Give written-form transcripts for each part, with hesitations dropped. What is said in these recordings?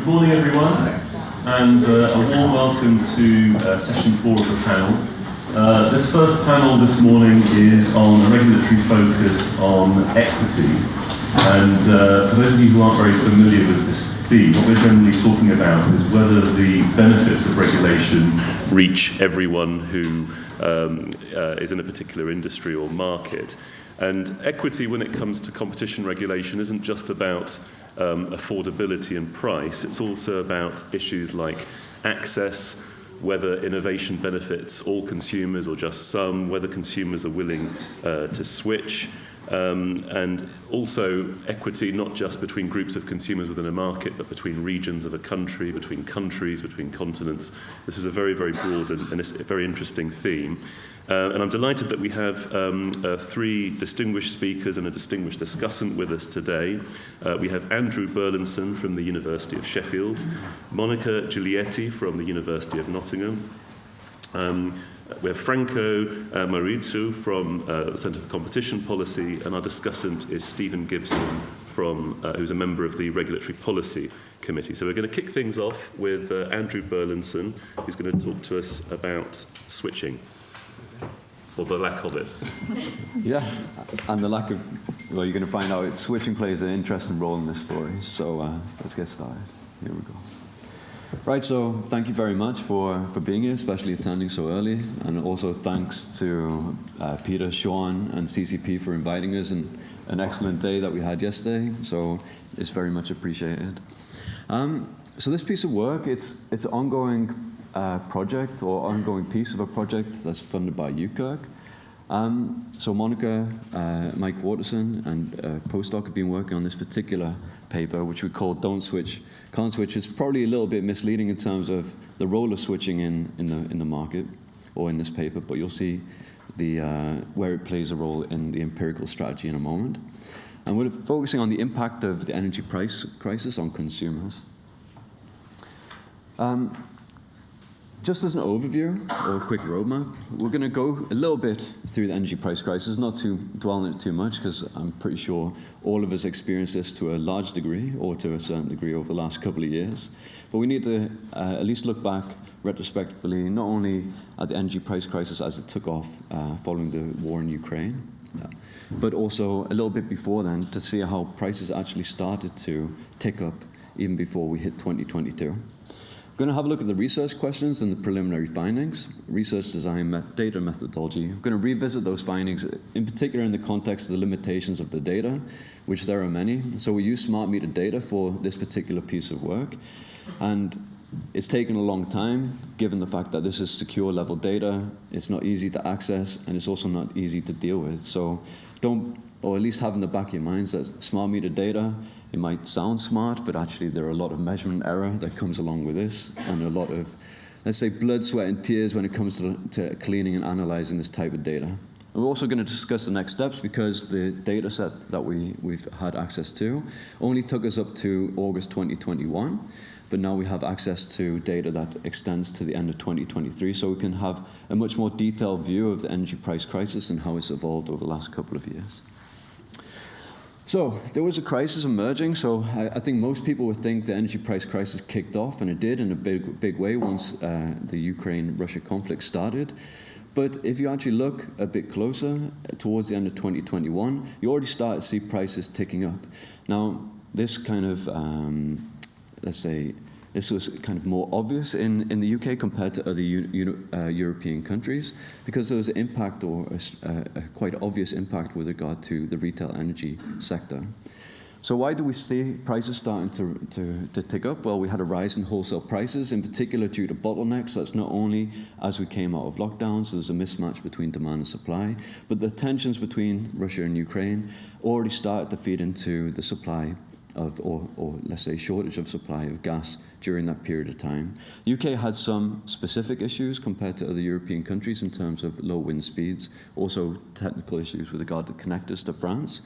Good morning, everyone, and a warm welcome to session 4 of the panel. This first panel this morning is on a regulatory focus on equity. And for those of you who aren't very familiar with this theme, what we're generally talking about is whether the benefits of regulation reach everyone who is in a particular industry or market. And equity, when it comes to competition regulation, isn't just about affordability and price. It's also about issues like access, whether innovation benefits all consumers or just some, whether consumers are willing to switch, and also equity not just between groups of consumers within a market, but between regions of a country, between countries, between continents. This is a very, very broad and a very interesting theme. And I'm delighted that we have 3 distinguished speakers and a distinguished discussant with us today. We have Andrew Burlinson from the University of Sheffield, Monica Giulietti from the University of Nottingham. We have Franco Mariuzzo from the Centre for Competition Policy, and our discussant is Stephan Gibson, who's a member of the Regulatory Policy Committee. So we're going to kick things off with Andrew Burlinson, who's going to talk to us about switching. Or the lack of it. Yeah, and the lack of, well, you're going to find out switching plays an interesting role in this story. So let's get started. Here we go. Right, so thank you very much for being here, especially attending so early. And also thanks to Peter, Sean, and CCP for inviting us, and an excellent day that we had yesterday. So it's very much appreciated. So this piece of work, it's an ongoing project or ongoing piece of a project that's funded by UKirk. So Monica, Mike Waterson, and postdoc have been working on this particular paper, which we call Don't Switch, Can't Switch. It's probably a little bit misleading in terms of the role of switching in the market or in this paper, but you'll see where it plays a role in the empirical strategy in a moment. And we're focusing on the impact of the energy price crisis on consumers. Just as an overview or a quick roadmap, we're going to go a little bit through the energy price crisis, not to dwell on it too much, because I'm pretty sure all of us experienced this to a large degree or to a certain degree over the last couple of years. But we need to at least look back retrospectively, not only at the energy price crisis as it took off following the war in Ukraine, but also a little bit before then to see how prices actually started to tick up even before we hit 2022. We're going to have a look at the research questions and the preliminary findings, research design, data methodology. We're going to revisit those findings, in particular in the context of the limitations of the data, which there are many. So we use smart meter data for this particular piece of work. And it's taken a long time, given the fact that this is secure level data. It's not easy to access, and it's also not easy to deal with. So or at least have in the back of your minds that smart meter data, it might sound smart, but actually there are a lot of measurement error that comes along with this, and a lot of, let's say, blood, sweat, and tears when it comes to cleaning and analyzing this type of data. And we're also going to discuss the next steps, because the data set that we've had access to only took us up to August 2021, but now we have access to data that extends to the end of 2023, so we can have a much more detailed view of the energy price crisis and how it's evolved over the last couple of years. So there was a crisis emerging. So I think most people would think the energy price crisis kicked off, and it did in a big way once the Ukraine-Russia conflict started. But if you actually look a bit closer towards the end of 2021, you already start to see prices ticking up. Now, this kind of, let's say, this was kind of more obvious in the UK compared to other European countries, because there was an impact, or a quite obvious impact, with regard to the retail energy sector. So why do we see prices starting to tick up? Well, we had a rise in wholesale prices, in particular due to bottlenecks. That's not only as we came out of lockdowns, there's a mismatch between demand and supply, but the tensions between Russia and Ukraine already started to feed into the supply of, or let's say shortage of supply of gas during that period of time. The UK had some specific issues compared to other European countries in terms of low wind speeds, also technical issues with regard to connectors to France.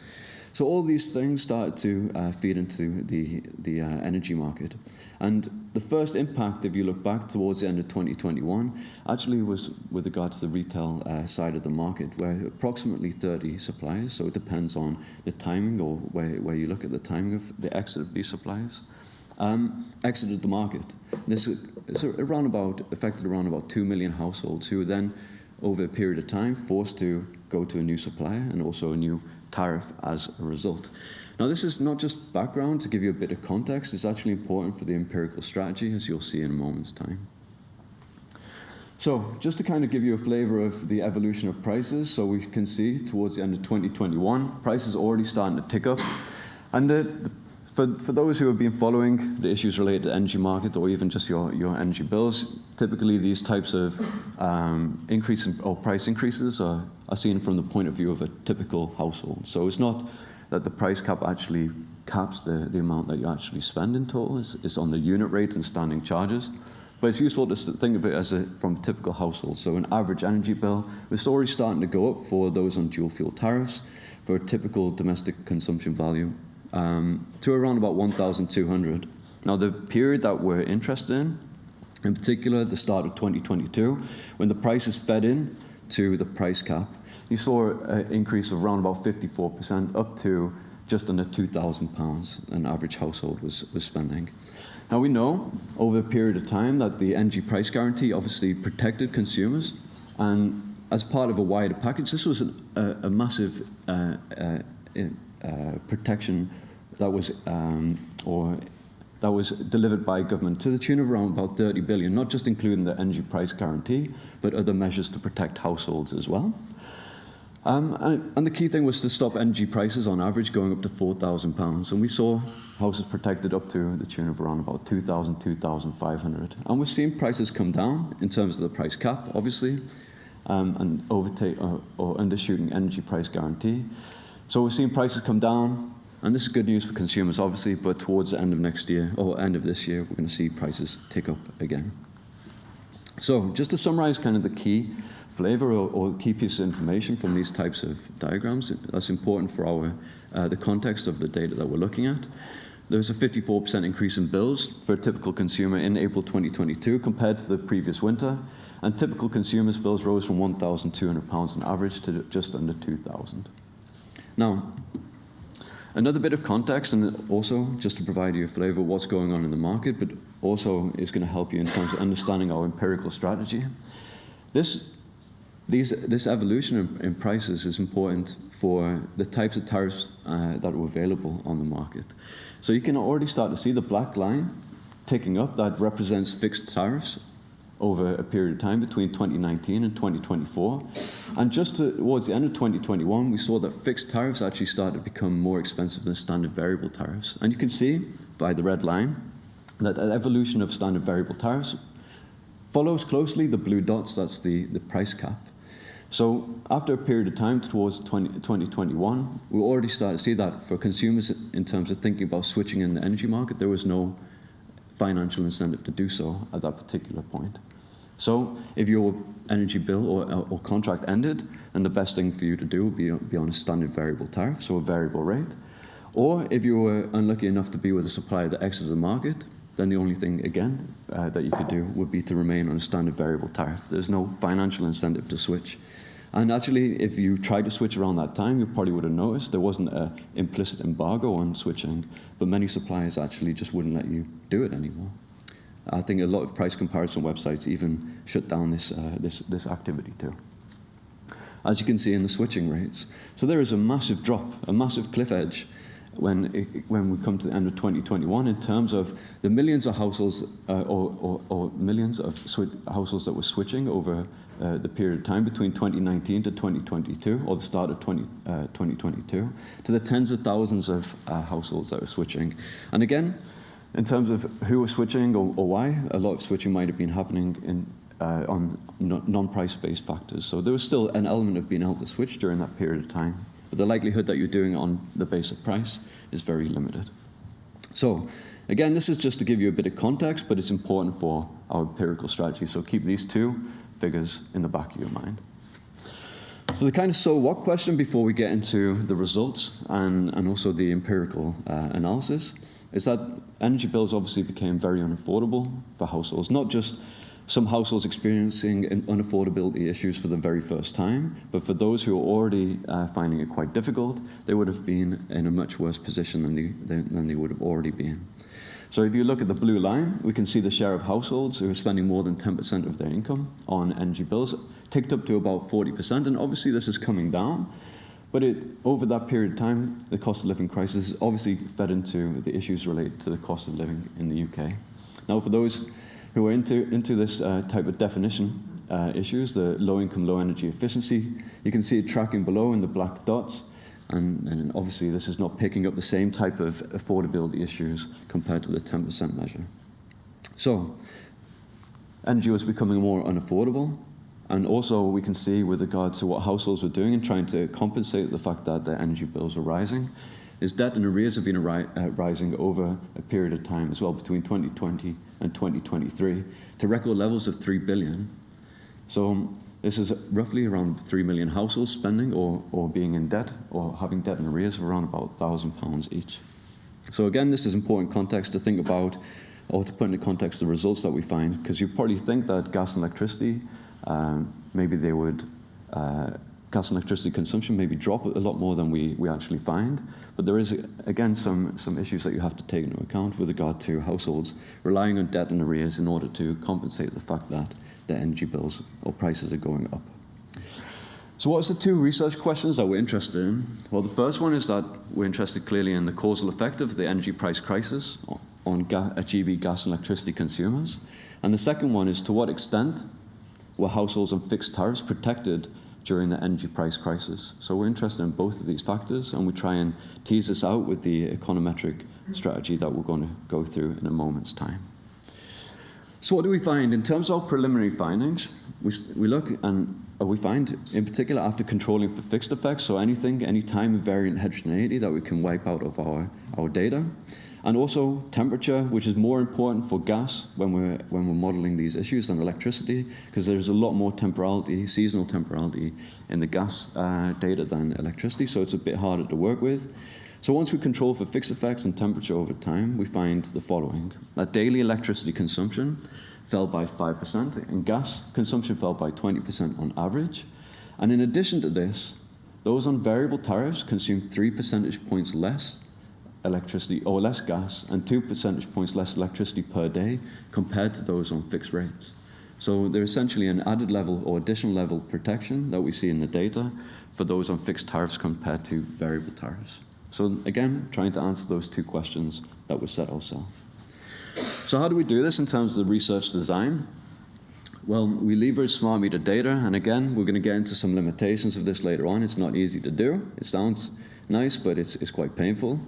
So all these things started to feed into the energy market. And the first impact, if you look back towards the end of 2021, actually was with regard to the retail side of the market, where approximately 30 suppliers, so it depends on the timing or where you look at the timing of the exit of these suppliers, exited the market. This affected around about 2 million households who were then, over a period of time, forced to go to a new supplier and also a new tariff as a result. Now, this is not just background to give you a bit of context, it's actually important for the empirical strategy, as you'll see in a moment's time. So, just to kind of give you a flavor of the evolution of prices, so we can see towards the end of 2021, prices already starting to tick up. And for those who have been following the issues related to the energy market or even just your energy bills, typically these types of price increases are seen from the point of view of a typical household. So it's not that the price cap actually caps the amount that you actually spend in total. It's on the unit rate and standing charges. But it's useful to think of it from a typical household. So an average energy bill is already starting to go up for those on dual fuel tariffs for a typical domestic consumption value to around about 1,200. Now, the period that we're interested in particular, the start of 2022, when the prices fed in to the price cap, you saw an increase of around about 54% up to just under £2,000 an average household was spending. Now, we know over a period of time that the energy price guarantee obviously protected consumers, and as part of a wider package, this was a massive protection that was delivered by government to the tune of around about 30 billion, not just including the energy price guarantee, but other measures to protect households as well. And the key thing was to stop energy prices on average going up to £4,000. And we saw houses protected up to the tune of around about 2,000, 2,500. And we've seen prices come down in terms of the price cap, obviously, and overtake or undershooting energy price guarantee. So we've seen prices come down, and this is good news for consumers, obviously, but towards the end of next year, or end of this year, we're going to see prices tick up again. So just to summarize kind of the key flavor or key piece of information from these types of diagrams that's important for the context of the data that we're looking at. There's a 54% increase in bills for a typical consumer in April 2022 compared to the previous winter, and typical consumers' bills rose from £1,200 on average to just under £2,000. Now, another bit of context, and also just to provide you a flavor of what's going on in the market, but also is going to help you in terms of understanding our empirical strategy. This evolution in prices is important for the types of tariffs that are available on the market. So you can already start to see the black line ticking up. That represents fixed tariffs over a period of time between 2019 and 2024. And just towards the end of 2021, we saw that fixed tariffs actually started to become more expensive than standard variable tariffs. And you can see by the red line that an evolution of standard variable tariffs follows closely the blue dots. That's the price cap. So after a period of time towards 2021, we already started to see that for consumers in terms of thinking about switching in the energy market, there was no financial incentive to do so at that particular point. So if your energy bill or contract ended, then the best thing for you to do would be on a standard variable tariff, so a variable rate. Or if you were unlucky enough to be with a supplier that exited the market, then the only thing, again, that you could do would be to remain on a standard variable tariff. There's no financial incentive to switch. And actually, if you tried to switch around that time, you probably would have noticed there wasn't an implicit embargo on switching, but many suppliers actually just wouldn't let you do it anymore. I think a lot of price comparison websites even shut down this activity too, as you can see in the switching rates. So there is a massive drop, a massive cliff edge when we come to the end of 2021 in terms of the millions of households or millions of households that were switching over the period of time between 2019 to 2022, or the start of 2022, to the tens of thousands of households that were switching. And again, in terms of who was switching or why, a lot of switching might have been happening on non-price-based factors. So there was still an element of being able to switch during that period of time, but the likelihood that you're doing it on the base of price is very limited. So again, this is just to give you a bit of context, but it's important for our empirical strategy. So keep these two figures in the back of your mind. So the kind of so what question before we get into the results and also the empirical analysis is that energy bills obviously became very unaffordable for households, not just some households experiencing unaffordability issues for the very first time, but for those who are already finding it quite difficult, they would have been in a much worse position than they would have already been. So if you look at the blue line, we can see the share of households who are spending more than 10% of their income on energy bills ticked up to about 40%, and obviously this is coming down. But over that period of time, the cost of living crisis obviously fed into the issues related to the cost of living in the UK. Now, for those who are into this type of definition issues, the low income, low energy efficiency, you can see it tracking below in the black dots. And obviously this is not picking up the same type of affordability issues compared to the 10% measure. So, energy was becoming more unaffordable. And also we can see with regard to what households were doing and trying to compensate the fact that their energy bills are rising, is debt and arrears have been rising over a period of time as well, between 2020 and 2023, to record levels of 3 billion. So this is roughly around 3 million households spending or being in debt or having debt and arrears of around about £1,000 each. So again, this is important context to think about, or to put into context the results that we find, because you probably think that gas and electricity, maybe they would, gas and electricity consumption maybe drop a lot more than we actually find. But there is, again, some issues that you have to take into account with regard to households relying on debt and arrears in order to compensate the fact that their energy bills or prices are going up. So what's the two research questions that we're interested in? Well, the first one is that we're interested clearly in the causal effect of the energy price crisis on GB gas and electricity consumers. And the second one is to what extent were households on fixed tariffs protected during the energy price crisis? So we're interested in both of these factors, and we try and tease this out with the econometric strategy that we're going to go through in a moment's time. So what do we find? In terms of preliminary findings, we look and we find, in particular, after controlling for fixed effects, so any time invariant heterogeneity that we can wipe out of our data, and also temperature, which is more important for gas when we're modeling these issues than electricity, because there's a lot more temporality, seasonal temporality in the gas data than electricity, so it's a bit harder to work with. So once we control for fixed effects and temperature over time, we find the following: that daily electricity consumption fell by 5%, and gas consumption fell by 20% on average. And in addition to this, those on variable tariffs consumed 3 percentage points less electricity or less gas and 2 percentage points less electricity per day compared to those on fixed rates. So there's essentially an added level or additional level of protection that we see in the data for those on fixed tariffs compared to variable tariffs. So again, trying to answer those two questions that we set ourselves. So how do we do this in terms of the research design? Well, we leverage smart meter data, and again, we're going to get into some limitations of this later on. It's not easy to do. It sounds nice, but it's quite painful.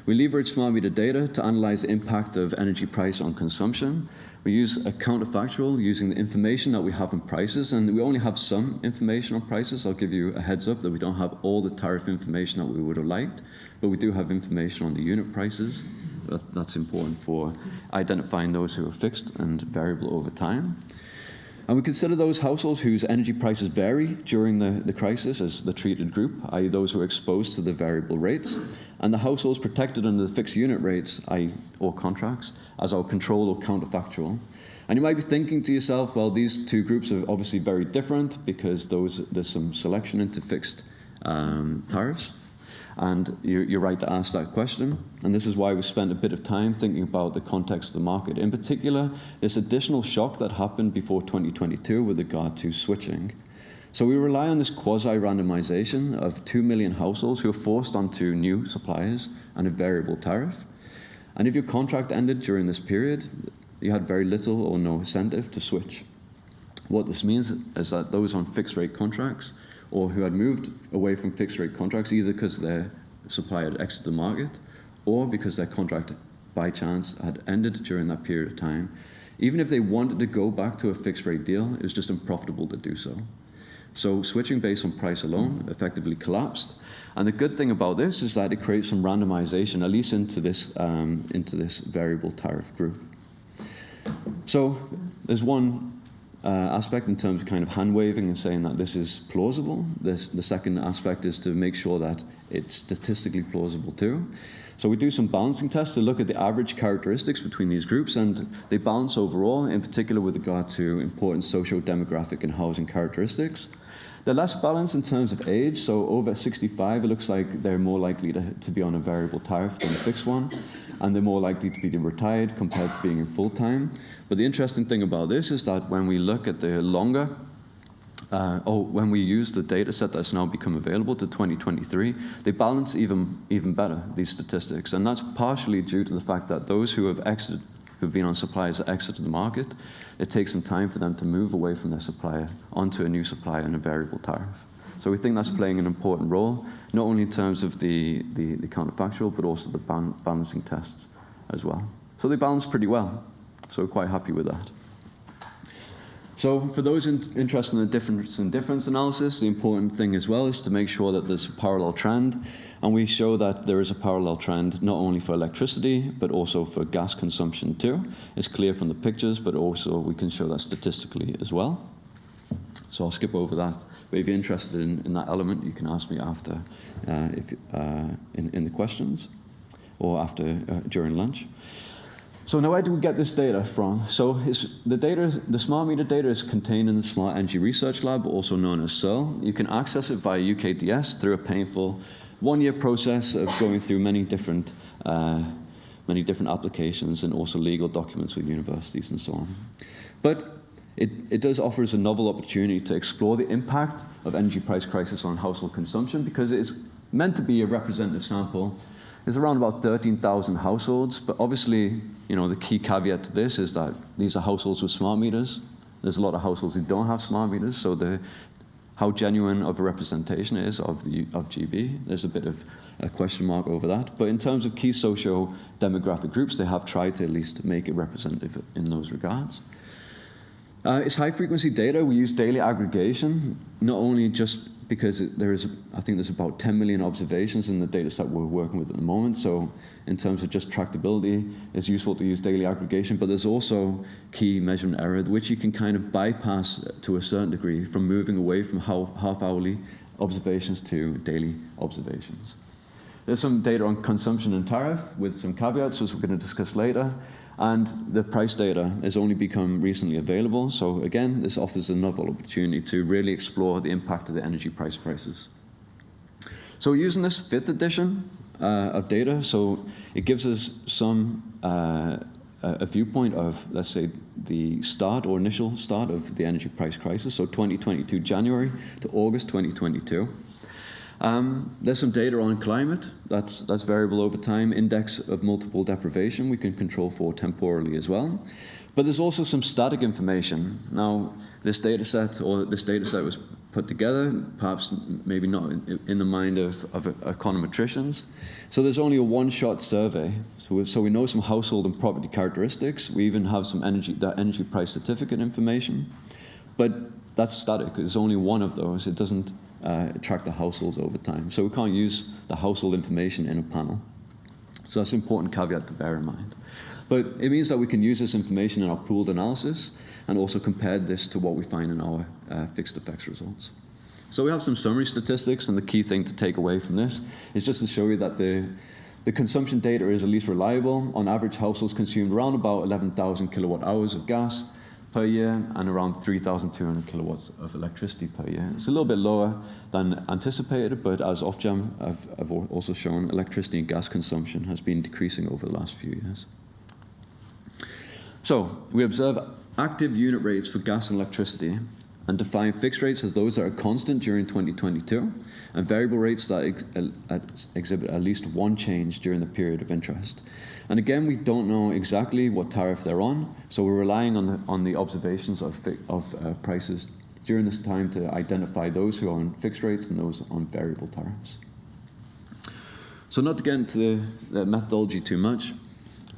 We leverage smart meter data to analyze the impact of energy price on consumption. We use a counterfactual using the information that we have in prices, and we only have some information on prices. I'll give you a heads up that we don't have all the tariff information that we would have liked, but we do have information on the unit prices. That's important for identifying those who are fixed and variable over time. And we consider those households whose energy prices vary during the crisis as the treated group, i.e. those who are exposed to the variable rates, and the households protected under the fixed unit rates, i.e. or contracts, as our control or counterfactual. And you might be thinking to yourself, well, these two groups are obviously very different because there's some selection into fixed tariffs. And you're right to ask that question. And this is why we spent a bit of time thinking about the context of the market. In particular, this additional shock that happened before 2022 with regard to switching. So we rely on this quasi-randomization of 2 million households who are forced onto new suppliers and a variable tariff. And if your contract ended during this period, you had very little or no incentive to switch. What this means is that those on fixed-rate contracts or who had moved away from fixed-rate contracts either because their supplier had exited the market or because their contract by chance had ended during that period of time, even if they wanted to go back to a fixed-rate deal, it was just unprofitable to do so. So switching based on price alone effectively collapsed. And the good thing about this is that it creates some randomization, at least into this variable tariff group. So there's one aspect in terms of kind of hand-waving and saying that this is plausible. The second aspect is to make sure that it's statistically plausible too. So we do some balancing tests to look at the average characteristics between these groups, and they balance overall, in particular with regard to important socio-demographic and housing characteristics. They're less balanced in terms of age, so over 65 it looks like they're more likely to be on a variable tariff than a fixed one. and they're more likely to be retired compared to being in full-time. But the interesting thing about this is that when we look at the longer, when we use the data set that's now become available to 2023, they balance even better, these statistics. And that's partially due to the fact that those who have exited, who've been on suppliers that exited the market, it takes some time for them to move away from their supplier onto a new supplier and a variable tariff. So we think that's playing an important role, not only in terms of the counterfactual, but also the balancing tests as well. So they balance pretty well. So we're quite happy with that. So for those interested in the difference in difference analysis, the important thing as well is to make sure that there's a parallel trend. And we show that there is a parallel trend not only for electricity, but also for gas consumption too. It's clear from the pictures, but also we can show that statistically as well. So I'll skip over that. But if you're interested in that element, you can ask me after in the questions or after during lunch. So now where do we get this data from? So the smart meter data is contained in the Smart Energy Research Lab, also known as CERL. You can access it via UKDS through a painful one-year process of going through many different applications and also legal documents with universities and so on. But it does offer us a novel opportunity to explore the impact of energy price crisis on household consumption, because it's meant to be a representative sample. There's around about 13,000 households, but obviously, the key caveat to this is that these are households with smart meters. There's a lot of households who don't have smart meters, so how genuine of a representation it is of GB, there's a bit of a question mark over that. But in terms of key socio-demographic groups, they have tried to at least make it representative in those regards. It's high-frequency data. We use daily aggregation, not only just because I think there's about 10 million observations in the data set we're working with at the moment. So in terms of just tractability, it's useful to use daily aggregation, but there's also key measurement error, which you can kind of bypass to a certain degree from moving away from half-hourly observations to daily observations. There's some data on consumption and tariff with some caveats, as we're going to discuss later. And the price data has only become recently available. So again, this offers a novel opportunity to really explore the impact of the energy price crisis. So we're using this 5th edition of data. So it gives us a viewpoint of, let's say, the start or initial start of the energy price crisis. So 2022 January to August 2022. There's some data on climate, that's variable over time, index of multiple deprivation we can control for temporally as well. But there's also some static information. Now, this data set was put together, perhaps maybe not in the mind of econometricians. So there's only a one-shot survey. So we know some household and property characteristics. We even have some energy price certificate information. But that's static. There's only one of those. It doesn't track the households over time. So we can't use the household information in a panel. So that's an important caveat to bear in mind. But it means that we can use this information in our pooled analysis and also compare this to what we find in our fixed effects results. So we have some summary statistics, and the key thing to take away from this is just to show you that the consumption data is at least reliable. On average, households consumed around about 11,000 kilowatt hours of gas per year and around 3,200 kilowatts of electricity per year. It's a little bit lower than anticipated, but as Ofgem have also shown, electricity and gas consumption has been decreasing over the last few years. So we observe active unit rates for gas and electricity and define fixed rates as those that are constant during 2022 and variable rates that exhibit at least one change during the period of interest. And again, we don't know exactly what tariff they're on, so we're relying on the observations of prices during this time to identify those who are on fixed rates and those on variable tariffs. So not to get into the methodology too much,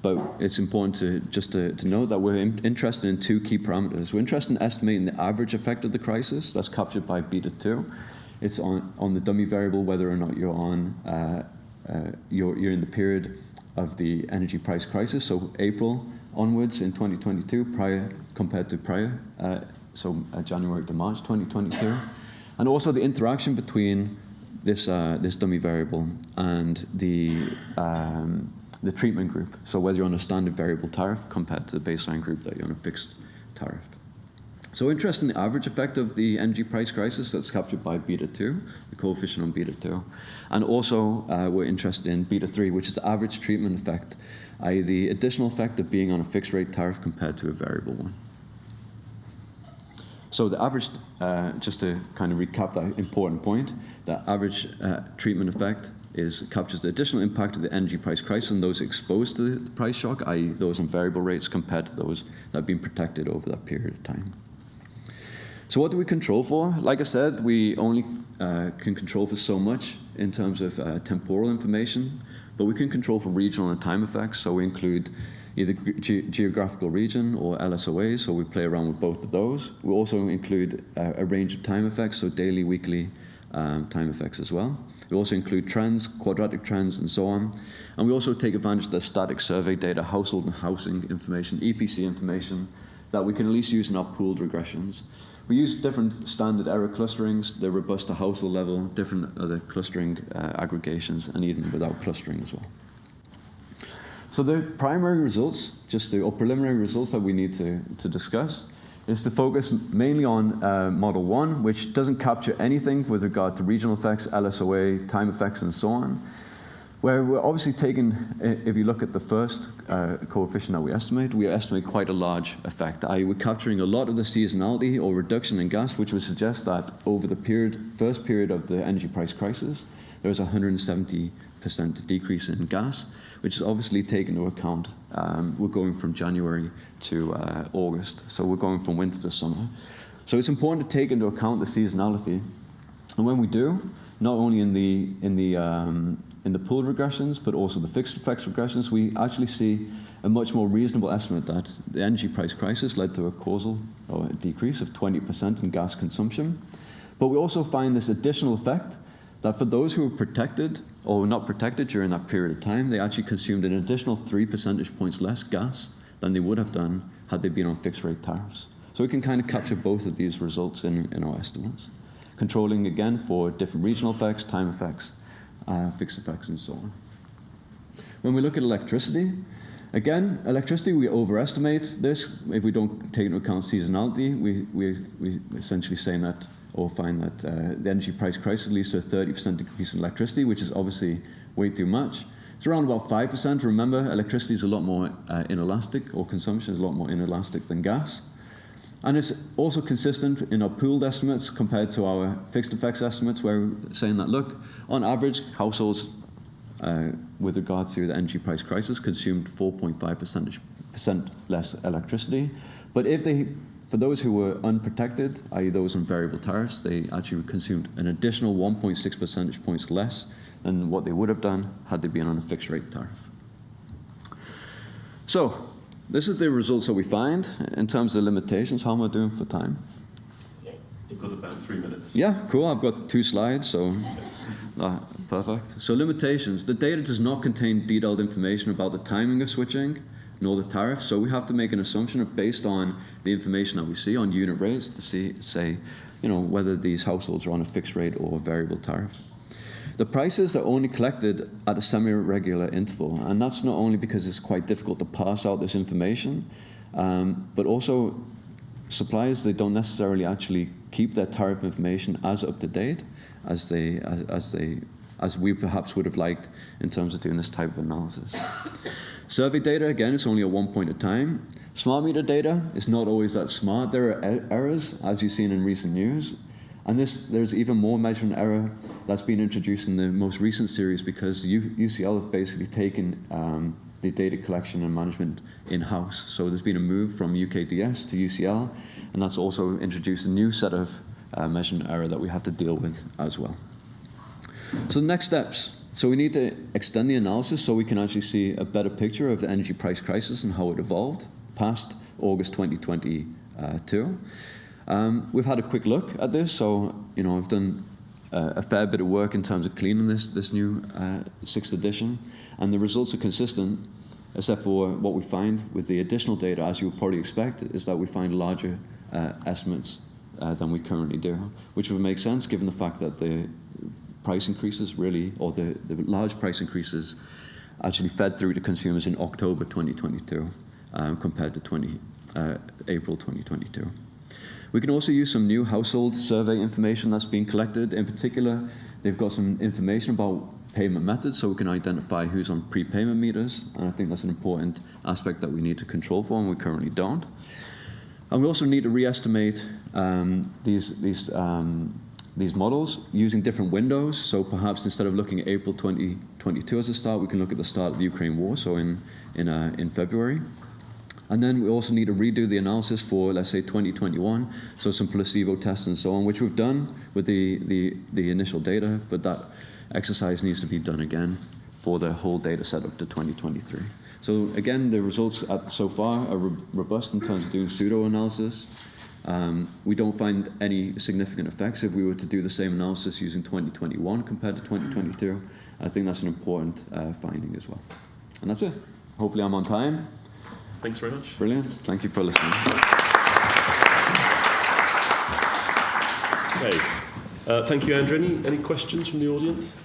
but it's important to note that we're interested in two key parameters. We're interested in estimating the average effect of the crisis. That's captured by beta 2. It's on the dummy variable whether or not you're on you're in the period of the energy price crisis. So April onwards in 2022, compared to prior, January to March 2022, and also the interaction between this dummy variable and the treatment group. So whether you're on a standard variable tariff compared to the baseline group that you're on a fixed tariff. So interesting, the average effect of the energy price crisis that's captured by beta 2, the coefficient on beta 2. And also we're interested in beta 3, which is the average treatment effect, i.e. the additional effect of being on a fixed rate tariff compared to a variable one. So the average, just to kind of recap that important point, the average treatment effect captures the additional impact of the energy price crisis on those exposed to the price shock, i.e. those on variable rates compared to those that have been protected over that period of time. So what do we control for? Like I said, we only can control for so much in terms of temporal information, but we can control for regional and time effects. So we include either geographical region or LSOAs, so we play around with both of those. We also include a range of time effects, so daily, weekly time effects as well. We also include trends, quadratic trends, and so on. And we also take advantage of the static survey data, household and housing information, EPC information, that we can at least use in our pooled regressions. We use different standard error clusterings, they're robust to household level, different other clustering aggregations, and even without clustering as well. So the primary results, or preliminary results that we need to discuss, is to focus mainly on Model 1, which doesn't capture anything with regard to regional effects, LSOA, time effects, and so on. Where we're obviously taking, if you look at the first coefficient that we estimate quite a large effect, i.e. we're capturing a lot of the seasonality or reduction in gas, which would suggest that over the first period of the energy price crisis, there was a 170% decrease in gas, which is obviously taken into account. We're going from January to August, so we're going from winter to summer. So it's important to take into account the seasonality, and when we do, not only in the pooled regressions, but also the fixed effects regressions, we actually see a much more reasonable estimate that the energy price crisis led to a causal or a decrease of 20% in gas consumption. But we also find this additional effect that for those who were protected or were not protected during that period of time, they actually consumed an additional 3 percentage points less gas than they would have done had they been on fixed rate tariffs. So we can kind of capture both of these results in our estimates, controlling again for different regional effects, time effects, fixed effects, and so on. When we look at electricity, again, electricity, we overestimate this. If we don't take into account seasonality, we essentially saying that, or find that the energy price crisis leads to a 30% decrease in electricity, which is obviously way too much. It's around about 5%. Remember, electricity is a lot more inelastic, or consumption is a lot more inelastic than gas. And it's also consistent in our pooled estimates compared to our fixed effects estimates, where we're saying that, look, on average, households, with regard to the energy price crisis, consumed 4.5% less electricity. But for those who were unprotected, i.e. those on variable tariffs, they actually consumed an additional 1.6 percentage points less than what they would have done had they been on a fixed rate tariff. So, this is the results that we find. In terms of limitations, how am I doing for time? You've got about 3 minutes. Yeah, cool. I've got 2 slides, so perfect. So limitations. The data does not contain detailed information about the timing of switching, nor the tariff. So we have to make an assumption based on the information that we see on unit rates to say, whether these households are on a fixed rate or a variable tariff. The prices are only collected at a semi-regular interval, and that's not only because it's quite difficult to parse out this information, but also suppliers, they don't necessarily actually keep their tariff information as up to date as we perhaps would have liked in terms of doing this type of analysis. Survey data, again, it's only at one point in time. Smart meter data is not always that smart. There are errors, as you've seen in recent news. And there's even more measurement error that's been introduced in the most recent series because UCL have basically taken the data collection and management in-house. So there's been a move from UKDS to UCL, and that's also introduced a new set of measurement error that we have to deal with as well. So the next steps. So we need to extend the analysis so we can actually see a better picture of the energy price crisis and how it evolved past August 2022. We've had a quick look at this, so I've done a fair bit of work in terms of cleaning this new 6th edition, and the results are consistent, except for what we find with the additional data, as you would probably expect, is that we find larger estimates than we currently do, which would make sense given the fact that the price increases really, or the large price increases actually fed through to consumers in October 2022 compared to April 2022. We can also use some new household survey information that's being collected. In particular, they've got some information about payment methods, so we can identify who's on prepayment meters, and I think that's an important aspect that we need to control for, and we currently don't. And we also need to re-estimate these models using different windows. So perhaps instead of looking at April 2022 as a start, we can look at the start of the Ukraine war, so in February. And then we also need to redo the analysis for, let's say, 2021, so some placebo tests and so on, which we've done with the initial data, but that exercise needs to be done again for the whole data set up to 2023. So again, the results so far are robust in terms of doing pseudo-analysis. We don't find any significant effects if we were to do the same analysis using 2021 compared to 2022. I think that's an important finding as well. And that's it. Hopefully I'm on time. Thanks very much. Brilliant. Thank you for listening. Okay. Thank you, Andrew. Any questions from the audience?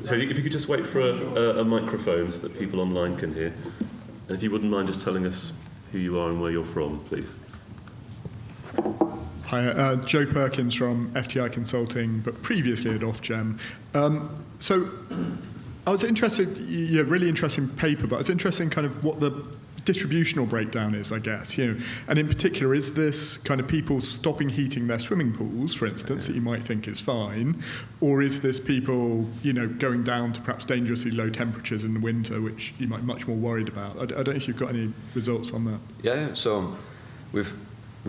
So if you could just wait for a microphone so that people online can hear. And if you wouldn't mind just telling us who you are and where you're from, please. Hi, Joe Perkins from FTI Consulting, but previously at Ofgem. So I was interested, really interesting paper, but I was interested in kind of what the distributional breakdown is, I guess, and in particular, is this kind of people stopping heating their swimming pools, for instance, that you might think is fine, or is this people, going down to perhaps dangerously low temperatures in the winter, which you might be much more worried about? I don't know if you've got any results on that. Yeah, so we've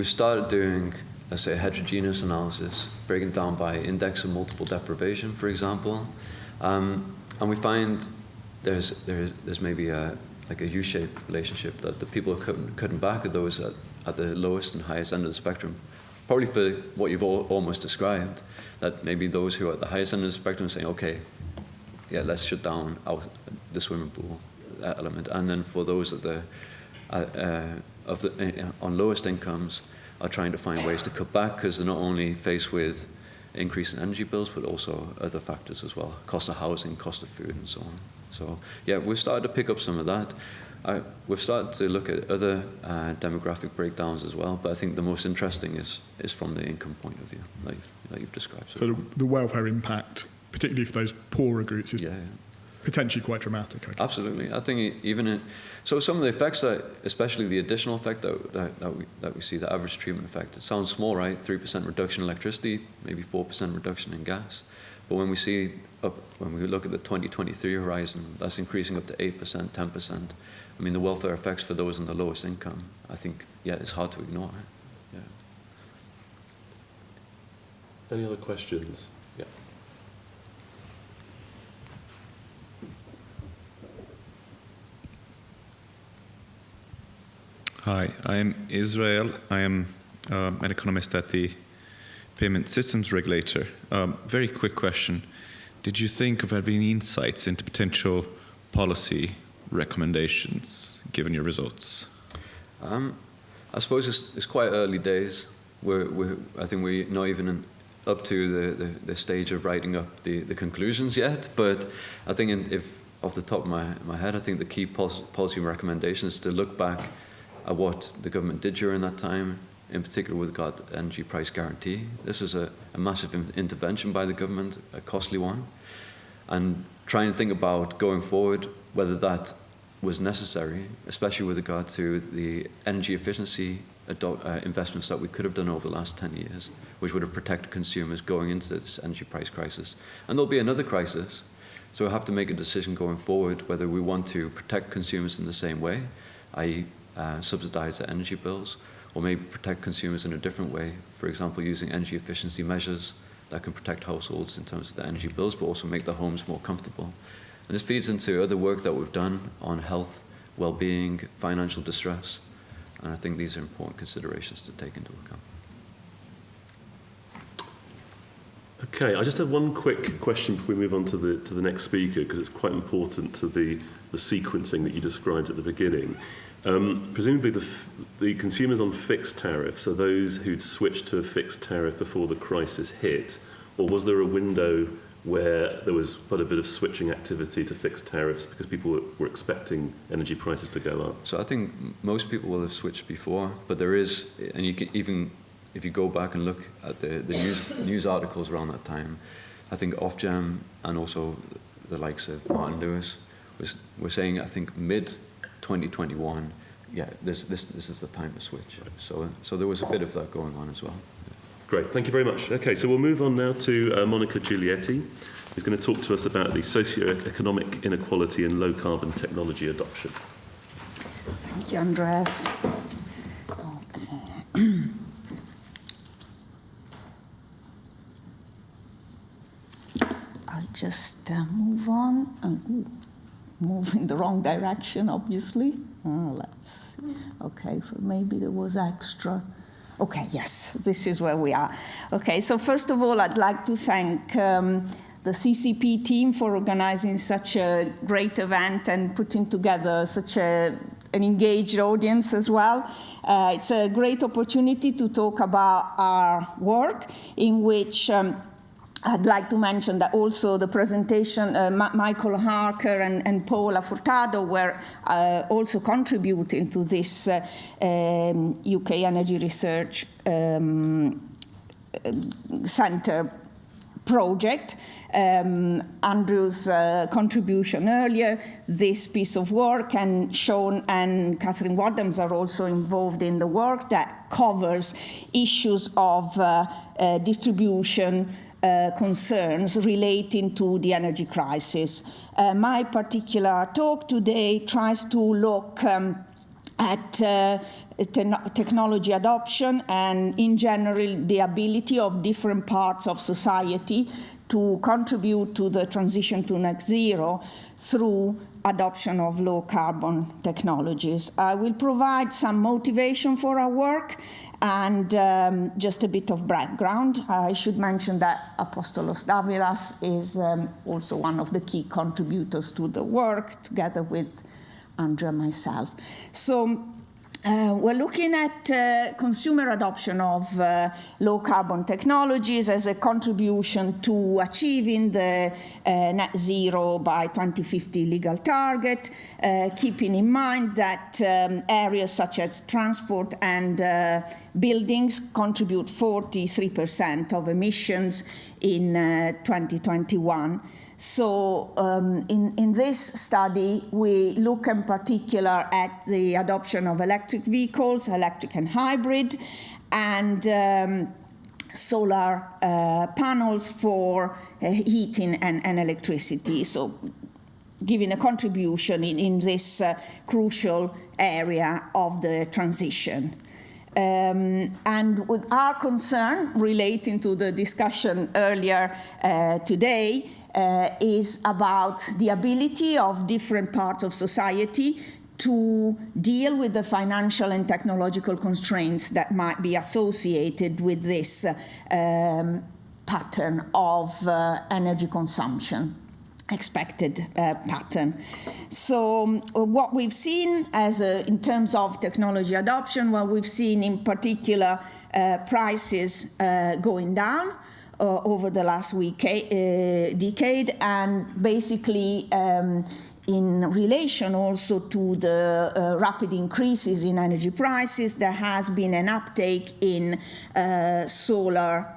started doing, let's say, a heterogeneous analysis, breaking down by index of multiple deprivation, for example, and we find there's maybe like a U-shaped relationship, that the people who are cutting back are those at the lowest and highest end of the spectrum. Probably for what you've almost described, that maybe those who are at the highest end of the spectrum are saying, okay, yeah, let's shut down the swimming pool element. And then for those on lowest incomes are trying to find ways to cut back, because they're not only faced with increase in energy bills, but also other factors as well, cost of housing, cost of food, and so on. So yeah, we've started to pick up some of that. We've started to look at other demographic breakdowns as well, but I think the most interesting is from the income point of view, like you've described. So the welfare impact, particularly for those poorer groups, is potentially quite dramatic, I guess. Absolutely. I think so some of the effects, especially the additional effect that we see, the average treatment effect, it sounds small, right? 3% reduction in electricity, maybe 4% reduction in gas. But when we look at the 2023 horizon, that's increasing up to 8%, 10%. I mean, the welfare effects for those in the lowest income, I think, it's hard to ignore. Yeah. Any other questions? Yeah. Hi, I am Israel. I am an economist at the Payment Systems Regulator. Very quick question. Did you think of having insights into potential policy recommendations given your results? I suppose it's quite early days. I think we're not even up to the stage of writing up the conclusions yet, but I think if off the top of my head, I think the key policy recommendation is to look back at what the government did during that time, in particular with regard to energy price guarantee. This was a massive intervention by the government, a costly one, and trying to think about going forward whether that was necessary, especially with regard to the energy efficiency investments that we could have done over the last 10 years, which would have protected consumers going into this energy price crisis. And there'll be another crisis, so we'll have to make a decision going forward whether we want to protect consumers in the same way, i.e. Subsidize their energy bills, or maybe protect consumers in a different way, for example, using energy efficiency measures that can protect households in terms of their energy bills, but also make their homes more comfortable. And this feeds into other work that we've done on health, well-being, financial distress, and I think these are important considerations to take into account. Okay, I just have one quick question before we move on to the next speaker, because it's quite important to the sequencing that you described at the beginning. Presumably the consumers on fixed tariffs are those who'd switched to a fixed tariff before the crisis hit, or was there a window where there was quite a bit of switching activity to fixed tariffs because people were expecting energy prices to go up? So I think most people will have switched before, but there is, and you can even, if you go back and look at the news articles around that time, I think Ofgem and also the likes of Martin Lewis were saying, I think mid-2021, yeah, this is the time to switch. So there was a bit of that going on as well. Great, thank you very much. Okay, so we'll move on now to Monica Giulietti, who's going to talk to us about the socioeconomic inequality and low-carbon technology adoption. Thank you, Andreas. Okay. I'll just move on. Move in the wrong direction, obviously. Let's see. Okay, so maybe there was extra. Okay, yes, this is where we are. Okay, so first of all, I'd like to thank the CCP team for organizing such a great event and putting together such an engaged audience as well. It's a great opportunity to talk about our work, in which I'd like to mention that also the presentation, Michael Harker and Paola Furtado were also contributing to this UK Energy Research Centre project. Andrew's contribution earlier, this piece of work, and Sean and Catherine Wadhams are also involved in the work that covers issues of distribution concerns relating to the energy crisis. My particular talk today tries to look at technology adoption and, in general, the ability of different parts of society to contribute to the transition to net zero through adoption of low-carbon technologies. I will provide some motivation for our work and just a bit of background. I should mention that Apostolos Davilas is also one of the key contributors to the work, together with Andrea and myself. So we're looking at consumer adoption of low-carbon technologies as a contribution to achieving the net zero by 2050 legal target, keeping in mind that areas such as transport and buildings contribute 43% of emissions in 2021. So in this study, we look in particular at the adoption of electric vehicles, electric and hybrid, and solar panels for heating and electricity. So giving a contribution in this crucial area of the transition. And with our concern relating to the discussion earlier today, is about the ability of different parts of society to deal with the financial and technological constraints that might be associated with this pattern of energy consumption, expected pattern. So what we've seen in terms of technology adoption, well, we've seen in particular prices going down over the last decade, and basically in relation also to the rapid increases in energy prices, there has been an uptake in solar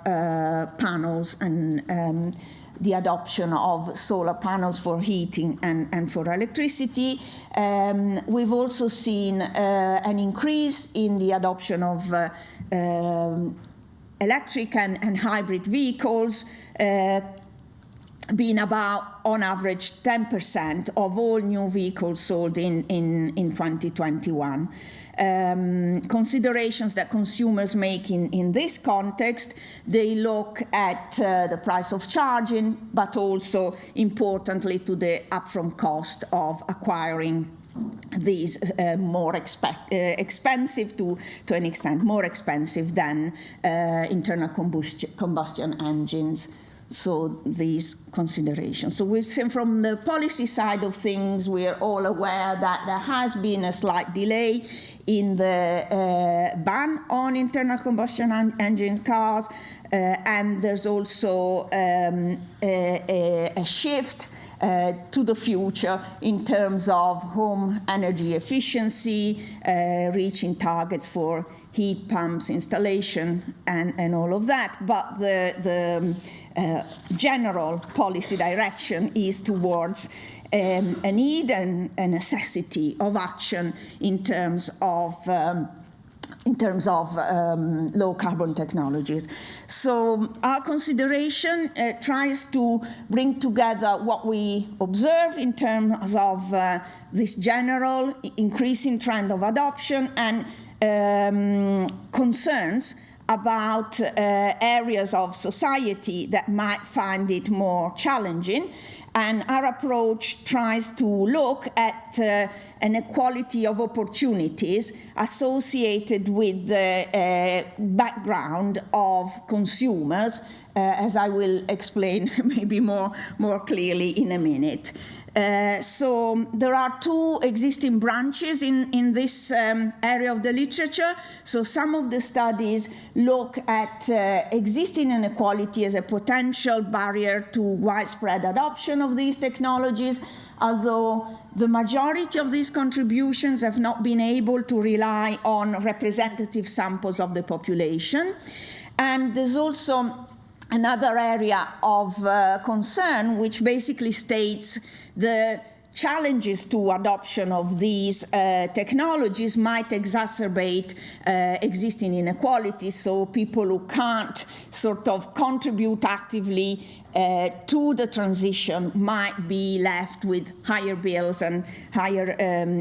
panels and the adoption of solar panels for heating and for electricity. We've also seen an increase in the adoption of electric and hybrid vehicles, being about, on average, 10% of all new vehicles sold in 2021. Considerations that consumers make in this context, they look at the price of charging, but also, importantly, to the upfront cost of acquiring these more expensive, to an extent, more expensive than internal combustion engines. So these considerations. So we've seen from the policy side of things, we're all aware that there has been a slight delay in the ban on internal combustion engine cars, and there's also a shift to the future in terms of home energy efficiency, reaching targets for heat pumps installation and all of that. But the general policy direction is towards a need and a necessity of action in terms of low carbon technologies. So our consideration tries to bring together what we observe in terms of this general increasing trend of adoption and concerns about areas of society that might find it more challenging. And our approach tries to look at an equality of opportunities associated with the background of consumers, as I will explain maybe more clearly in a minute. So there are two existing branches in this area of the literature. So some of the studies look at existing inequality as a potential barrier to widespread adoption of these technologies, although the majority of these contributions have not been able to rely on representative samples of the population. And there's also another area of concern, which basically states the challenges to adoption of these technologies might exacerbate existing inequalities, so people who can't sort of contribute actively to the transition might be left with higher bills and higher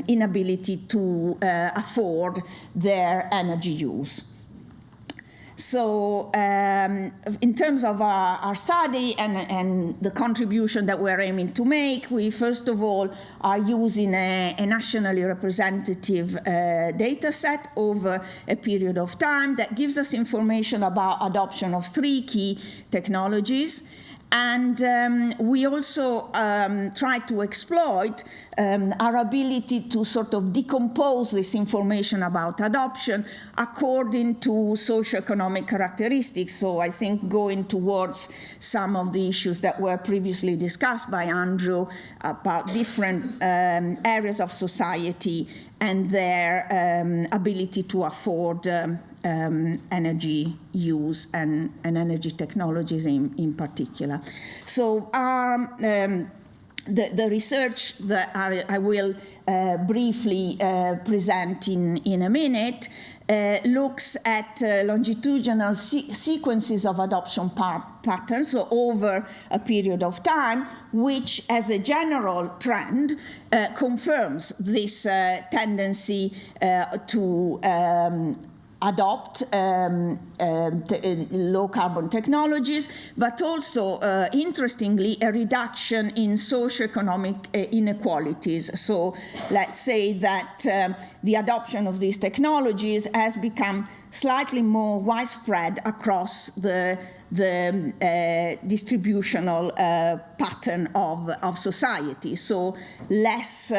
inability to afford their energy use. So in terms of our study and the contribution that we're aiming to make, we first of all are using a nationally representative data set over a period of time that gives us information about adoption of 3 key technologies. And we also try to exploit our ability to sort of decompose this information about adoption according to socioeconomic characteristics. So I think going towards some of the issues that were previously discussed by Andrew about different areas of society and their ability to afford energy use and energy technologies in particular. So the research that I will briefly present in a minute looks at longitudinal sequences of adoption patterns, so over a period of time, which as a general trend confirms this tendency to adopt low carbon technologies, but also, interestingly, a reduction in socioeconomic inequalities. So let's say that the adoption of these technologies has become slightly more widespread across the distributional pattern of society. So less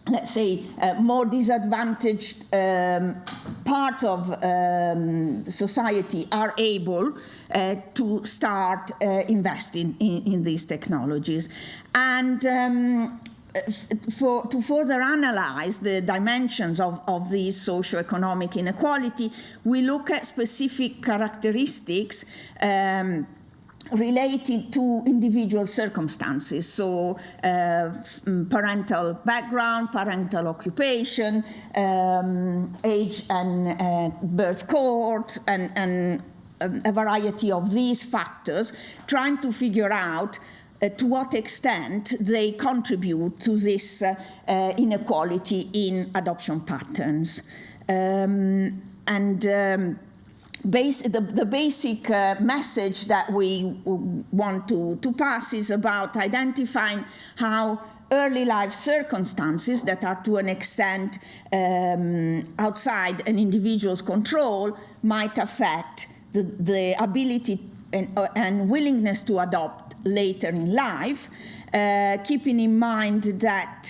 let's say, more disadvantaged parts of society are able to start investing in these technologies. And to further analyze the dimensions of these socioeconomic inequality, we look at specific characteristics related to individual circumstances, so parental background, parental occupation, age and birth cohort, and a variety of these factors, trying to figure out to what extent they contribute to this inequality in adoption patterns. The basic message that we want to pass is about identifying how early life circumstances that are to an extent outside an individual's control might affect the ability and willingness to adopt later in life, keeping in mind that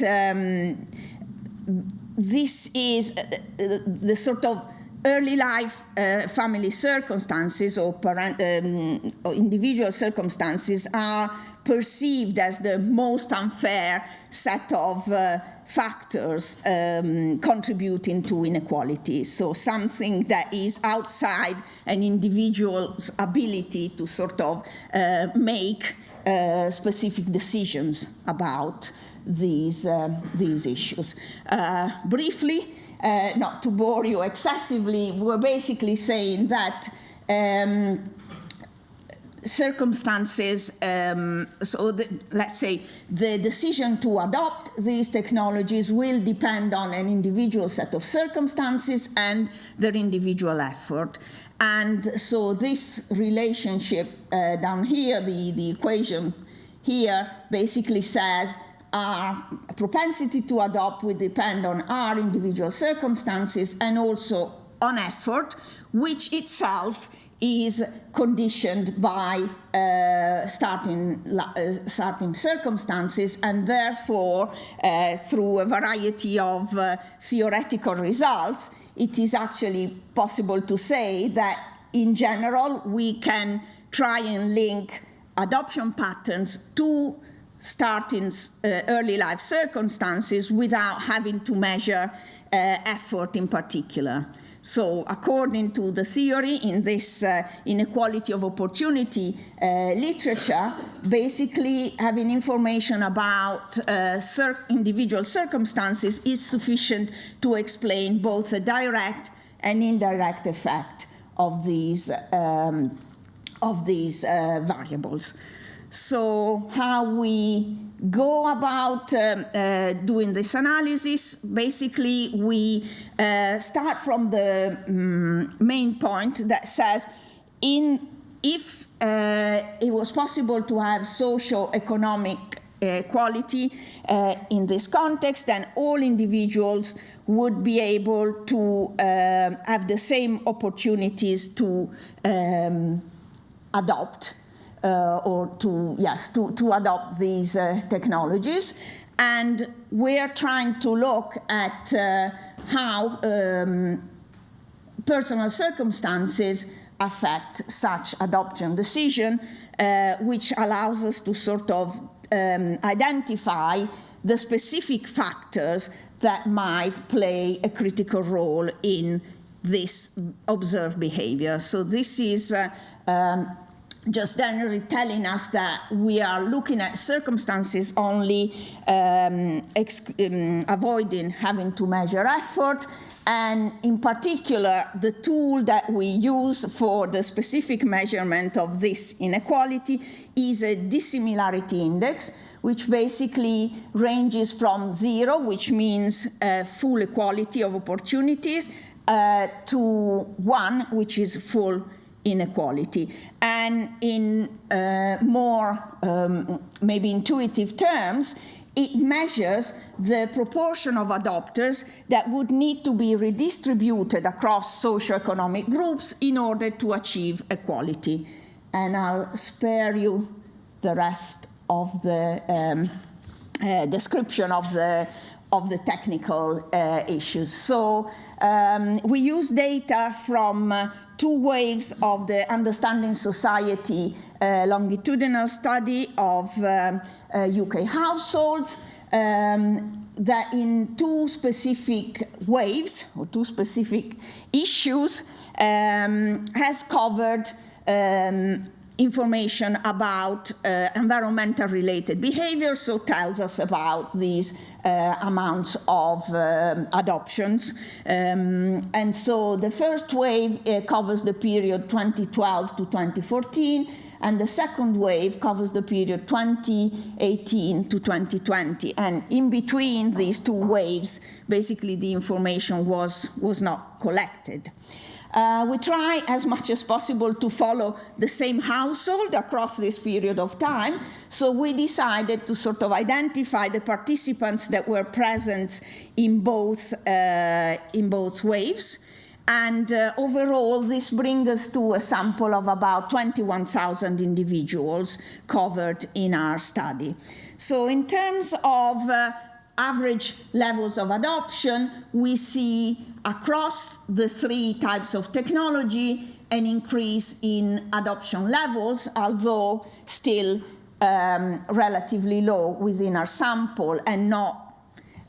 this is the sort of early life family circumstances or individual circumstances are perceived as the most unfair set of factors contributing to inequality. So something that is outside an individual's ability to sort of make specific decisions about these issues. Briefly, not to bore you excessively, we're basically saying that circumstances, let's say the decision to adopt these technologies will depend on an individual set of circumstances and their individual effort. And so this relationship down here, the equation here, basically says our propensity to adopt will depend on our individual circumstances and also on effort, which itself is conditioned by starting circumstances, and therefore, through a variety of theoretical results, it is actually possible to say that, in general, we can try and link adoption patterns to starting early life circumstances without having to measure effort in particular. So according to the theory in this inequality of opportunity literature, basically having information about individual circumstances is sufficient to explain both the direct and indirect effect of these variables. So how we go about doing this analysis, basically we start from the main point that says if it was possible to have socio-economic equality in this context, then all individuals would be able to have the same opportunities to adopt or to adopt these technologies. And we're trying to look at how personal circumstances affect such adoption decision, which allows us to sort of identify the specific factors that might play a critical role in this observed behavior. So this is just generally telling us that we are looking at circumstances only, avoiding having to measure effort, and in particular the tool that we use for the specific measurement of this inequality is a dissimilarity index, which basically ranges from 0, which means full equality of opportunities, to 1, which is full inequality. And in more maybe intuitive terms, it measures the proportion of adopters that would need to be redistributed across socioeconomic groups in order to achieve equality. And I'll spare you the rest of the description of the technical issues. So we use data from 2 waves of the Understanding Society longitudinal study of UK households that in 2 specific waves or 2 specific issues has covered information about environmental related behavior, so tells us about these amounts of adoptions. And so the first wave covers the period 2012 to 2014, and the second wave covers the period 2018 to 2020. And in between these 2 waves, basically the information was not collected. We try as much as possible to follow the same household across this period of time, so we decided to sort of identify the participants that were present in both waves, And overall, this brings us to a sample of about 21,000 individuals covered in our study. So in terms of average levels of adoption, we see across the three types of technology an increase in adoption levels, although still relatively low within our sample and not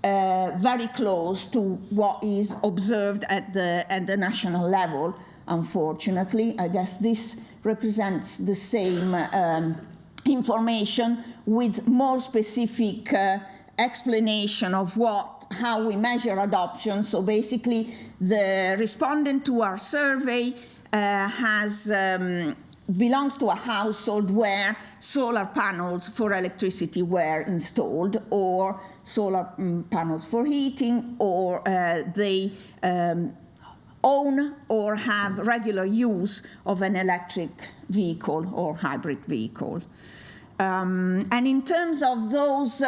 very close to what is observed at the national level, unfortunately. I guess this represents the same information with more specific explanation of how we measure adoption. So basically, the respondent to our survey belongs to a household where solar panels for electricity were installed, or solar panels for heating, or they own or have regular use of an electric vehicle or hybrid vehicle. And in terms of those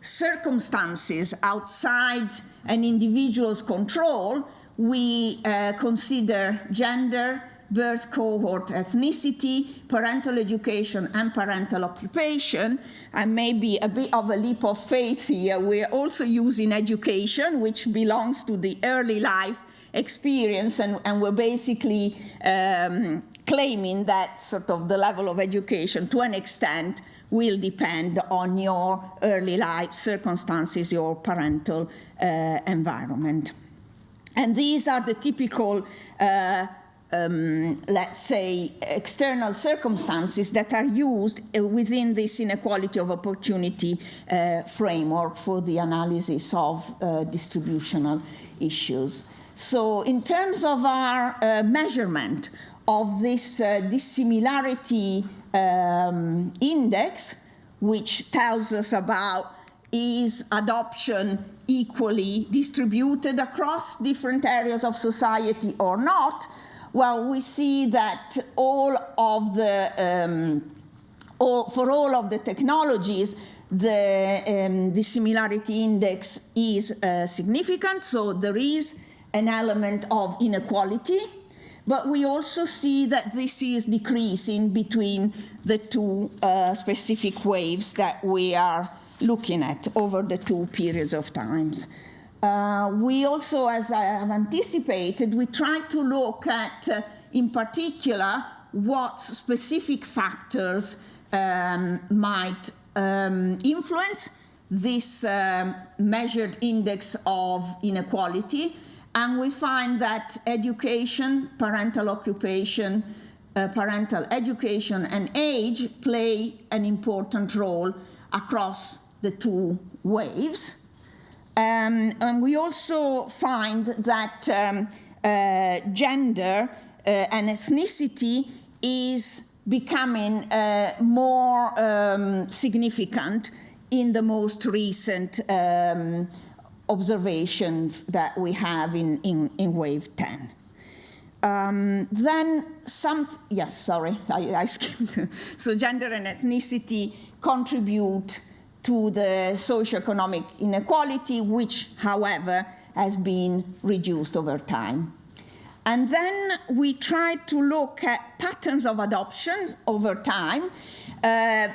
circumstances outside an individual's control, we consider gender, birth cohort, ethnicity, parental education, and parental occupation. And maybe a bit of a leap of faith here, we're also using education, which belongs to the early life experience, and we're basically claiming that sort of the level of education, to an extent, will depend on your early life circumstances, your parental environment. And these are the typical let's say, external circumstances that are used within this inequality of opportunity framework for the analysis of distributional issues. So in terms of our measurement of this dissimilarity index, which tells us about is adoption equally distributed across different areas of society or not, well, we see that for all of the technologies, the dissimilarity index is significant, so there is an element of inequality, but we also see that this is decreasing between the two specific waves that we are looking at over the two periods of times. We also, as I have anticipated, we tried to look at, in particular, what specific factors might influence this measured index of inequality. And we find that education, parental occupation, parental education, and age play an important role across the two waves. And we also find that gender and ethnicity is becoming more significant in the most recent observations that we have in wave 10. Then yes, sorry, I skipped. So gender and ethnicity contribute to the socioeconomic inequality, which, however, has been reduced over time. And then we tried to look at patterns of adoption over time,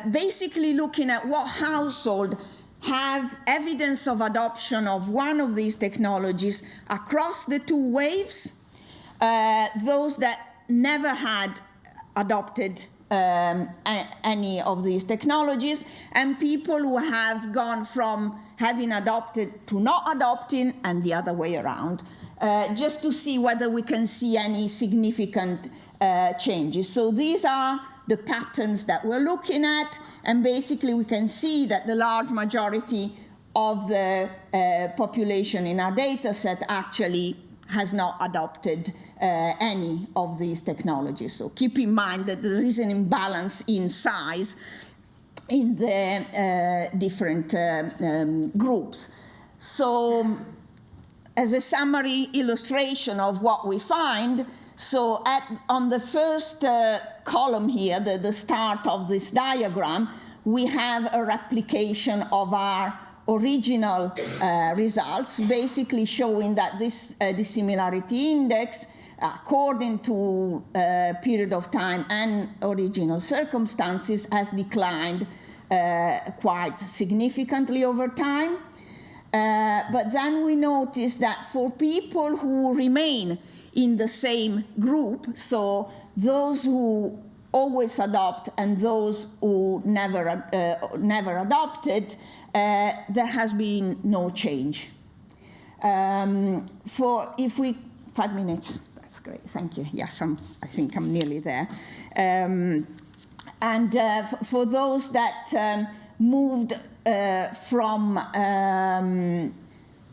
basically looking at what household have evidence of adoption of one of these technologies across the two waves, those that never had adopted any of these technologies, and people who have gone from having adopted to not adopting, and the other way around, just to see whether we can see any significant changes. So these are the patterns that we're looking at, and basically we can see that the large majority of the population in our data set actually has not adopted any of these technologies. So keep in mind that there is an imbalance in size in the different groups. So as a summary illustration of what we find, so on the first column here, the start of this diagram, we have a replication of our original results, basically showing that this dissimilarity index, according to period of time and original circumstances, has declined quite significantly over time. But then we notice that for people who remain in the same group, so those who always adopt and those who never adopted, there has been no change. 5 minutes, that's great, thank you. Yes, I think I'm nearly there. For those that moved from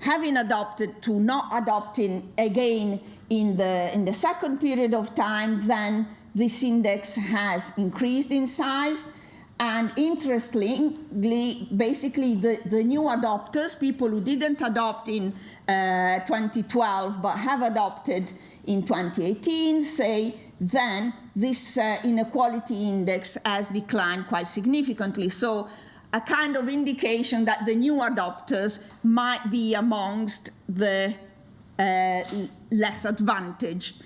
having adopted to not adopting again in the second period of time, then this index has increased in size. And interestingly, basically the new adopters, people who didn't adopt in 2012 but have adopted in 2018, say then this inequality index has declined quite significantly. So a kind of indication that the new adopters might be amongst the less advantaged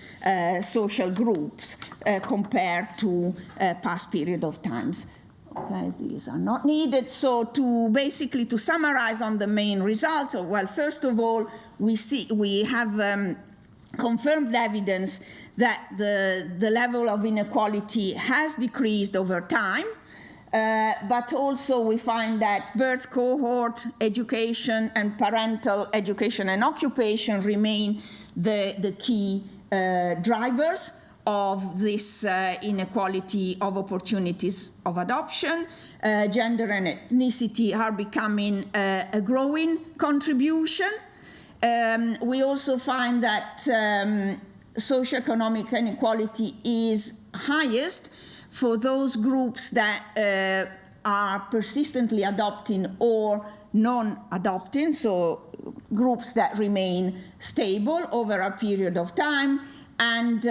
social groups compared to past period of times. Okay, these are not needed. So to summarize on the main results, well, first of all, we have confirmed evidence that the level of inequality has decreased over time. But also we find that birth cohort, education, and parental education and occupation remain the key drivers of this inequality of opportunities of adoption. Gender and ethnicity are becoming a growing contribution. We also find that socioeconomic inequality is highest for those groups that are persistently adopting or non-adopting, so groups that remain stable over a period of time, and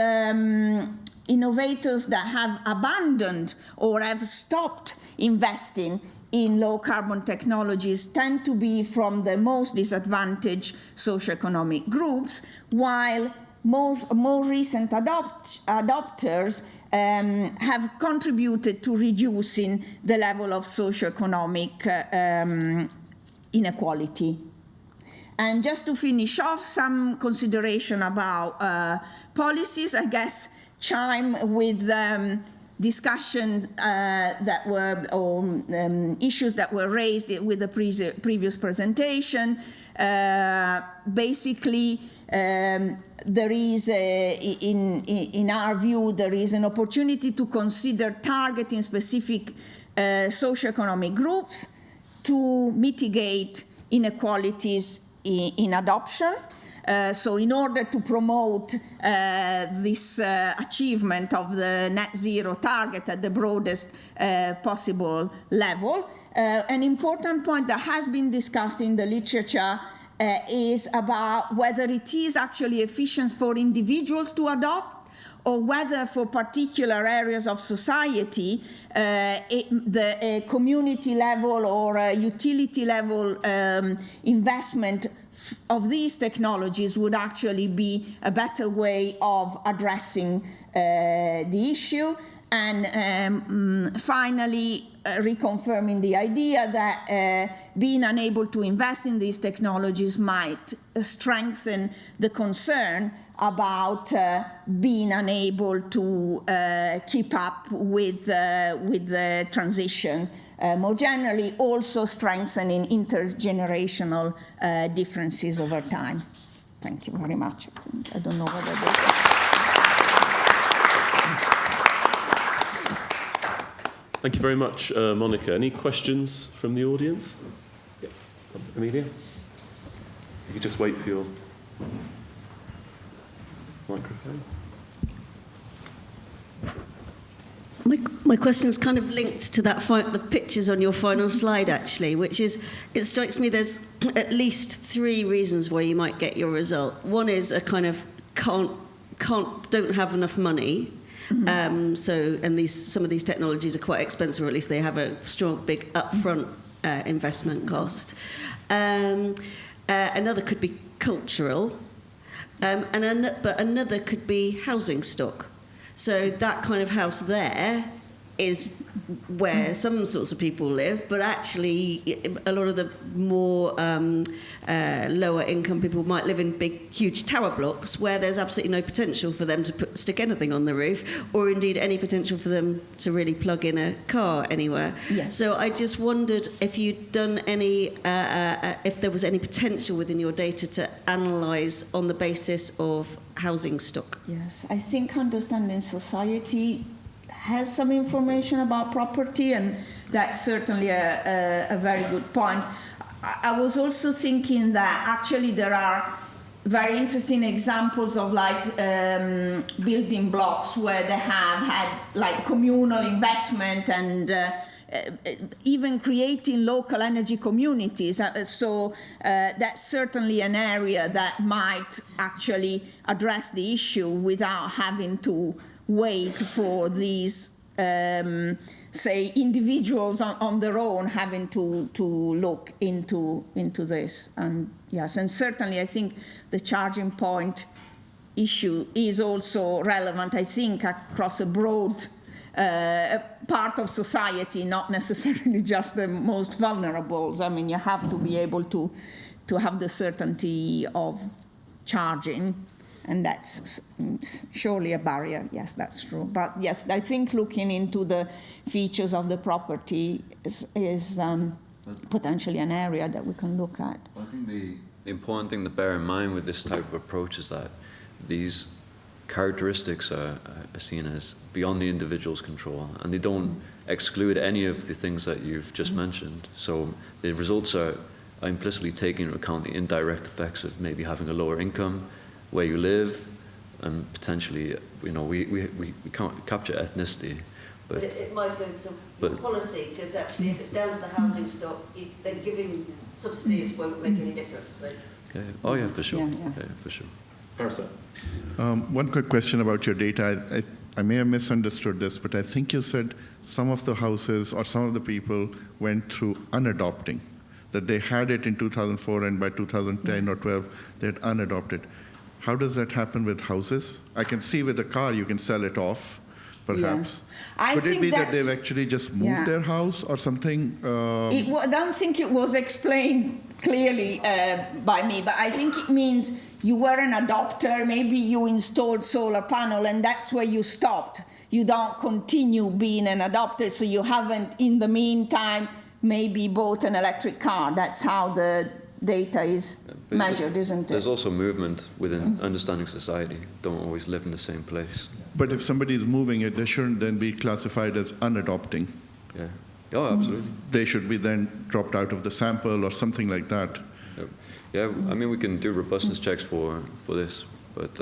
innovators that have abandoned or have stopped investing in low-carbon technologies tend to be from the most disadvantaged socioeconomic groups, while more recent adopters have contributed to reducing the level of socioeconomic inequality. And just to finish off, some consideration about policies, I guess, chime with discussion that were, or issues that were raised with the previous presentation. Basically, there is, in our view, there is an opportunity to consider targeting specific socioeconomic groups to mitigate inequalities in adoption. So in order to promote this achievement of the net zero target at the broadest possible level, an important point that has been discussed in the literature is about whether it is actually efficient for individuals to adopt, or whether for particular areas of society, the community level or utility level investment of these technologies would actually be a better way of addressing the issue. And finally, reconfirming the idea that being unable to invest in these technologies might strengthen the concern about being unable to keep up with the transition. More generally, also strengthening intergenerational differences over time. Thank you very much. I don't know whether Thank you very much, Monica. Any questions from the audience? Yeah. Amelia? You could just wait for your microphone. My question is kind of linked to that the pictures on your final slide, actually, which is, it strikes me there's at least 3 reasons why you might get your result. One is a kind of don't have enough money. Mm-hmm. Some of these technologies are quite expensive, or at least they have a strong, big upfront investment cost. Another could be cultural, but another could be housing stock. So that kind of house there is where some sorts of people live, but actually a lot of the more lower income people might live in big, huge tower blocks where there's absolutely no potential for them to stick anything on the roof, or indeed any potential for them to really plug in a car anywhere. Yes. So I just wondered if you'd done any, if there was any potential within your data to analyse on the basis of housing stock. Yes, I think Understanding Society has some information about property, and that's certainly a very good point. I was also thinking that actually there are very interesting examples of like building blocks where they have had like communal investment and even creating local energy communities. So that's certainly an area that might actually address the issue without having to wait for these, say, individuals on their own having to look into this. And yes, and certainly I think the charging point issue is also relevant, I think, across a broad part of society, not necessarily just the most vulnerable. I mean, you have to be able to have the certainty of charging. And that's surely a barrier. Yes, that's true. But yes, I think looking into the features of the property is potentially an area that we can look at. I think the important thing to bear in mind with this type of approach is that these characteristics are seen as beyond the individual's control, and they don't exclude any of the things that you've just mentioned. So the results are implicitly taking into account the indirect effects of maybe having a lower income, where you live, and potentially, you know, we can't capture ethnicity. But it might go to policy, because actually if it's down to the housing stock, then giving subsidies won't make any difference. So. Yeah. Oh yeah, for sure. Yeah. For sure. Parasite. One quick question about your data. I may have misunderstood this, but I think you said some of the houses or some of the people went through unadopting, that they had it in 2004 and by 2010 or 12 they had unadopted. How does that happen with houses? I can see with a car you can sell it off, perhaps. Yeah. Could it be that they've actually just moved their house or something? I don't think it was explained clearly by me, but I think it means you were an adopter, maybe you installed solar panel, and that's where you stopped. You don't continue being an adopter, so you haven't, in the meantime, maybe bought an electric car. That's how the data is measured, isn't it? There's also movement within Understanding Society. Don't always live in the same place. But if somebody is moving it, they shouldn't then be classified as unadopting. Yeah. Oh, absolutely. They should be then dropped out of the sample or something like that. Yeah, I mean, we can do robustness checks for this, but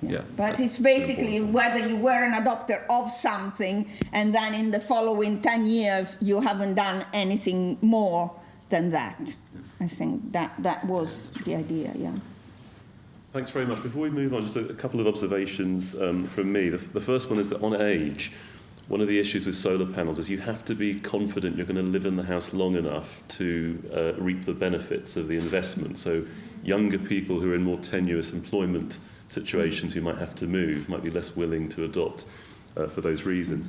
yeah. But it's basically whether you were an adopter of something and then in the following 10 years you haven't done anything more than that. I think that was the idea, yeah. Thanks very much. Before we move on, just a couple of observations from me. The first one is that on age, one of the issues with solar panels is you have to be confident you're going to live in the house long enough to reap the benefits of the investment. So younger people who are in more tenuous employment situations who might have to move might be less willing to adopt for those reasons.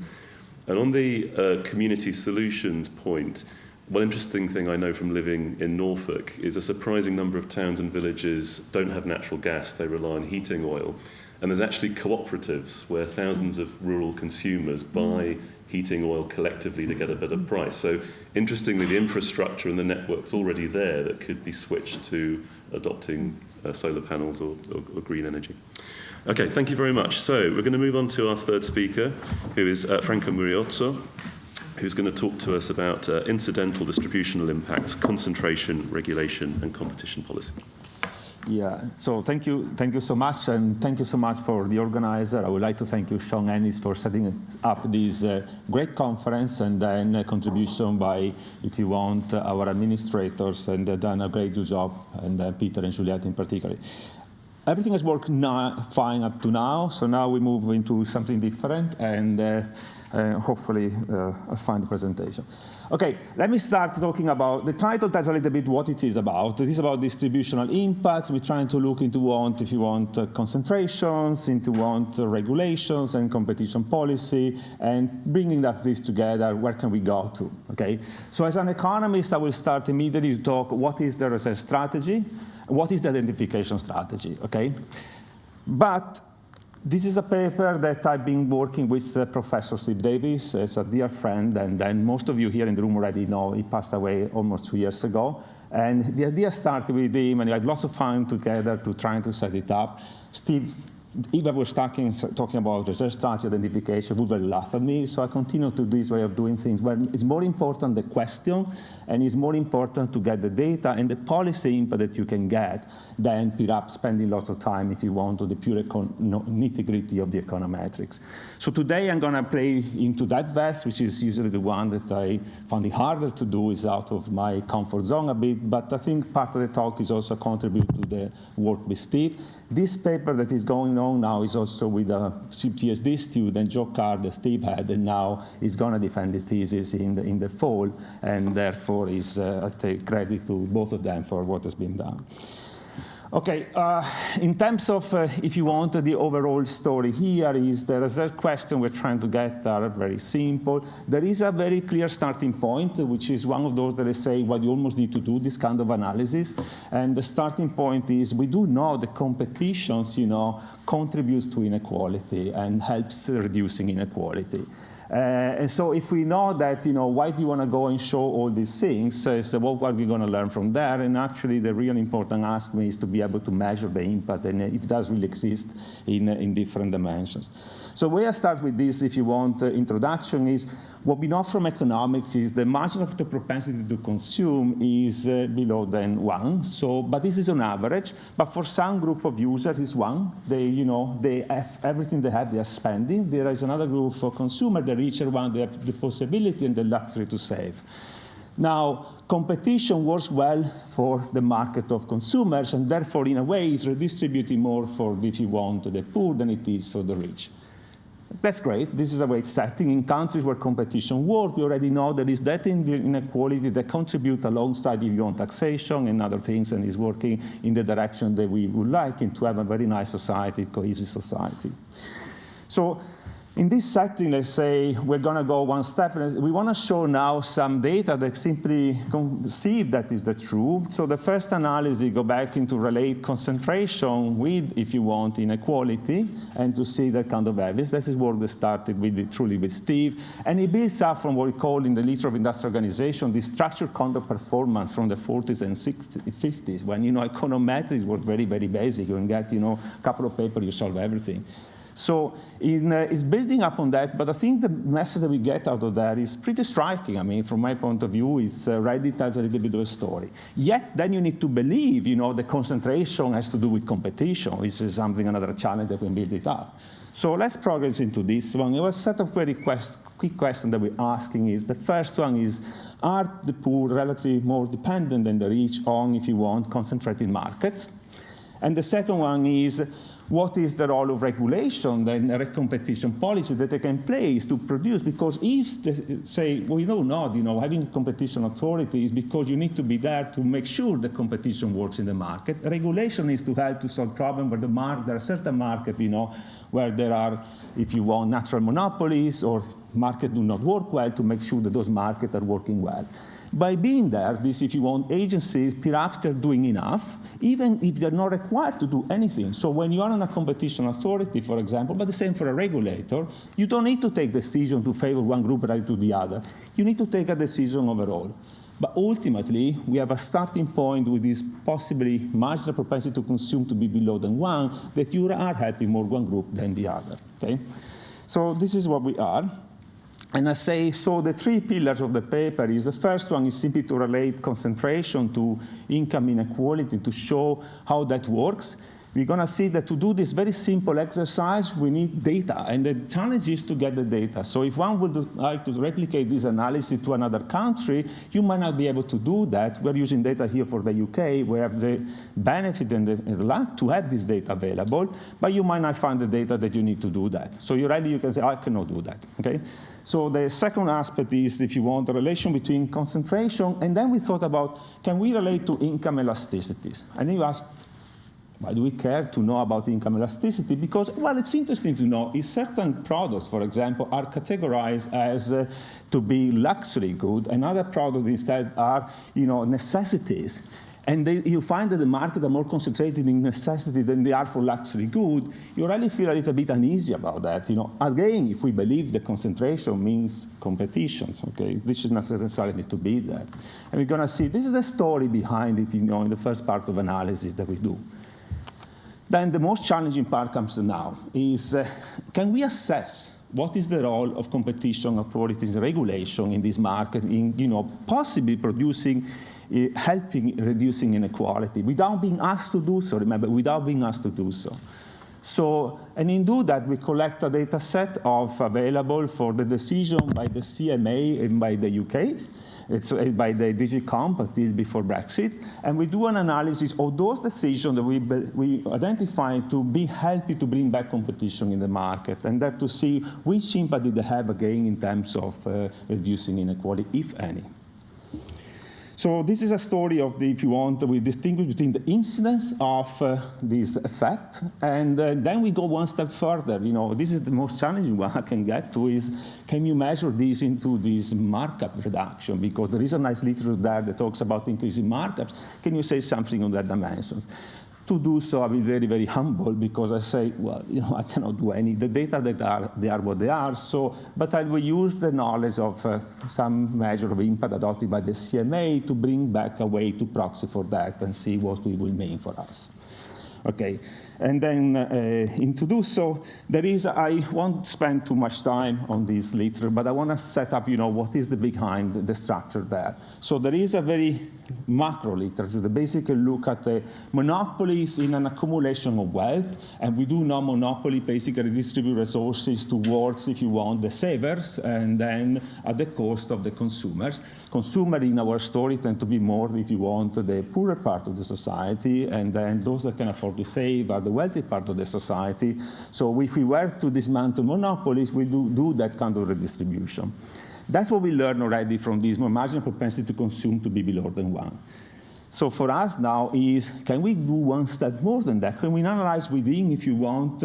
And on the community solutions point, one interesting thing I know from living in Norfolk is a surprising number of towns and villages don't have natural gas, they rely on heating oil. And there's actually cooperatives where thousands of rural consumers buy heating oil collectively to get a better price. So interestingly, the infrastructure and the network's already there that could be switched to adopting solar panels or green energy. Okay, thank you very much. So we're going to move on to our third speaker, who is Franco Mariuzzo, who's going to talk to us about incidental distributional impacts, concentration, regulation, and competition policy. Yeah, so thank you so much, and thank you so much for the organizer. I would like to thank you, Sean Ennis, for setting up this great conference, and then a contribution by, if you want, our administrators, and they've done a great job, and Peter and Giulietti in particular. Everything has worked fine up to now, so now we move into something different, and hopefully I'll find the presentation. Okay, let me start talking about, the title tells a little bit what it is about. It is about distributional impacts. We're trying to look into if you want concentrations, into regulations and competition policy, and bringing this together, where can we go to, okay? So as an economist, I will start immediately to talk what is the research strategy, what is the identification strategy, okay? But this is a paper that I've been working with Professor Steve Davis as a dear friend, and then most of you here in the room already know he passed away almost 2 years ago. And the idea started with him, and we had lots of fun together to trying to set it up. Steve, if I was talking about research strategy identification, would well laugh at me, so I continue to do this way of doing things where it's more important the question, and it's more important to get the data and the policy input that you can get than perhaps spending lots of time, if you want, on the pure nitty-gritty of the econometrics. So today I'm going to play into that vest, which is usually the one that I found it harder to do, is out of my comfort zone a bit, but I think part of the talk is also contribute to the work with Steve. This paper that is going on now is also with a PhD student, Joe Carr, that Steve had, and now he's going to defend his thesis in the fall, and therefore I take credit to both of them for what has been done. Okay, in terms of, if you want, the overall story here is the research question we're trying to get are very simple. There is a very clear starting point, which is one of those that I say, well, you almost need to do this kind of analysis. And the starting point is we do know the competitions, contributes to inequality and helps reducing inequality. And so if we know that, why do you want to go and show all these things? So what are we going to learn from there? And actually, the really important aspect is to be able to measure the impact, and it does really exist in different dimensions. So where I start with this, if you want, introduction is what we know from economics is the margin of the propensity to consume is below than 1. So, but this is on average. But for some group of users, it's 1. They have everything they have, they are spending. There is another group of consumers, the richer one, they have the possibility and the luxury to save. Now, competition works well for the market of consumers, and therefore, in a way, is redistributing more for, if you want, the poor than it is for the rich. That's great. This is a great setting. In countries where competition works, we already know there is that inequality that contribute alongside, if you want, taxation and other things, and is working in the direction that we would like, and to have a very nice society, cohesive society. So in this setting, let's say we're going to go one step, and we want to show now some data that simply see if that is the truth. So the first analysis go back into relate concentration with, if you want, inequality, and to see that kind of evidence. This is work that started with truly with Steve, and it builds up from what we call in the literature of industrial organization the structured conduct performance from the 40s and 50s, when econometrics were very, very basic. You can get a couple of papers, you solve everything. So it's building up on that, but I think the message that we get out of that is pretty striking. I mean, from my point of view, it's already tells a little bit of a story. Yet, then you need to believe, the concentration has to do with competition. This is another challenge that we build it up. So let's progress into this one. There was a set of very quick questions that we're asking is, the first one is, are the poor relatively more dependent than the rich on, if you want, concentrated markets? And the second one is, what is the role of regulation and competition policy that they can place to produce? Because if they say, well, having a competition authority is because you need to be there to make sure the competition works in the market. Regulation is to help to solve problems where there are certain markets, where there are, if you want, natural monopolies or markets do not work well, to make sure that those markets are working well. By being there, if you want, agencies, perhaps they're doing enough, even if they're not required to do anything. So when you are on a competition authority, for example, but the same for a regulator, you don't need to take decision to favor one group rather to the other. You need to take a decision overall. But ultimately, we have a starting point with this possibly marginal propensity to consume to be below than 1, that you are helping more one group than the other. Okay? So this is what we are. And I say, so the 3 pillars of the paper is, the first one is simply to relate concentration to income inequality, to show how that works. we're going to see that to do this very simple exercise, we need data, and the challenge is to get the data. So if one would like to replicate this analysis to another country, you might not be able to do that. We're using data here for the UK. We have the benefit and the luck to have this data available, but you might not find the data that you need to do that. So you can say, I cannot do that, okay? So the second aspect is, if you want, the relation between concentration, and then we thought about, can we relate to income elasticities? And then you ask, why do we care to know about income elasticity? Because, well, it's interesting to know if certain products, for example, are categorized as to be luxury good, and other products instead are, necessities. And you find that the market are more concentrated in necessity than they are for luxury good, you really feel a little bit uneasy about that. Again, if we believe the concentration means competitions, okay, this is not necessarily to be there. And we're going to see, this is the story behind it, in the first part of analysis that we do. Then the most challenging part comes to now, is can we assess what is the role of competition authorities and regulation in this market in, possibly producing, helping reducing inequality without being asked to do so, remember, without being asked to do so. So, and in do that, we collect a data set of available for the decision by the CMA and by the UK. It's by the DG Comp until before Brexit, and we do an analysis of those decisions that we identify to be healthy to bring back competition in the market, and that to see which impact did they have again in terms of reducing inequality, if any. So this is a story of if you want, we distinguish between the incidence of this effect, and then we go one step further. This is the most challenging one I can get to is, can you measure this into this markup reduction? Because there is a nice literature there that talks about increasing markups. Can you say something on that dimensions? To do so, I'll be very, very humble, because I say, well, I cannot do any. The data they are what they are. So, but I will use the knowledge of some measure of impact adopted by the CMA to bring back a way to proxy for that and see what it will mean for us. Okay, and then to do so, I won't spend too much time on this later, but I want to set up, what is behind the structure there. So there is a very macro literature that basically look at the monopolies in an accumulation of wealth, and we do know monopoly basically distribute resources towards, if you want, the savers, and then at the cost of the consumers. Consumer in our story tend to be more, if you want, the poorer part of the society, and then those that can afford to save are the wealthy part of the society. So if we were to dismantle monopolies, we do that kind of redistribution. That's what we learn already from this more marginal propensity to consume to be below than 1. So for us now is, can we do one step more than that? Can we analyze within, if you want,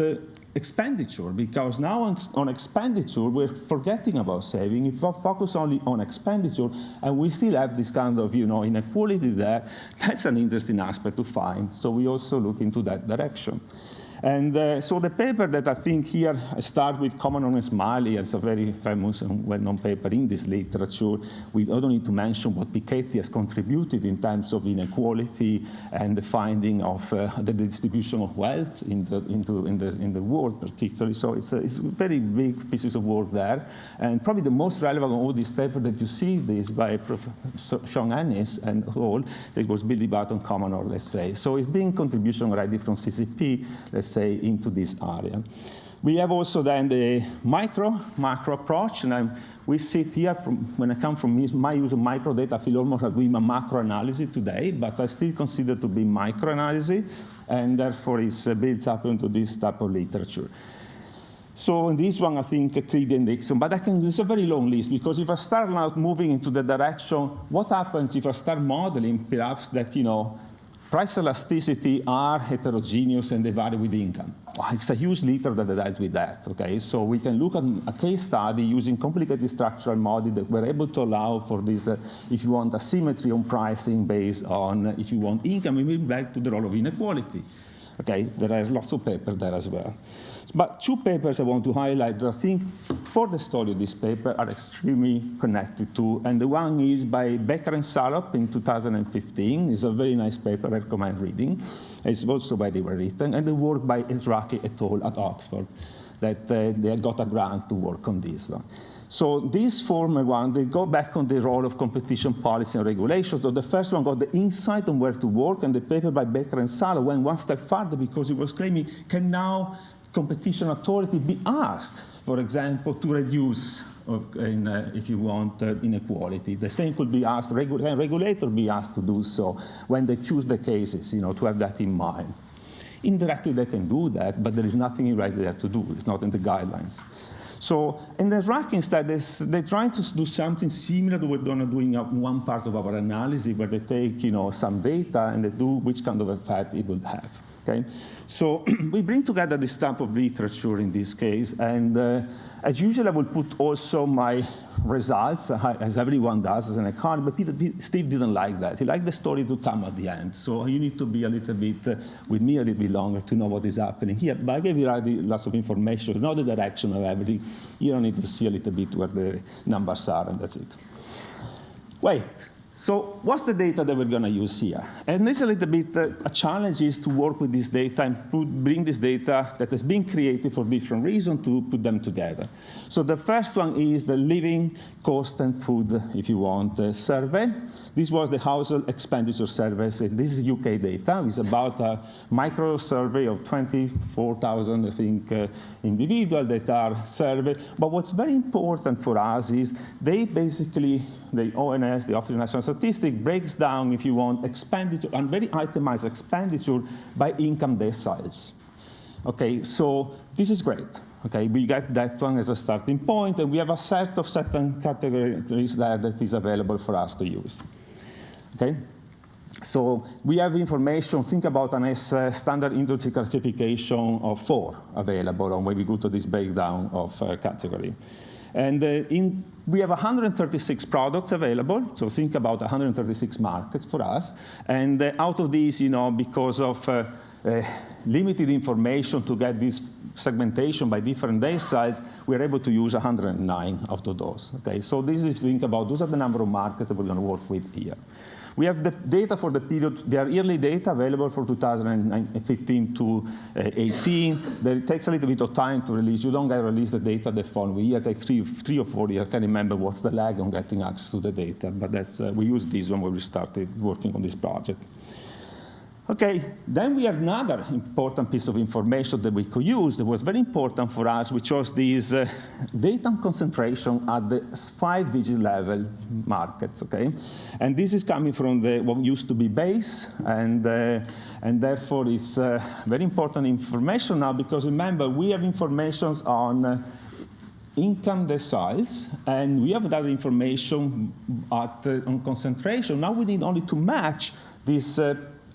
expenditure? Because now on expenditure, we're forgetting about saving. If we focus only on expenditure, and we still have this kind of, inequality there, that's an interesting aspect to find. So we also look into that direction. And so the paper that I think here, I start with Common and Smiley. It's a very famous and well-known paper in this literature. I don't need to mention what Piketty has contributed in terms of inequality and the finding of the distribution of wealth in the world, particularly. So it's very big pieces of work there. And probably the most relevant of all these papers that you see is by Professor Sean Ennis and all, that was built about on Common, or let's say. So it's been contribution already from CCP, let's say, into this area. We have also then the macro approach, and we sit here, when I come from my use of micro data, I feel almost like doing a macro analysis today, but I still consider to be micro analysis, and therefore it's built up into this type of literature. So in this one, I think Creedy and Dixon, but it's a very long list, because if I start now moving into the direction, what happens if I start modeling perhaps that, price elasticity are heterogeneous and they vary with income? Well, it's a huge literature that dealt with that, okay? So we can look at a case study using complicated structural model that we're able to allow for this, if you want, asymmetry on pricing based on, if you want, income, we move back to the role of inequality. Okay, there are lots of papers there as well. But 2 papers I want to highlight that I think for the story of this paper are extremely connected to, and the one is by Becker and Salop in 2015. It's a very nice paper, I recommend reading. It's also very well written, and the work by Ezraki et al. At Oxford, that they got a grant to work on this one. So these former one, they go back on the role of competition policy and regulation. So the first one got the insight on where to work, and the paper by Becker and Sala went one step further because it was claiming, can now competition authority be asked, for example, to reduce, if you want, inequality? The same could be asked, regulator be asked to do so when they choose the cases, to have that in mind. Indirectly, they can do that, but there is nothing in right there to do. It's not in the guidelines. So in the RAC instead, they're trying to do something similar to what we're doing in one part of our analysis, where they take some data and they do which kind of effect it would have. Okay? So we bring together this type of literature in this case, and as usual, I will put also my results, as everyone does as an economist, but Steve didn't like that. He liked the story to come at the end. So you need to be a little bit with me a little bit longer to know what is happening here. But I gave you already lots of information, know the direction of everything. You don't need to see a little bit where the numbers are, and that's it. Wait. So what's the data that we're going to use here? And this is a little bit a challenge is to work with this data and bring this data that has been created for different reasons to put them together. So the first one is the living cost and food, if you want, survey. This was the household expenditure survey. So this is UK data. It's about a micro survey of 24,000, I think, individuals that are surveyed. But what's very important for us is they basically, the ONS, the Office of National Statistics, breaks down, if you want, expenditure, and very itemized expenditure by income deciles. Okay, so this is great. Okay, we get that one as a starting point, and we have a set of certain categories there that is available for us to use. Okay, so we have information. Think about an standard industry classification of 4 available on when we go to this breakdown of category. And we have 136 products available, so think about 136 markets for us. And out of these, because of limited information to get this segmentation by different deciles, we're able to use 109 out of those. Okay, so this is, think about, those are the number of markets that we're going to work with here. We have the data for the period, there are yearly data available for 2015 to 18. It takes a little bit of time to release. You don't get release the data the following year. It takes three or 4 years. I can't remember what's the lag on getting access to the data, but that's, we used this one when we started working on this project. Okay, then we have another important piece of information that we could use that was very important for us, which was this data concentration at the 5-digit level markets, okay? And this is coming from what used to be base, and therefore it's very important information now, because remember, we have information on income deciles, and we have that information on concentration. Now we need only to match this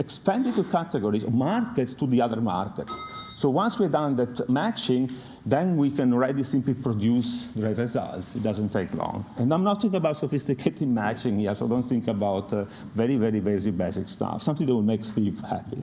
expenditure categories or markets to the other markets. So once we've done that matching, then we can already simply produce the results. It doesn't take long. And I'm not talking about sophisticated matching here, so don't think about very, very basic stuff, something that will make Steve happy.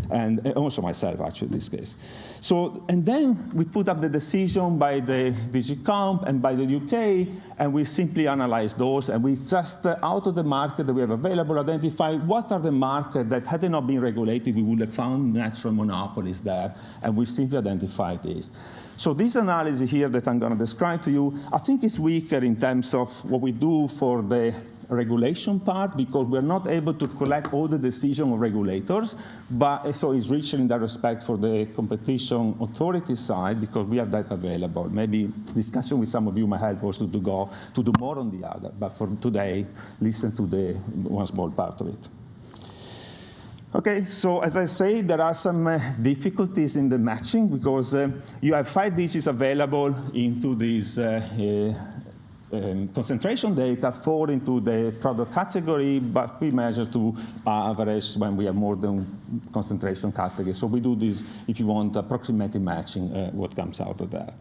And also myself, actually, in this case. So, and then we put up the decision by the DG Comp and by the UK, and we simply analyze those, and we just, out of the market that we have available, identify what are the markets that, had they not been regulated, we would have found natural monopolies there, and we simply identify these. So this analysis here that I'm going to describe to you, I think is weaker in terms of what we do for the regulation part, because we're not able to collect all the decisions of regulators, but so it's richer in that respect for the competition authority side, because we have that available. Maybe discussion with some of you might help also to go to do more on the other, but for today, listen to the one small part of it. Okay, so as I say, there are some difficulties in the matching, because you have 5 digits available into these concentration data, 4 into the product category, but we measure to average when we have more than concentration category. So we do this, if you want, approximately matching what comes out of there.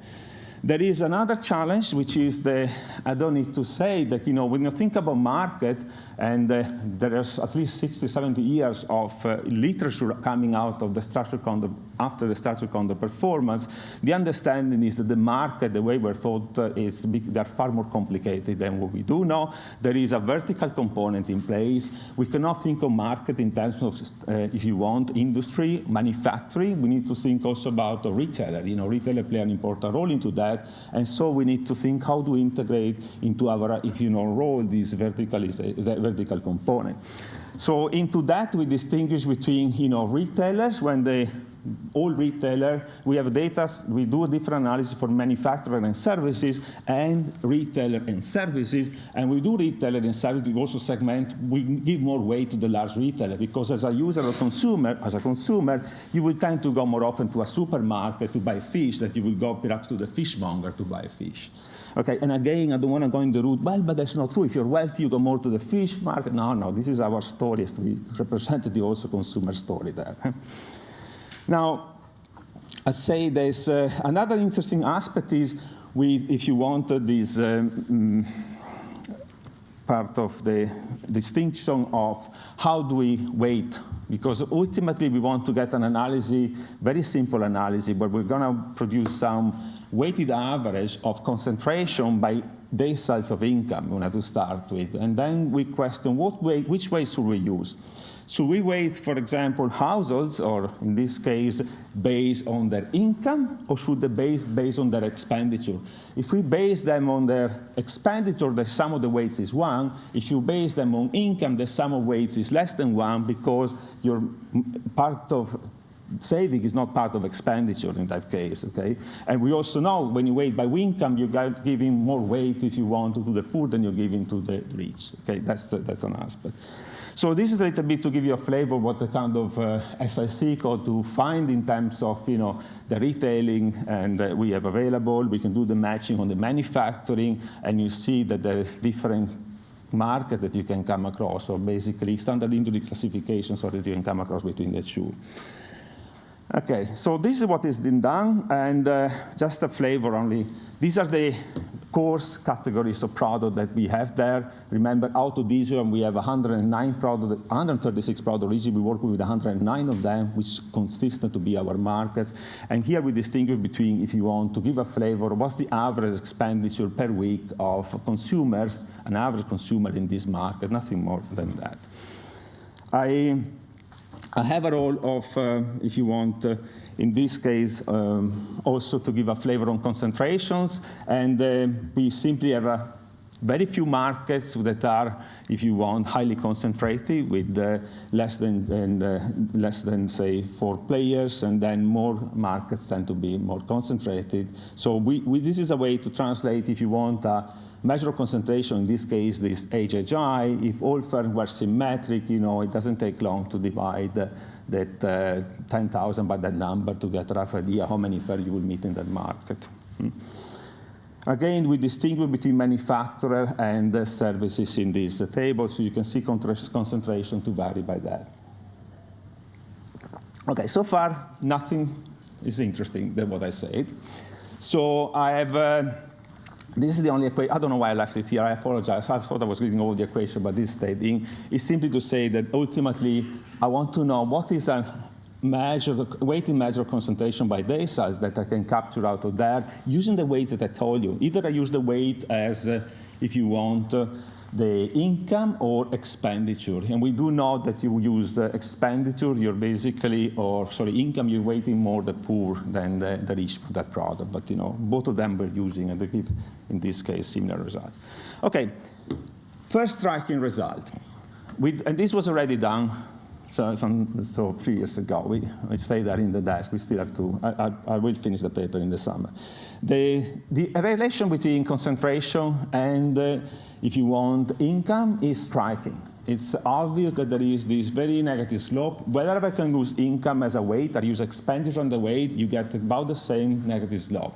There is another challenge, which is I don't need to say that, when you think about market, and there's at least 60, 70 years of literature coming out of the structural after the structural counterperformance, the understanding is that the market, the way we're thought, they're far more complicated than what we do now. There is a vertical component in place. We cannot think of market in terms of, if you want, industry, manufacturing. We need to think also about a retailer. Retailer play an important role into that, and so we need to think how to integrate into our, role this vertical component. So into that, we distinguish between, retailers, when all retailer, we have data, we do a different analysis for manufacturer and services, and retailer and services, and we do retailer and service, we also segment, we give more weight to the large retailer, because as a user or consumer, you will tend to go more often to a supermarket to buy fish than you will go perhaps to the fishmonger to buy fish. Okay, and again, I don't want to go in the route, well, but that's not true. If you're wealthy, you go more to the fish market. No, this is our story, is to be represented also consumer story there. Now, I say there's another interesting aspect is, if you want, this part of the distinction of how do we weight, because ultimately we want to get an analysis, very simple analysis, but we're going to produce some weighted average of concentration by deciles of income, we have to start with. And then we question which way should we use? Should we weight, for example, households, or in this case, based on their income, or should they based on their expenditure? If we base them on their expenditure, the sum of the weights is 1. If you base them on income, the sum of weights is less than 1, because your part of saving is not part of expenditure in that case, okay? And we also know when you weight by income, you're giving more weight, if you want, to the poor than you're giving to the rich, okay? That's an aspect. So this is a little bit to give you a flavor of what the kind of SIC code to find in terms of, the retailing and we have available. We can do the matching on the manufacturing, and you see that there is different market that you can come across, or basically standard industry classification, so that you can come across between the two. Okay, so this is what has been done, and just a flavor only. These are the course categories of product that we have there. Remember, auto diesel, we have 136 products. Originally, we work with 109 of them, which is consistent to be our markets. And here we distinguish between, if you want to give a flavor, what's the average expenditure per week of consumers, an average consumer in this market, nothing more than that. I have a role of, if you want, in this case, also to give a flavor on concentrations, and we simply have very few markets that are, if you want, highly concentrated, with less than say 4 players, and then more markets tend to be more concentrated. So this is a way to translate, if you want, a measure of concentration, in this case, this HHI. If all firms were symmetric, it doesn't take long to divide that 10,000 by that number to get a rough idea how many firms you will meet in that market. Again, we distinguish between manufacturer and services in this table, so you can see concentration to vary by that. Okay, so far, nothing is interesting than what I said. So I have, this is the only equation. I don't know why I left it here. I apologize. I thought I was reading all the equation, but this stating is simply to say that ultimately I want to know what is a weighted measure of concentration by deciles that I can capture out of there using the weights that I told you. Either I use the weight as, if you want, the income or expenditure. And we do know that you use expenditure, you're basically, income, you're weighting more the poor than the rich for that product. But both of them we're using, and they give, in this case, similar results. Okay, first striking result. And this was already done so 3 years ago. We stay there in the desk. We still have to, I will finish the paper in the summer. The relation between concentration and, if you want, income is striking. It's obvious that there is this very negative slope. Whether I can use income as a weight or use expenditure on the weight, you get about the same negative slope.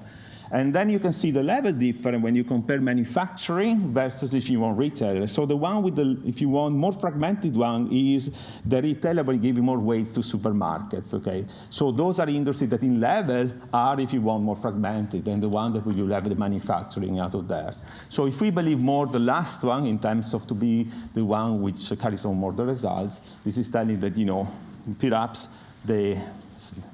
And then you can see the level difference when you compare manufacturing versus, if you want, retailer. So the one with the, if you want, more fragmented one is the retailer will give you more weights to supermarkets, okay? So those are industries that in level are, if you want, more fragmented than the one that will have the manufacturing out of there. So if we believe more the last one in terms of to be the one which carries on more the results, this is telling that, perhaps the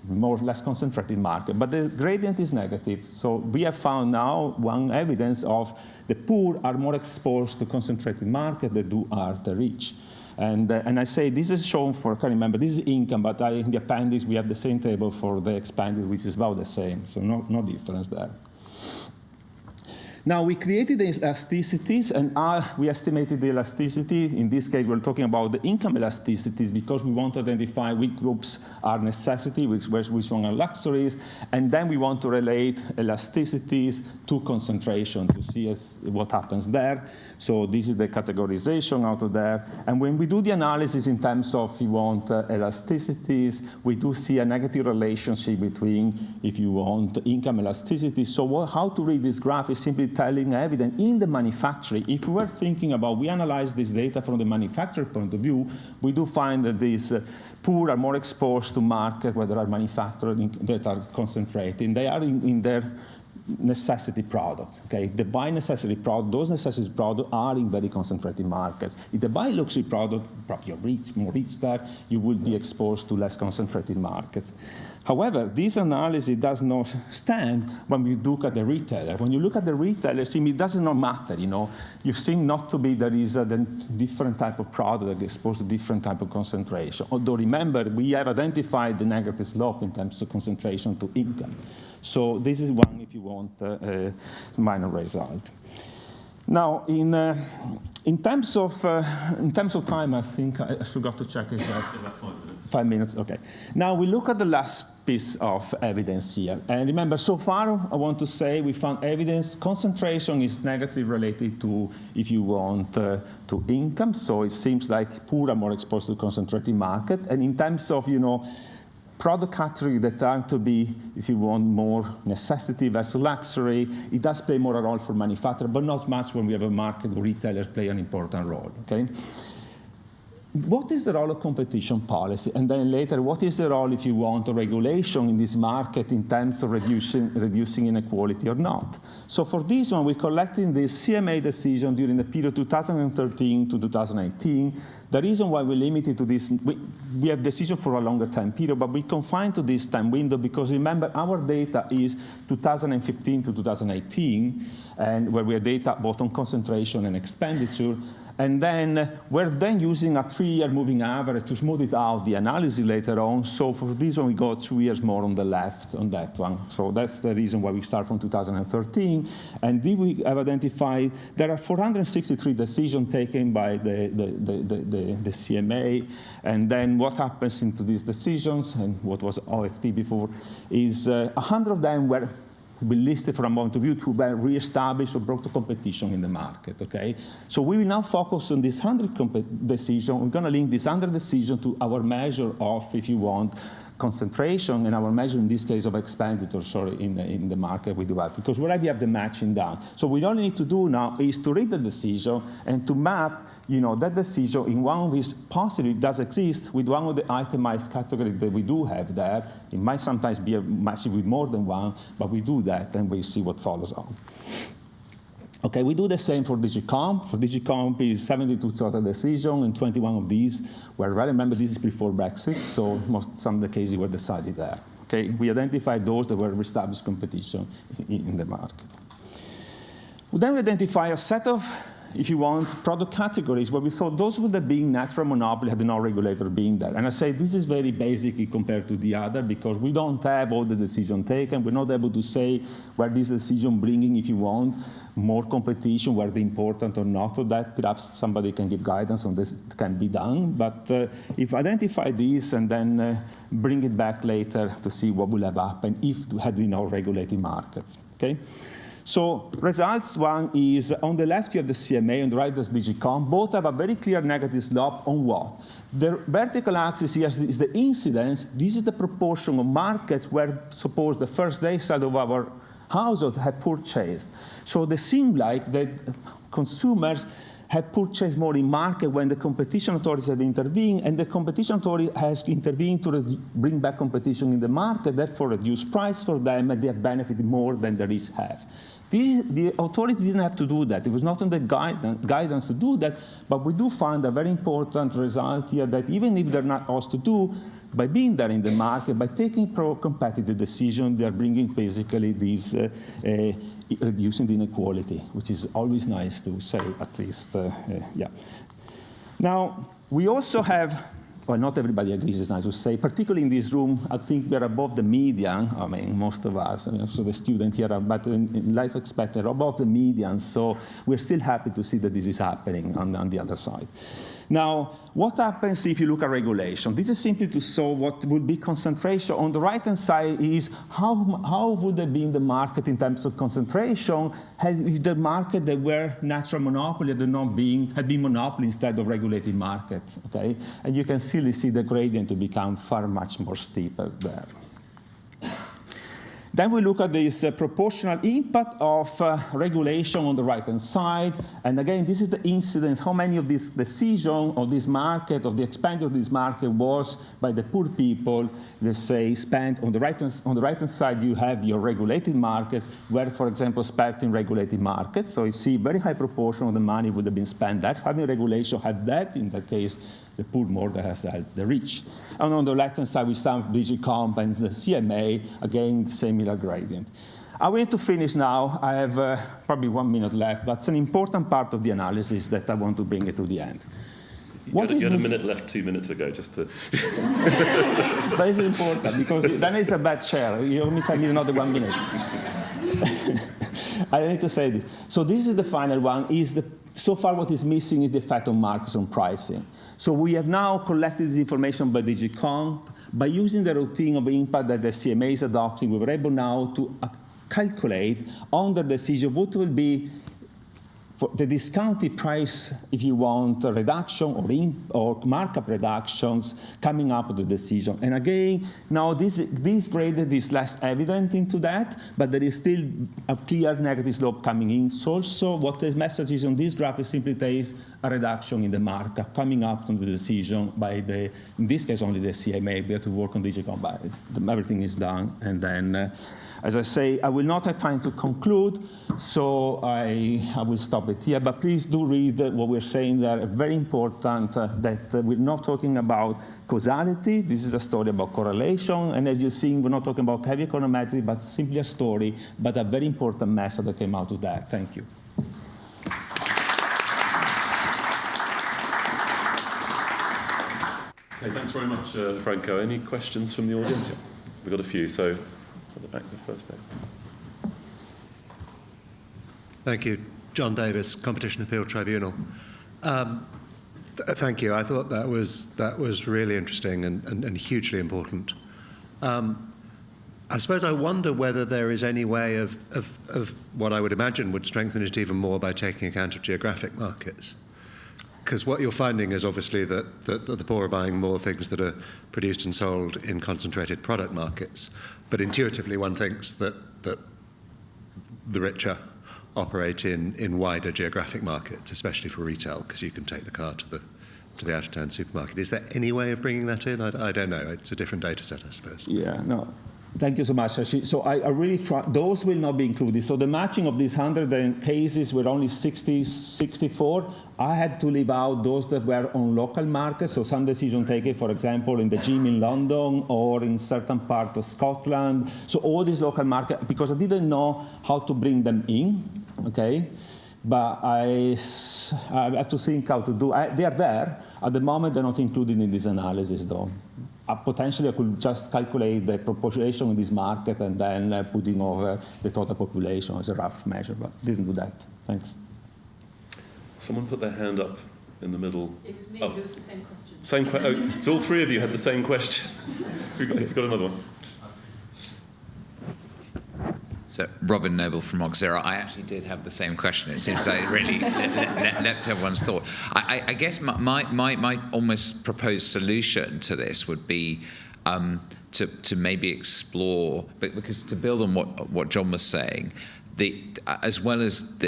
more or less concentrated market. But the gradient is negative. So we have found now one evidence of the poor are more exposed to concentrated market than are the rich. And I say this is shown for, I can't remember, this is income, but in the appendix we have the same table for the expanded, which is about the same. So no difference there. Now, we created the elasticities, and we estimated the elasticity. In this case, we're talking about the income elasticities because we want to identify which groups are necessity, which one are luxuries, and then we want to relate elasticities to concentration to see what happens there. So this is the categorization out of there. And when we do the analysis in terms of, if you want, elasticities, we do see a negative relationship between, if you want, income elasticity. So how to read this graph is simply telling evidence in the manufacturing. If we were thinking about, we analyze this data from the manufacturer point of view, we do find that these poor are more exposed to market where there are manufacturers that are concentrating. They are in their necessity products. Okay, if they buy necessity products, those necessity products are in very concentrated markets. If they buy luxury products, probably you're rich, more rich there, you will be exposed to less concentrated markets. However, this analysis does not stand when we look at the retailer. When you look at the retailer, it does not matter. You seem not to be there is a different type of product exposed to different type of concentration. Although remember, we have identified the negative slope in terms of concentration to income. So this is one, if you want, minor result. Now, in terms of time, I think I forgot to check. Is that about 5 minutes? 5 minutes. Okay. Now we look at the last piece of evidence here, and remember, so far I want to say we found evidence concentration is negatively related to, if you want, to income. So it seems like poor are more exposed to concentrated market, and in terms of product category that are to be, if you want, more necessity versus luxury, it does play more a role for manufacturer, but not much when we have a market where retailers play an important role, okay? What is the role of competition policy? And then later, what is the role, if you want, of regulation in this market in terms of reducing inequality or not? So for this one, we're collecting the CMA decision during the period 2013 to 2018. The reason why we limited to this, we have decision for a longer time period, but we confined to this time window because remember, our data is 2015 to 2018, and where we have data both on concentration and expenditure. And then we're then using a 3-year moving average to smooth it out, the analysis later on. So for this one, we go 2 years more on the left on that one. So that's the reason why we start from 2013. And we have identified there are 463 decisions taken by the CMA. And then what happens into these decisions, and what was OFT before, is 100 of them were we listed from a point of view to re-establish or brought to competition in the market, okay? So we will now focus on this 100 decision. We're going to link this 100 decision to our measure of, if you want, concentration, and our measure in this case of expenditure, in the market we do have, because we already have the matching done. So what we only need to do now is to read the decision and to map that decision in one of these possibly does exist with one of the itemized categories that we do have there. It might sometimes be a match with more than one, but we do that and we see what follows on. Okay, we do the same for DigiComp. For DigiComp is 72 total decisions, and 21 of these were, remember this is before Brexit, so some of the cases were decided there. Okay, we identified those that were established competition in the market. Then we identify a set of, if you want, product categories where we thought those would have been natural monopoly had no regulator been there. And I say this is very basic compared to the other because we don't have all the decision taken. We're not able to say where this decision bringing, if you want, more competition, where the important or not of that. Perhaps somebody can give guidance on this, it can be done. But if identify this and then bring it back later to see what will have happened if we had no regulated markets, okay? So results one is, on the left you have the CMA, on the right there's DigiComp. Both have a very clear negative slope on what? The vertical axis here is the incidence. This is the proportion of markets where, suppose, the first decile of our household have purchased. So they seem like that consumers have purchased more in market when the competition authorities have intervened, and the competition authority has intervened to bring back competition in the market, therefore reduce price for them, and they have benefited more than the rich have. The authority didn't have to do that. It was not in the guidance to do that, but we do find a very important result here that even if they're not asked to do, by being there in the market, by taking pro-competitive decisions, they are bringing basically these, reducing the inequality, which is always nice to say, at least, yeah. Now, we also have, well, not everybody agrees, it's nice to say, particularly in this room, I think we're above the median. I mean, most of us, and also the student here, but in life expectancy, above the median, so we're still happy to see that this is happening on the other side. Now, what happens if you look at regulation? This is simply to show what would be concentration. On the right-hand side is how would there be in the market in terms of concentration if the market that were natural monopoly had been monopoly instead of regulated markets, okay? And you can still see the gradient to become far much more steeper there. Then we look at this proportional impact of regulation on the right-hand side. And again, this is the incidence, how many of this decision of this market, of the expansion of this market was by the poor people, let's say, spent on the right-hand side, you have your regulated markets, where, for example, spent in regulated markets. So you see very high proportion of the money would have been spent there. Having regulation had that, in that case, the poor more than has the rich. And on the left-hand side, we have DG Comp and the CMA, again, similar gradient. I want to finish now. I have probably 1 minute left, but it's an important part of the analysis that I want to bring it to the end. You had a minute left 2 minutes ago, just to... That is important, because then it's a bad share. You only tell me another 1 minute. I need to say this. So this is the final one. So far what is missing is the effect on markets on pricing. So we have now collected this information by DG Comp. By using the routine of impact that the CMA is adopting, we were able now to calculate on the decision what will be for the discounted price, if you want, a reduction or markup reductions coming up with the decision. And again, now this gradient is less evident into that, but there is still a clear negative slope coming in. So also, what the message is on this graph is simply there is a reduction in the markup coming up to the decision by the, in this case, only the CMA. We have to work on DG Comp. Everything is done, and then. As I say, I will not have time to conclude, so I will stop it here. But please do read what we're saying there. Very important that we're not talking about causality. This is a story about correlation. And as you've seen, we're not talking about heavy econometry, but simply a story, but a very important message that came out of that. Thank you. Okay, thanks very much, Franco. Any questions from the audience? Yeah, we've got a few, so... at the back of the first day. Thank you. John Davis, Competition Appeal Tribunal. Thank you. I thought that was really interesting and hugely important. I suppose I wonder whether there is any way of what I would imagine would strengthen it even more by taking account of geographic markets. Because what you're finding is obviously that the poor are buying more things that are produced and sold in concentrated product markets. But intuitively, one thinks that the richer operate in wider geographic markets, especially for retail, because you can take the car to the out-of-town supermarket. Is there any way of bringing that in? I don't know. It's a different data set, I suppose. Yeah, no. Thank you so much. So I really try, those will not be included. So the matching of these 100 cases were only 64. I had to leave out those that were on local markets. So some decision taken, for example, in the gym in London or in certain part of Scotland. So all these local markets, because I didn't know how to bring them in, okay? But I have to think how to do. They are there. At the moment, they're not included in this analysis, though. Potentially, I could just calculate the population in this market and then putting over the total population as a rough measure, but didn't do that. Thanks. Someone put their hand up in the middle. It was me. It was the same question. So all three of you had the same question. We've got another one. So, Robin Noble from Auxerra. I actually did have the same question. It seems like it really leapt everyone's thought. I guess my almost proposed solution to this would be to maybe explore, but because to build on what John was saying, as well as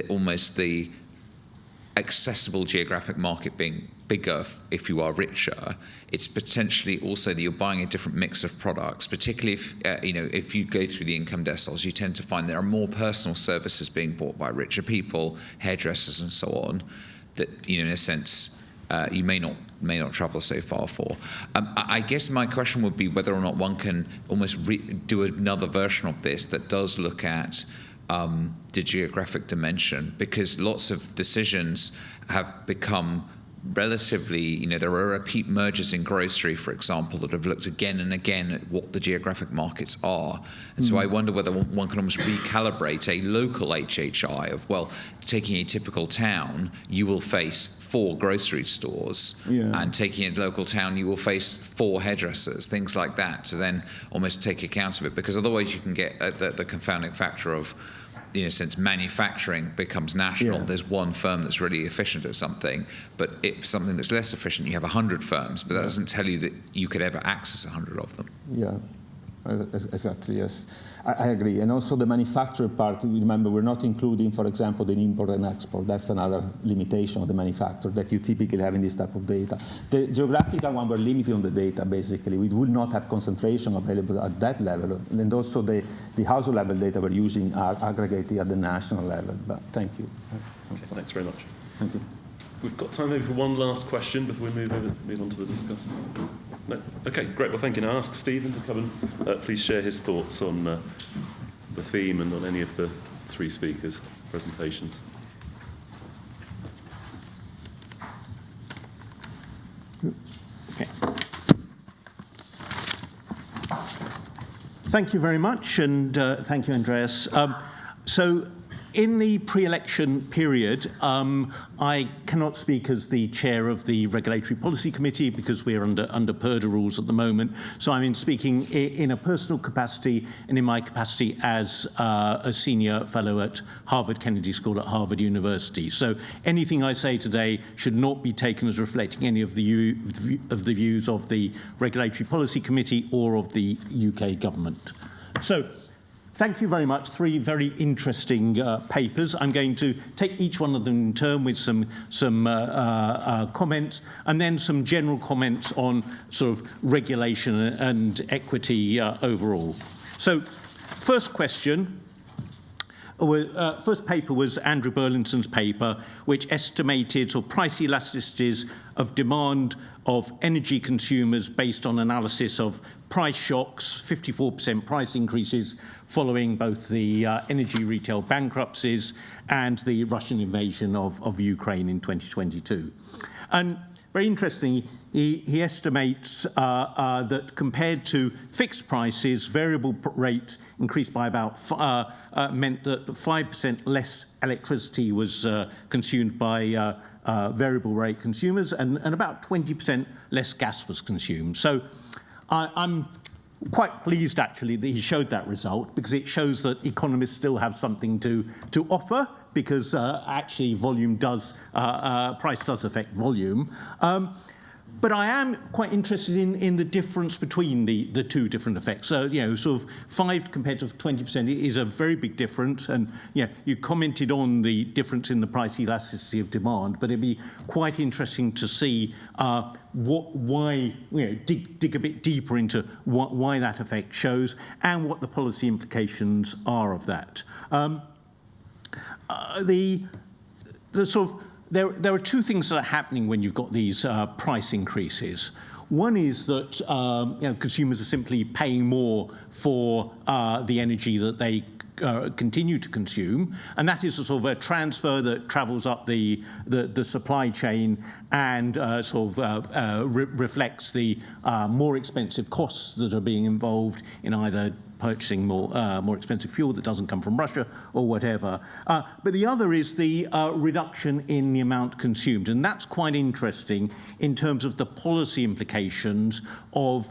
accessible geographic market being bigger if you are richer, it's potentially also that you're buying a different mix of products, particularly if, if you go through the income deciles, you tend to find there are more personal services being bought by richer people, hairdressers and so on, that, in a sense, you may not travel so far for. I guess my question would be whether or not one can almost do another version of this that does look at the geographic dimension, because lots of decisions have become relatively, there are repeat mergers in grocery, for example, that have looked again and again at what the geographic markets are. And so I wonder whether one can almost recalibrate a local HHI of, well, taking a typical town, you will face 4 grocery stores, and taking a local town, you will face 4 hairdressers, things like that, to then almost take account of it, because otherwise you can get the confounding factor of, in a sense, manufacturing becomes national. There's one firm that's really efficient at something, but if something that's less efficient, you have 100 firms, but that doesn't tell you that you could ever access 100 of them. Yeah, exactly, yes. I agree. And also the manufacturer part, remember, we're not including, for example, the import and export. That's another limitation of the manufacturer that you typically have in this type of data. The geographical one, we're limited on the data, basically. We would not have concentration available at that level. And also the household level data we're using are aggregated at the national level. But thank you. Okay, thanks very much. Thank you. We've got time maybe for one last question before we move on to the discussion. No? Okay, great. Well, thank you. Now I'll ask Stephen to come and please share his thoughts on the theme and on any of the 3 speakers' presentations. Okay. Thank you very much, and thank you, Andreas. So, in the pre-election period, I cannot speak as the chair of the Regulatory Policy Committee because we are under PERDA rules at the moment. So I'm speaking in a personal capacity and in my capacity as a senior fellow at Harvard Kennedy School at Harvard University. So anything I say today should not be taken as reflecting any of the views of the Regulatory Policy Committee or of the UK government. So, thank you very much. 3 very interesting papers. I'm going to take each one of them in turn with some comments, and then some general comments on sort of regulation and equity overall. So, first question. First paper was Andrew Burlinson's paper, which estimated sort of price elasticities of demand of energy consumers based on analysis of price shocks, 54% price increases following both the energy retail bankruptcies and the Russian invasion of Ukraine in 2022. And very interestingly, he estimates that compared to fixed prices, variable rates increased by about, meant that 5% less electricity was consumed by variable rate consumers, and about 20% less gas was consumed. So I'm quite pleased, actually, that he showed that result, because it shows that economists still have something to offer, because actually volume does, price does affect volume. But I am quite interested in the difference between the 2 different effects. So, sort of 5 compared to 20% is a very big difference. And, you commented on the difference in the price elasticity of demand, but it'd be quite interesting to see why, dig a bit deeper into why that effect shows and what the policy implications are of that. There are 2 things that are happening when you've got these price increases. One is that consumers are simply paying more for the energy that they continue to consume, and that is a sort of a transfer that travels up the supply chain and reflects the more expensive costs that are being involved in either purchasing more expensive fuel that doesn't come from Russia or whatever. But the other is the reduction in the amount consumed. And that's quite interesting in terms of the policy implications of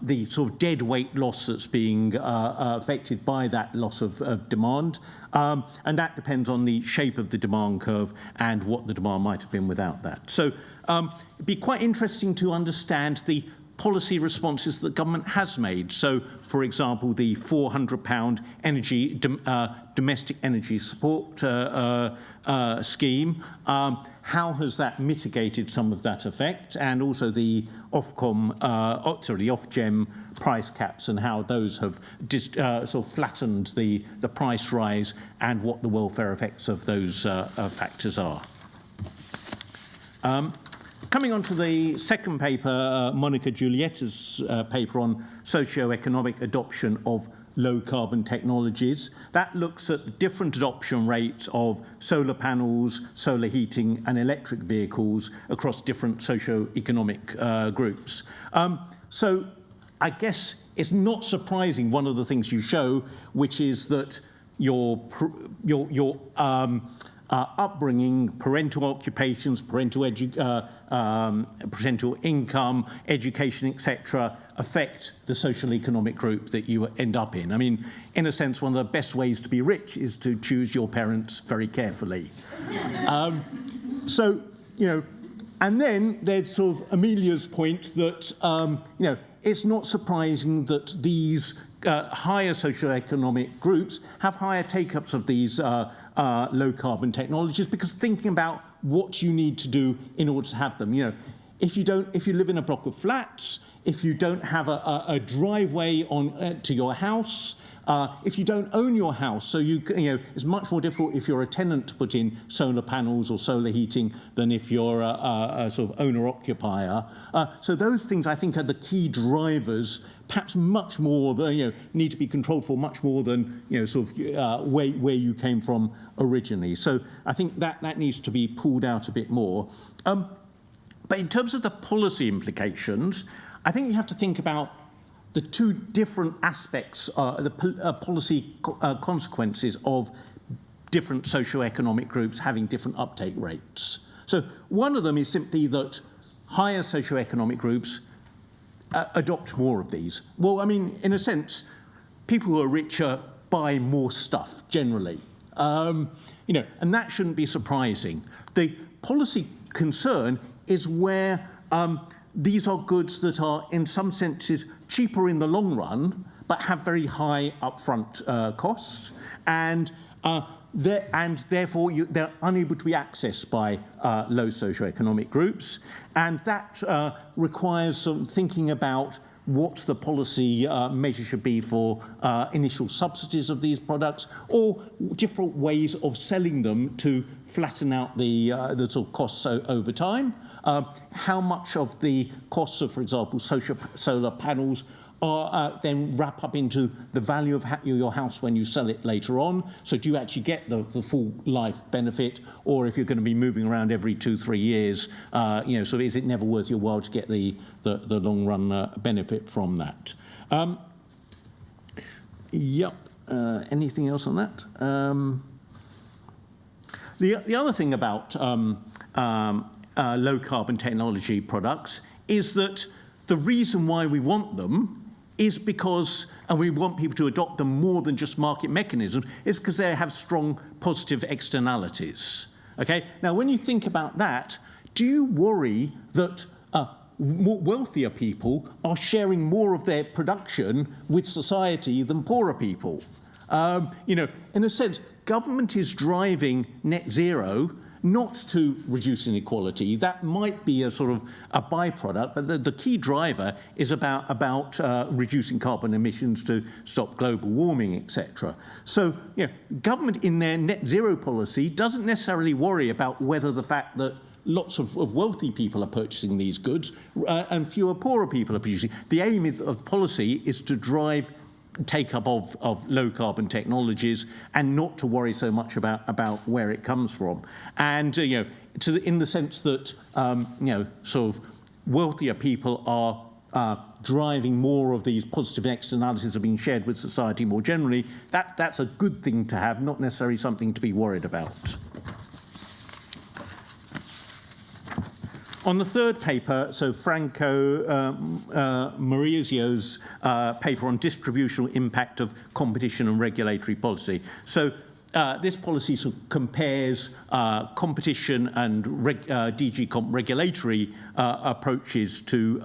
the sort of dead weight loss that's being affected by that loss of demand. And that depends on the shape of the demand curve and what the demand might have been without that. So it'd be quite interesting to understand the policy responses that the government has made. So, for example, the £400 domestic energy support scheme, how has that mitigated some of that effect? And also the Ofgem price caps and how those have sort of flattened the price rise and what the welfare effects of those factors are. Coming on to the second paper, Monica Giulietti's paper on socioeconomic adoption of low-carbon technologies. That looks at different adoption rates of solar panels, solar heating and electric vehicles across different socio-economic groups. So I guess it's not surprising one of the things you show, which is that your upbringing, parental occupations, parental income, education, etc., affect the social economic group that you end up in. I mean, in a sense, one of the best ways to be rich is to choose your parents very carefully. So, you know, and then there's sort of Amelia's point that, you know, it's not surprising that these higher socioeconomic groups have higher take-ups of these low-carbon technologies, because thinking about what you need to do in order to have them. You know, if you live in a block of flats, if you don't have a driveway to your house, if you don't own your house, so you know, it's much more difficult if you're a tenant to put in solar panels or solar heating than if you're a sort of owner-occupier. So those things, I think, are the key drivers, perhaps much more than, you know, need to be controlled for much more than, you know, sort of where you came from originally. So I think that needs to be pulled out a bit more. But in terms of the policy implications, I think you have to think about the two different aspects, the policy consequences of different socioeconomic groups having different uptake rates. So one of them is simply that higher socioeconomic groups adopt more of these. Well, I mean, in a sense, people who are richer buy more stuff generally, you know, and that shouldn't be surprising. The policy concern is where these are goods that are, in some senses, cheaper in the long run, but have very high upfront costs, and therefore they're unable to be accessed by low socioeconomic groups, and that requires some thinking about what the policy measure should be for initial subsidies of these products, or different ways of selling them to flatten out the sort of costs over time. How much of the costs of, for example, solar panels are then wrap up into the value of your house when you sell it later on? So do you actually get the full life benefit, or if you're going to be moving around every 2-3 years, you know, so is it never worth your while to get the long run benefit from that? Yep. Anything else on that? The other thing about low carbon technology products is that the reason why we want them is because, and we want people to adopt them more than just market mechanisms, is because they have strong positive externalities. Okay? Now, when you think about that, do you worry that more wealthier people are sharing more of their production with society than poorer people? You know, in a sense, government is driving net zero not to reduce inequality. That might be a sort of a byproduct, but the key driver is about reducing carbon emissions to stop global warming, etc. So, you know, government in their net zero policy doesn't necessarily worry about whether the fact that lots of wealthy people are purchasing these goods and fewer poorer people are producing. The aim of policy is to drive take-up of low-carbon technologies and not to worry so much about where it comes from. And, you know, in the sense that, you know, sort of wealthier people are driving more of these positive externalities are being shared with society more generally, that's a good thing to have, not necessarily something to be worried about. On the third paper, so Franco Mariuzzio's paper on distributional impact of competition and regulatory policy. So this policy sort of compares competition and DG Comp regulatory approaches to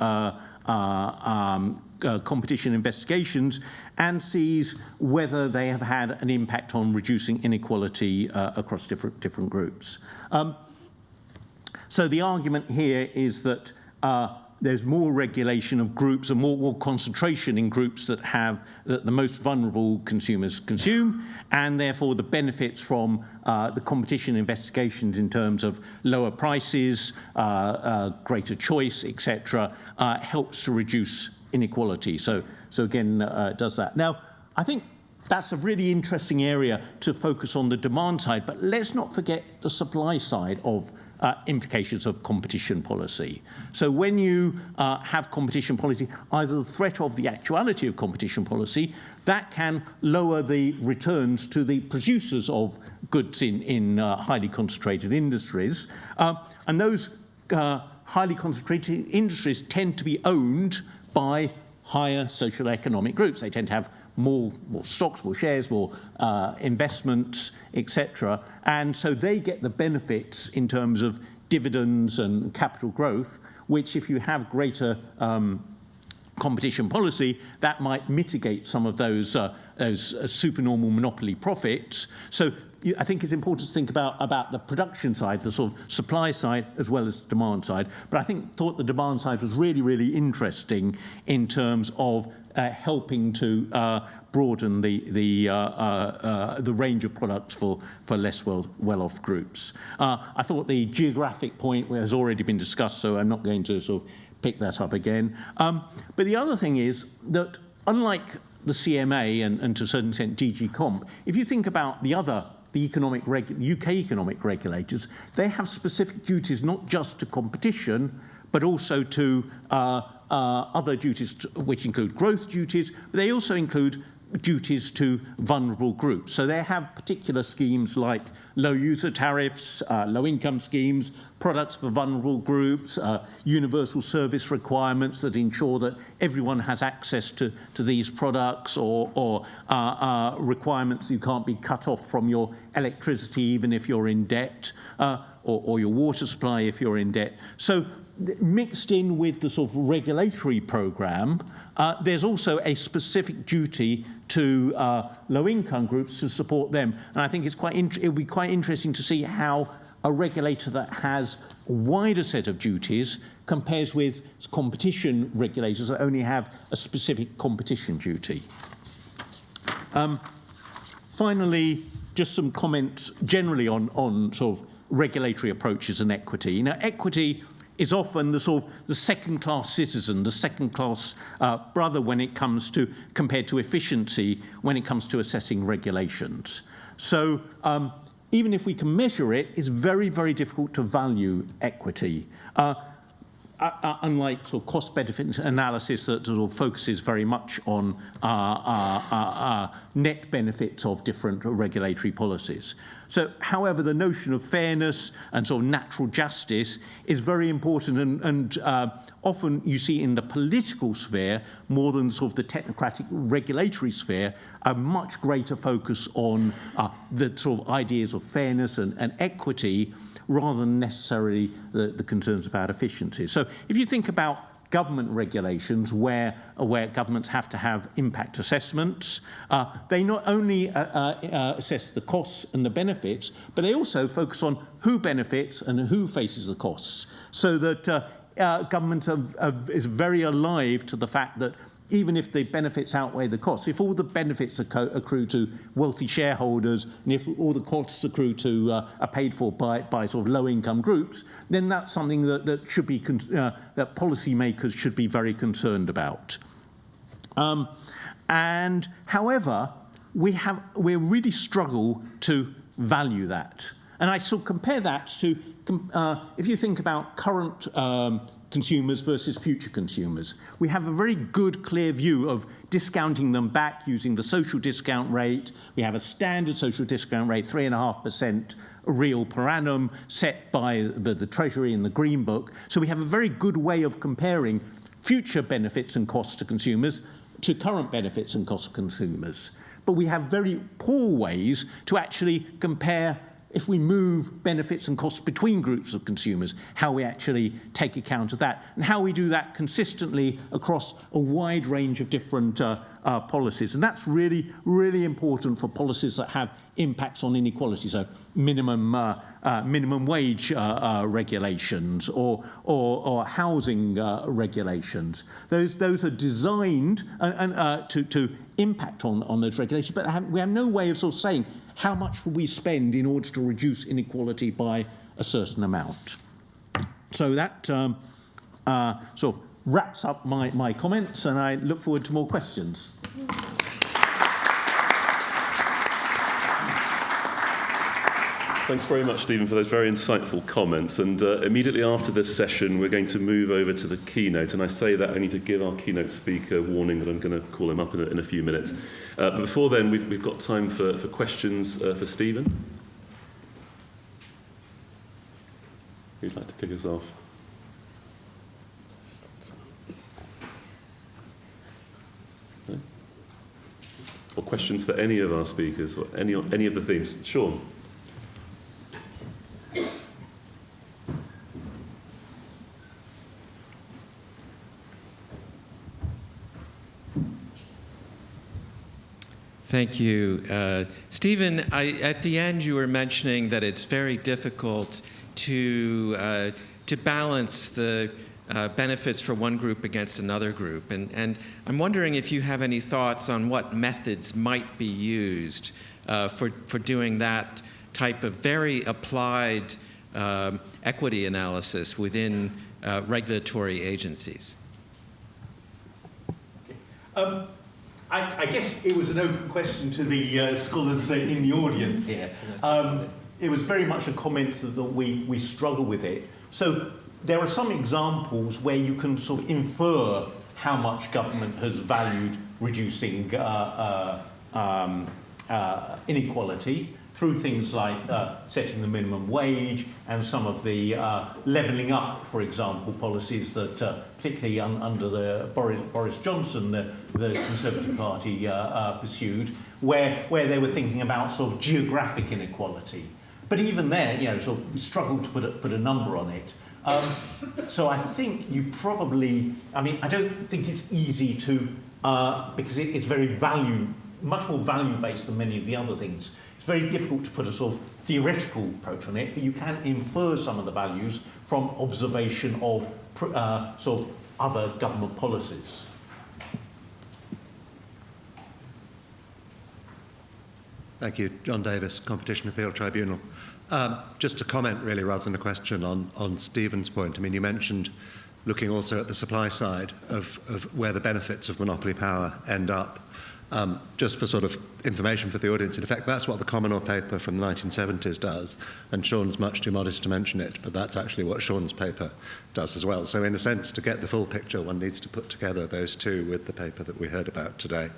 competition investigations and sees whether they have had an impact on reducing inequality across different groups. So the argument here is that there's more regulation of groups and more concentration in groups that the most vulnerable consumers consume, and therefore the benefits from the competition investigations in terms of lower prices, greater choice, etc., helps to reduce inequality. So again, it does that. Now, I think that's a really interesting area to focus on the demand side, but let's not forget the supply side of implications of competition policy. So when you have competition policy, either the threat of the actuality of competition policy, that can lower the returns to the producers of goods in highly concentrated industries. And those highly concentrated industries tend to be owned by higher socioeconomic groups. They tend to have more stocks, more shares, more investments, etc. And so they get the benefits in terms of dividends and capital growth, which if you have greater competition policy, that might mitigate some of those supernormal monopoly profits. So I think it's important to think about the production side, the sort of supply side, as well as the demand side. But I thought the demand side was really, really interesting in terms of helping to broaden the range of products for less well-off groups. I thought the geographic point has already been discussed, so I'm not going to sort of pick that up again. But the other thing is that unlike the CMA and to a certain extent DG Comp, if you think about the UK economic regulators, they have specific duties not just to competition, but also to other duties which include growth duties, but they also include duties to vulnerable groups. So they have particular schemes like low user tariffs, low income schemes, products for vulnerable groups, universal service requirements that ensure that everyone has access to these products, or requirements you can't be cut off from your electricity even if you're in debt, or your water supply if you're in debt. So mixed in with the sort of regulatory program, there's also a specific duty to low-income groups to support them. And I think it'll be quite interesting to see how a regulator that has a wider set of duties compares with competition regulators that only have a specific competition duty. Finally, just some comments generally on sort of regulatory approaches and equity. Now, equity is often the sort of the second-class citizen, the second-class brother when it comes to, compared to efficiency, when it comes to assessing regulations. So even if we can measure it, it's very, very difficult to value equity. Unlike sort of cost-benefit analysis that sort of focuses very much on net benefits of different regulatory policies. So, however, the notion of fairness and sort of natural justice is very important, and often you see in the political sphere, more than sort of the technocratic regulatory sphere, a much greater focus on the sort of ideas of fairness and equity, rather than necessarily the concerns about efficiency. So if you think about government regulations where governments have to have impact assessments, they not only assess the costs and the benefits, but they also focus on who benefits and who faces the costs, so that government is very alive to the fact that even if the benefits outweigh the costs, if all the benefits accrue to wealthy shareholders, and if all the costs accrue to are paid for by sort of low-income groups, then that's something that should be that policymakers should be very concerned about. And however, we really struggle to value that, and I sort of compare that to if you think about current consumers versus future consumers. We have a very good, clear view of discounting them back using the social discount rate. We have a standard social discount rate, 3.5% real per annum, set by the Treasury in the Green Book. So we have a very good way of comparing future benefits and costs to consumers to current benefits and costs to consumers. But we have very poor ways to actually compare if we move benefits and costs between groups of consumers, how we actually take account of that, and how we do that consistently across a wide range of different policies. And that's really, really important for policies that have impacts on inequality, so minimum wage regulations or housing regulations. Those are designed to impact on those regulations, but we have no way of sort of saying how much will we spend in order to reduce inequality by a certain amount. So that sort of wraps up my comments, and I look forward to more questions. Thanks very much, Stephen, for those very insightful comments. And immediately after this session, we're going to move over to the keynote. And I say that only to give our keynote speaker warning that I'm going to call him up in a few minutes. But before then, we've got time for questions for Stephen. Who'd like to kick us off? No? Or questions for any of our speakers, or any of the themes? Sean. Thank you. Stephen, at the end you were mentioning that it's very difficult to balance the benefits for one group against another group. And I'm wondering if you have any thoughts on what methods might be used for doing that type of very applied equity analysis within regulatory agencies. I guess it was an open question to the scholars in the audience here. It was very much a comment that we struggle with it. So there are some examples where you can sort of infer how much government has valued reducing inequality through things like setting the minimum wage and some of the levelling up, for example, policies that, particularly under the Boris Johnson, the Conservative Party pursued, where they were thinking about sort of geographic inequality. But even there, sort of struggled to put a number on it. So I think you probably, I don't think it's easy to, because it's very much more value-based than many of the other things. It's very difficult to put a sort of theoretical approach on it, but you can infer some of the values from observation of sort of other government policies. Thank you. John Davis, Competition Appeal Tribunal. Just a comment, really, rather than a question on Stephen's point. You mentioned looking also at the supply side of where the benefits of monopoly power end up. Just for sort of information for the audience, in effect, that's what the Common Law paper from the 1970s does, and Sean's much too modest to mention it, but that's actually what Sean's paper does as well. So in a sense, to get the full picture, one needs to put together those two with the paper that we heard about today.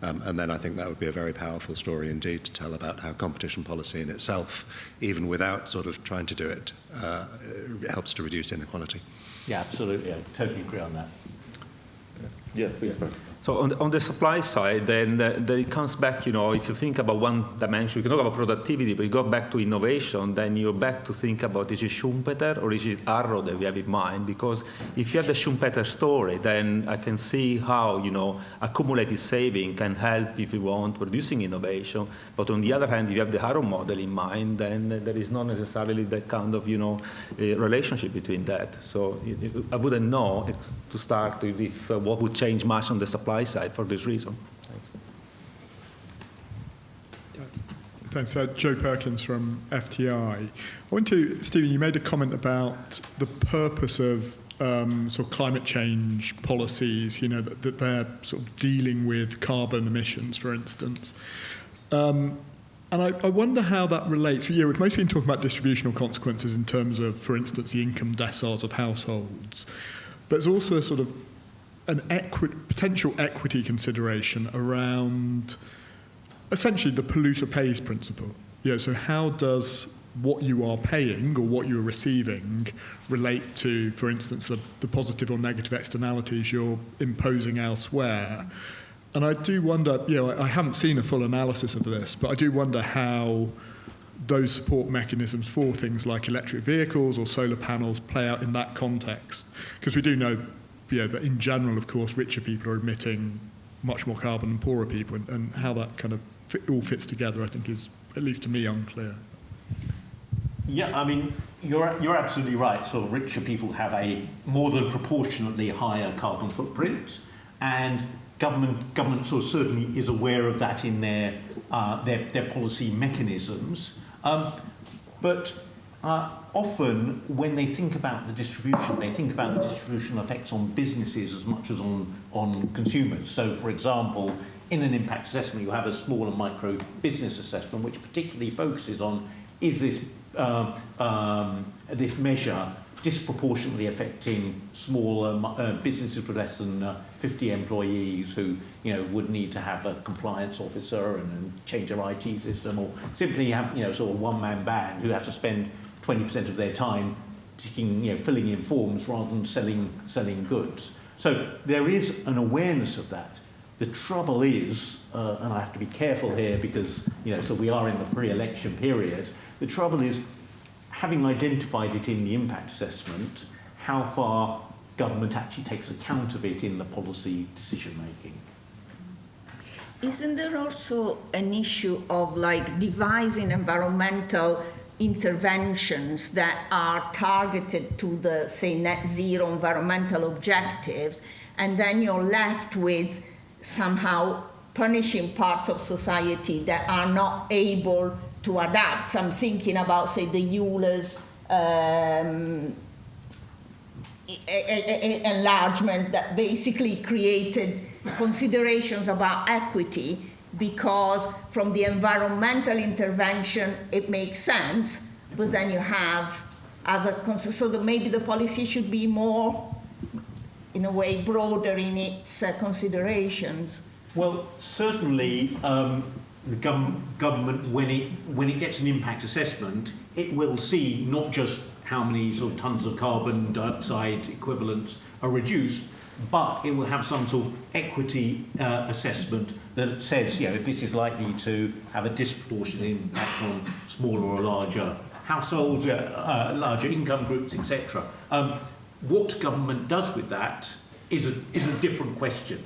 And then I think that would be a very powerful story indeed to tell about how competition policy in itself, even without sort of trying to do it, helps to reduce inequality. Yeah, absolutely. I totally agree on that. Yeah, please, Franco. So on the supply side, then it comes back, if you think about one dimension, you can talk about productivity, but you go back to innovation, then you're back to think about, is it Schumpeter or is it Arrow that we have in mind? Because if you have the Schumpeter story, then I can see how, accumulated saving can help, if you want, producing innovation. But on the other hand, if you have the Arrow model in mind, then there is not necessarily that kind of, relationship between that. So I wouldn't know to start with if what would change much on the supply side for this reason. Thanks. Joe Perkins from FTI. Stephen, you made a comment about the purpose of sort of climate change policies, that they're sort of dealing with carbon emissions, for instance. And I wonder how that relates. We've mostly been talking about distributional consequences in terms of, for instance, the income deciles of households. But there's also a sort of an potential equity consideration around essentially the polluter pays principle. So how does what you are paying or what you are receiving relate to, for instance, the positive or negative externalities you're imposing elsewhere? And I do wonder, I haven't seen a full analysis of this, but I do wonder how those support mechanisms for things like electric vehicles or solar panels play out in that context? Because we do know, that in general, of course, richer people are emitting much more carbon than poorer people, and how that kind of all fits together, I think, is, at least to me, unclear. Yeah, I mean, you're absolutely right. So richer people have a more than proportionately higher carbon footprint, and government sort of certainly is aware of that in their policy mechanisms. But often, when they think about the distribution, they think about the distributional effects on businesses as much as on consumers. So, for example, in an impact assessment, you have a small and micro business assessment, which particularly focuses on, is this this measure disproportionately affecting smaller businesses with less than 50 employees who would need to have a compliance officer and change their IT system, or simply have sort of one-man band who have to spend 20% of their time filling in forms rather than selling goods. So there is an awareness of that. The trouble is, and I have to be careful here because so we are in the pre-election period. The trouble is, having identified it in the impact assessment, how far government actually takes account of it in the policy decision making. Isn't there also an issue of devising environmental interventions that are targeted to the, say, net zero environmental objectives, and then you're left with somehow punishing parts of society that are not able to adapt? So I'm thinking about, say, the Euler's enlargement that basically created considerations about equity, because from the environmental intervention it makes sense, but then you have other concerns. So that maybe the policy should be more, in a way, broader in its considerations. Well, certainly the government, when it gets an impact assessment, it will see not just how many sort of tons of carbon dioxide equivalents are reduced, but it will have some sort of equity assessment that says, this is likely to have a disproportionate impact on smaller or larger households, larger income groups, etc. What government does with that is a different question.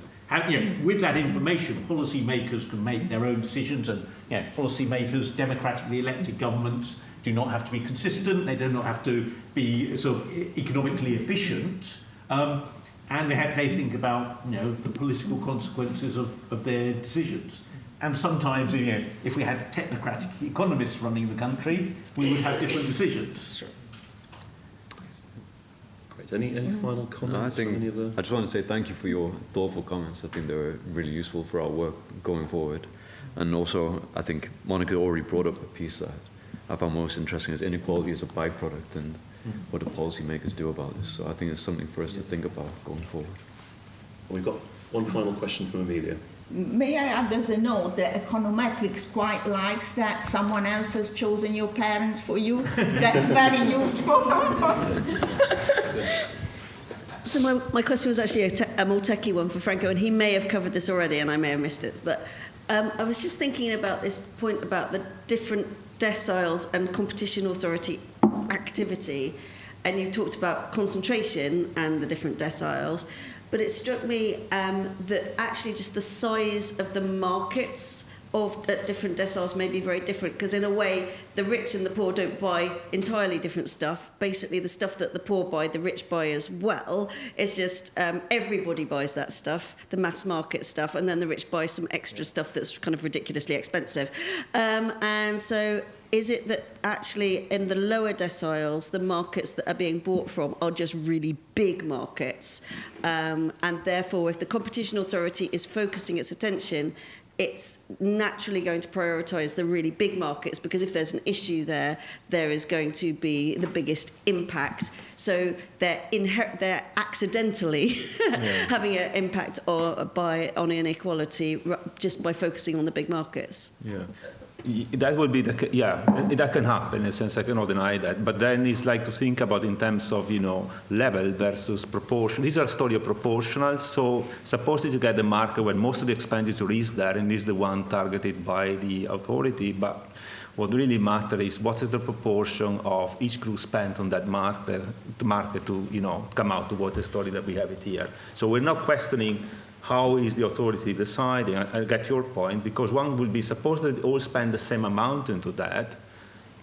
With that information, policymakers can make their own decisions, and policymakers, democratically elected governments, do not have to be consistent. They do not have to be sort of economically efficient, and they think about the political consequences of their decisions. And sometimes, if we had technocratic economists running the country, we would have different decisions. Any final comments? No, I just want to say thank you for your thoughtful comments. I think they were really useful for our work going forward. And also, I think Monica already brought up a piece that I found most interesting, is inequality as a byproduct and what the policymakers do about this. So I think it's something for us to think about going forward. We've got one final question from Amelia. May I add as a note that econometrics quite likes that someone else has chosen your parents for you? That's very useful. So my question was actually a more techie one for Franco, and he may have covered this already and I may have missed it. But I was just thinking about this point about the different deciles and competition authority activity, and you talked about concentration and the different deciles. But it struck me that actually just the size of the markets at different deciles may be very different, because in a way the rich and the poor don't buy entirely different stuff. Basically the stuff that the poor buy, the rich buy as well. It's just everybody buys that stuff, the mass market stuff, and then the rich buy some extra stuff that's kind of ridiculously expensive. And so is it that actually in the lower deciles, the markets that are being bought from are just really big markets? And therefore, if the competition authority is focusing its attention, it's naturally going to prioritise the really big markets, because if there's an issue there, there is going to be the biggest impact. So they're accidentally having an impact on inequality just by focusing on the big markets. Yeah. That would be that can happen in a sense. I cannot deny that. But then it's like to think about in terms of level versus proportion. These are a story of proportional. So supposedly you get the market where most of the expenditure is there and is the one targeted by the authority. But What really matters is what is the proportion of each group spent on that market to come out to what the story that we have it here. So we're not questioning how is the authority deciding. I get your point, because one will be supposed that they all spend the same amount into that.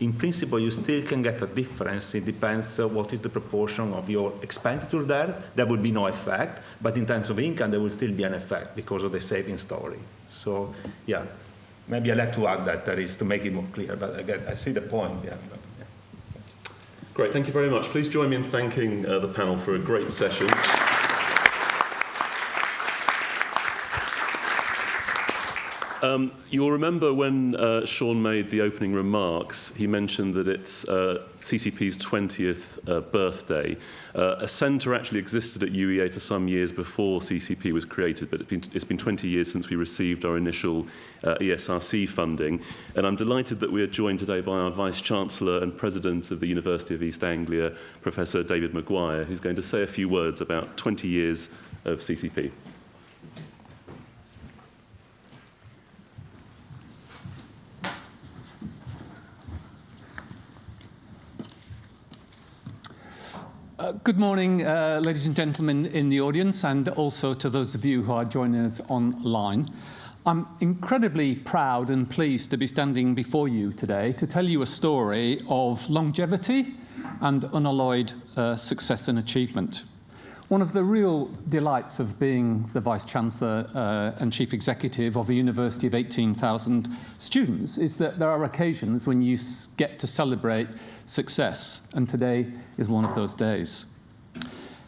In principle, you still can get a difference. It depends what is the proportion of your expenditure there. There would be no effect, but in terms of income, there will still be an effect because of the saving story. So, yeah, maybe I'll have to add that is to make it more clear, but again, I see the point. Yeah. Great, thank you very much. Please join me in thanking the panel for a great session. You'll remember when Sean made the opening remarks, he mentioned that it's CCP's 20th birthday. A centre actually existed at UEA for some years before CCP was created, but it's been 20 years since we received our initial ESRC funding. And I'm delighted that we are joined today by our Vice-Chancellor and President of the University of East Anglia, Professor David Maguire, who's going to say a few words about 20 years of CCP. Good morning, ladies and gentlemen in the audience, and also to those of you who are joining us online. I'm incredibly proud and pleased to be standing before you today to tell you a story of longevity and unalloyed success and achievement. One of the real delights of being the Vice-Chancellor and Chief Executive of a university of 18,000 students is that there are occasions when you get to celebrate success, and today is one of those days.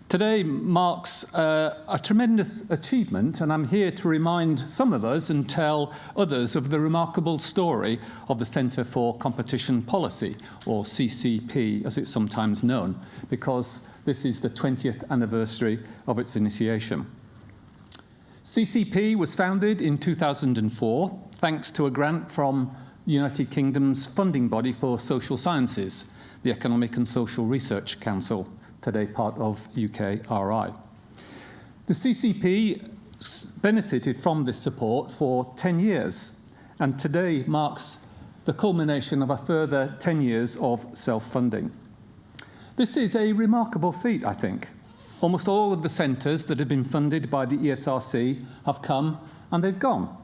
Today marks a tremendous achievement, and I'm here to remind some of us and tell others of the remarkable story of the Centre for Competition Policy, or CCP as it's sometimes known, because this is the 20th anniversary of its initiation. CCP was founded in 2004 thanks to a grant from the United Kingdom's funding body for social sciences, the Economic and Social Research Council, today part of UKRI. The CCP benefited from this support for 10 years, and today marks the culmination of a further 10 years of self-funding. This is a remarkable feat, I think. Almost all of the centres that have been funded by the ESRC have come and they've gone.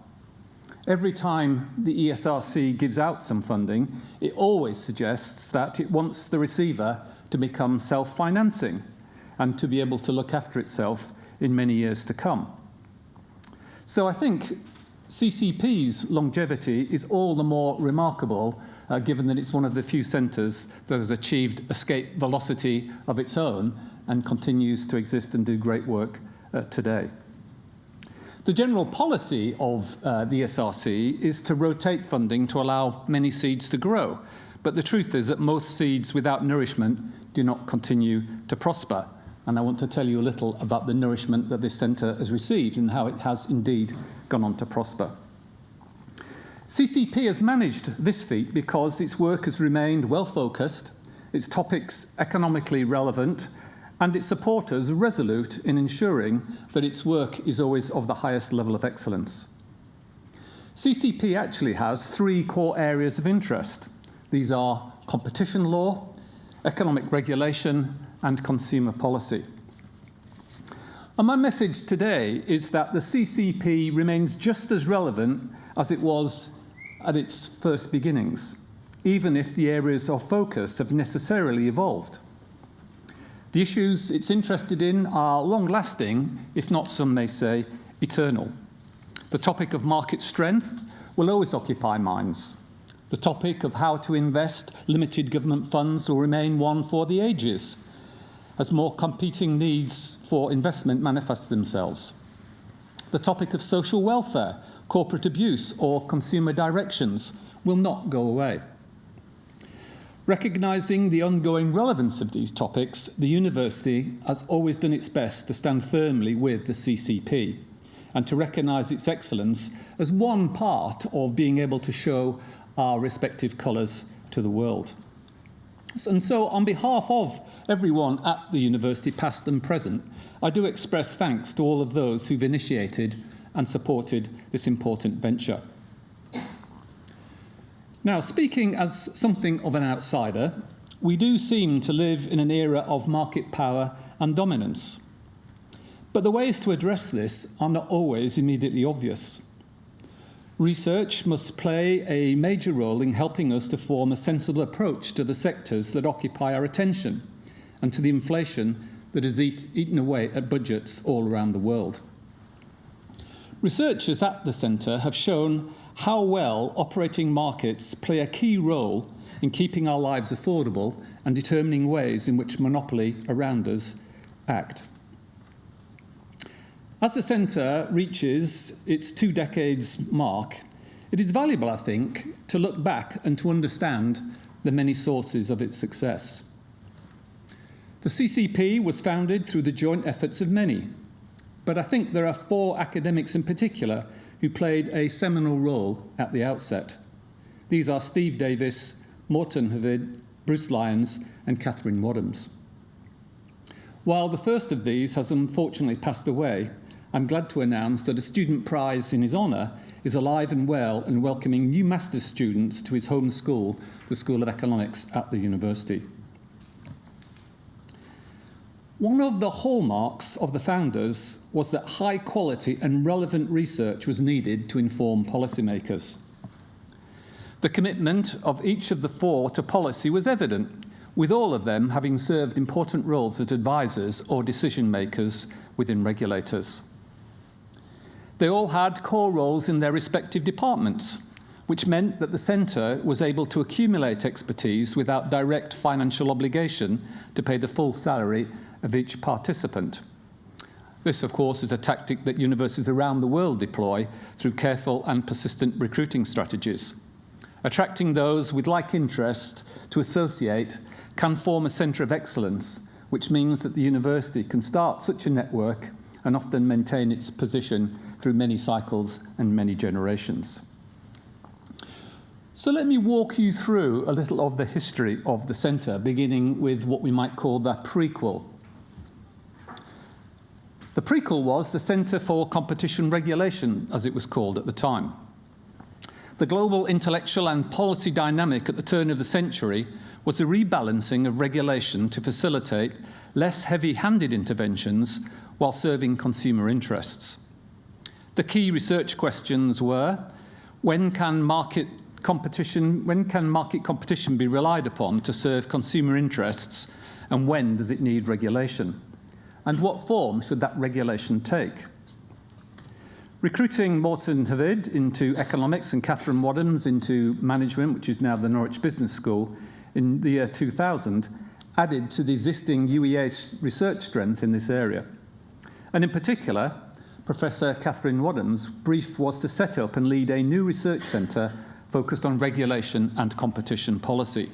Every time the ESRC gives out some funding, it always suggests that it wants the receiver to become self-financing and to be able to look after itself in many years to come. So I think CCP's longevity is all the more remarkable given that it's one of the few centres that has achieved escape velocity of its own and continues to exist and do great work today. The general policy of the ESRC is to rotate funding to allow many seeds to grow. But the truth is that most seeds without nourishment do not continue to prosper. And I want to tell you a little about the nourishment that this centre has received and how it has indeed gone on to prosper. CCP has managed this feat because its work has remained well-focused, its topics economically relevant, and its supporters resolute in ensuring that its work is always of the highest level of excellence. CCP actually has three core areas of interest. These are competition law, economic regulation, and consumer policy. And my message today is that the CCP remains just as relevant as it was at its first beginnings, even if the areas of focus have necessarily evolved. The issues it's interested in are long-lasting, if not, some may say, eternal. The topic of market strength will always occupy minds. The topic of how to invest limited government funds will remain one for the ages, as more competing needs for investment manifest themselves. The topic of social welfare, corporate abuse, or consumer directions will not go away. Recognising the ongoing relevance of these topics, the university has always done its best to stand firmly with the CCP and to recognise its excellence as one part of being able to show our respective colours to the world. And so, on behalf of everyone at the university, past and present, I do express thanks to all of those who've initiated and supported this important venture. Now, speaking as something of an outsider, we do seem to live in an era of market power and dominance. But the ways to address this are not always immediately obvious. Research must play a major role in helping us to form a sensible approach to the sectors that occupy our attention and to the inflation that has eaten away at budgets all around the world. Researchers at the Centre have shown how well operating markets play a key role in keeping our lives affordable and determining ways in which monopoly around us act. As the Centre reaches its 2 decades mark, it is valuable, I think, to look back and to understand the many sources of its success. The CCP was founded through the joint efforts of many, but I think there are 4 academics in particular who played a seminal role at the outset. These are Steve Davis, Morton Havid, Bruce Lyons, and Catherine Wadhams. While the first of these has unfortunately passed away, I'm glad to announce that a student prize in his honour is alive and well and welcoming new master's students to his home school, the School of Economics at the university. One of the hallmarks of the founders was that high quality and relevant research was needed to inform policymakers. The commitment of each of the 4 to policy was evident, with all of them having served important roles as advisors or decision makers within regulators. They all had core roles in their respective departments, which meant that the Centre was able to accumulate expertise without direct financial obligation to pay the full salary of each participant. This, of course, is a tactic that universities around the world deploy through careful and persistent recruiting strategies. Attracting those with like interest to associate can form a centre of excellence, which means that the university can start such a network and often maintain its position through many cycles and many generations. So let me walk you through a little of the history of the Centre, beginning with what we might call the prequel. The prequel was the Centre for Competition Regulation, as it was called at the time. The global intellectual and policy dynamic at the turn of the century was the rebalancing of regulation to facilitate less heavy-handed interventions while serving consumer interests. The key research questions were, when can market competition be relied upon to serve consumer interests, and when does it need regulation? And what form should that regulation take? Recruiting Morton Havid into economics and Catherine Wadhams into management, which is now the Norwich Business School, in the year 2000, added to the existing UEA research strength in this area. And in particular, Professor Catherine Wadhams' brief was to set up and lead a new research centre focused on regulation and competition policy.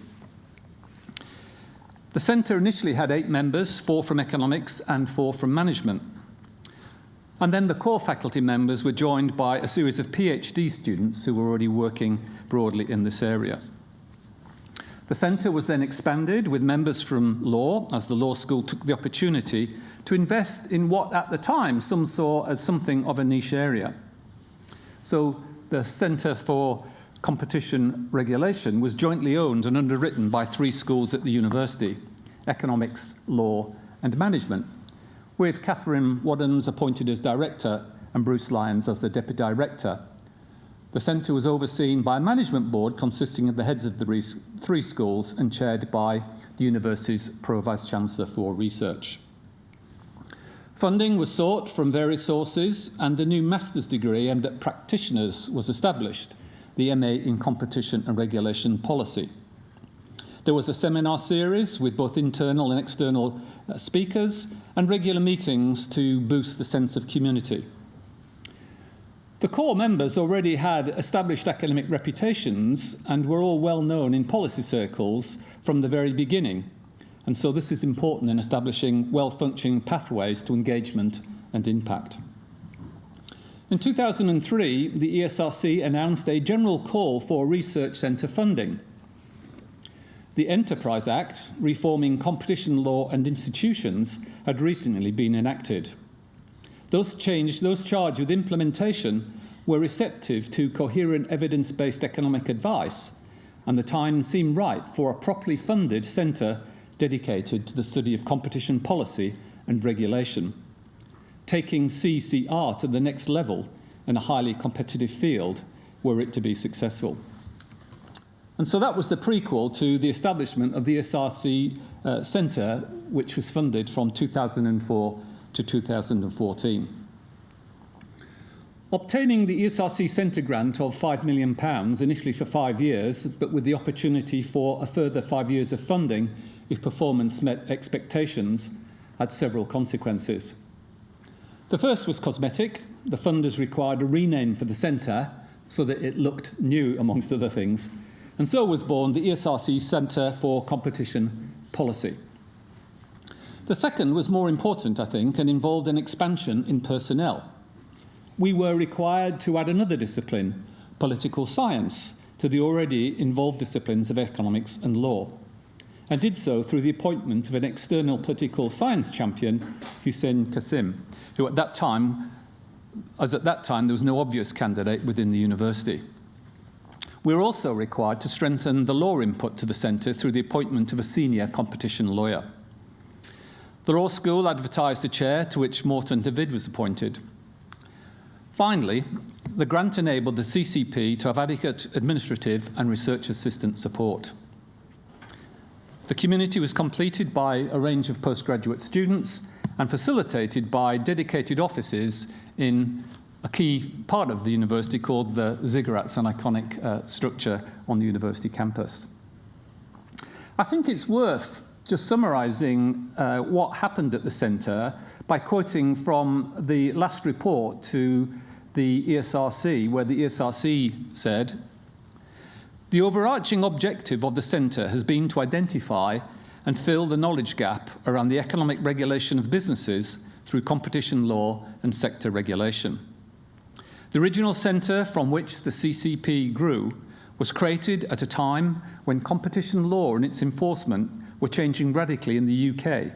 The centre initially had 8 members, 4 from economics and 4 from management. And then the core faculty members were joined by a series of PhD students who were already working broadly in this area. The centre was then expanded with members from law, as the law school took the opportunity to invest in what at the time some saw as something of a niche area. So the Centre for Competition Regulation was jointly owned and underwritten by 3 schools at the university: economics, law and management, with Catherine Wadhams appointed as director and Bruce Lyons as the deputy director. The centre was overseen by a management board consisting of the heads of the 3 schools and chaired by the university's Pro-Vice-Chancellor for Research. Funding was sought from various sources, and a new master's degree aimed at practitioners was established, the MA in Competition and Regulation Policy. There was a seminar series with both internal and external speakers and regular meetings to boost the sense of community. The core members already had established academic reputations and were all well known in policy circles from the very beginning. And so this is important in establishing well-functioning pathways to engagement and impact. In 2003, the ESRC announced a general call for research centre funding. The Enterprise Act, reforming competition law and institutions, had recently been enacted. Those charged with implementation were receptive to coherent evidence-based economic advice, and the time seemed right for a properly funded centre dedicated to the study of competition policy and regulation, taking CCR to the next level in a highly competitive field were it to be successful. And so that was the prequel to the establishment of the ESRC Centre, which was funded from 2004 to 2014. Obtaining the ESRC Centre grant of £5 million, initially for 5 years, but with the opportunity for a further 5 years of funding if performance met expectations, had several consequences. The first was cosmetic. The funders required a rename for the centre so that it looked new, amongst other things. And so was born the ESRC Centre for Competition Policy. The second was more important, I think, and involved an expansion in personnel. We were required to add another discipline, political science, to the already involved disciplines of economics and law, and did so through the appointment of an external political science champion, Hussein Qasim, who at that time there was no obvious candidate within the university. We were also required to strengthen the law input to the centre through the appointment of a senior competition lawyer. The Law School advertised a chair, to which Morton David was appointed. Finally, the grant enabled the CCP to have adequate administrative and research assistant support. The community was completed by a range of postgraduate students and facilitated by dedicated offices in a key part of the university called the Ziggurats, an iconic structure on the university campus. I think it's worth just summarising what happened at the centre by quoting from the last report to the ESRC, where the ESRC said, "The overarching objective of the centre has been to identify and fill the knowledge gap around the economic regulation of businesses through competition law and sector regulation. The original centre from which the CCP grew was created at a time when competition law and its enforcement were changing radically in the UK,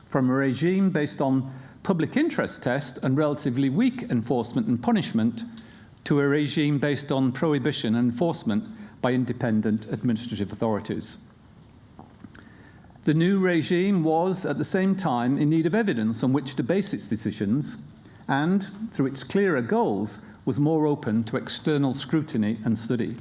from a regime based on public interest test and relatively weak enforcement and punishment to a regime based on prohibition and enforcement by independent administrative authorities. The new regime was, at the same time, in need of evidence on which to base its decisions and, through its clearer goals, was more open to external scrutiny and study.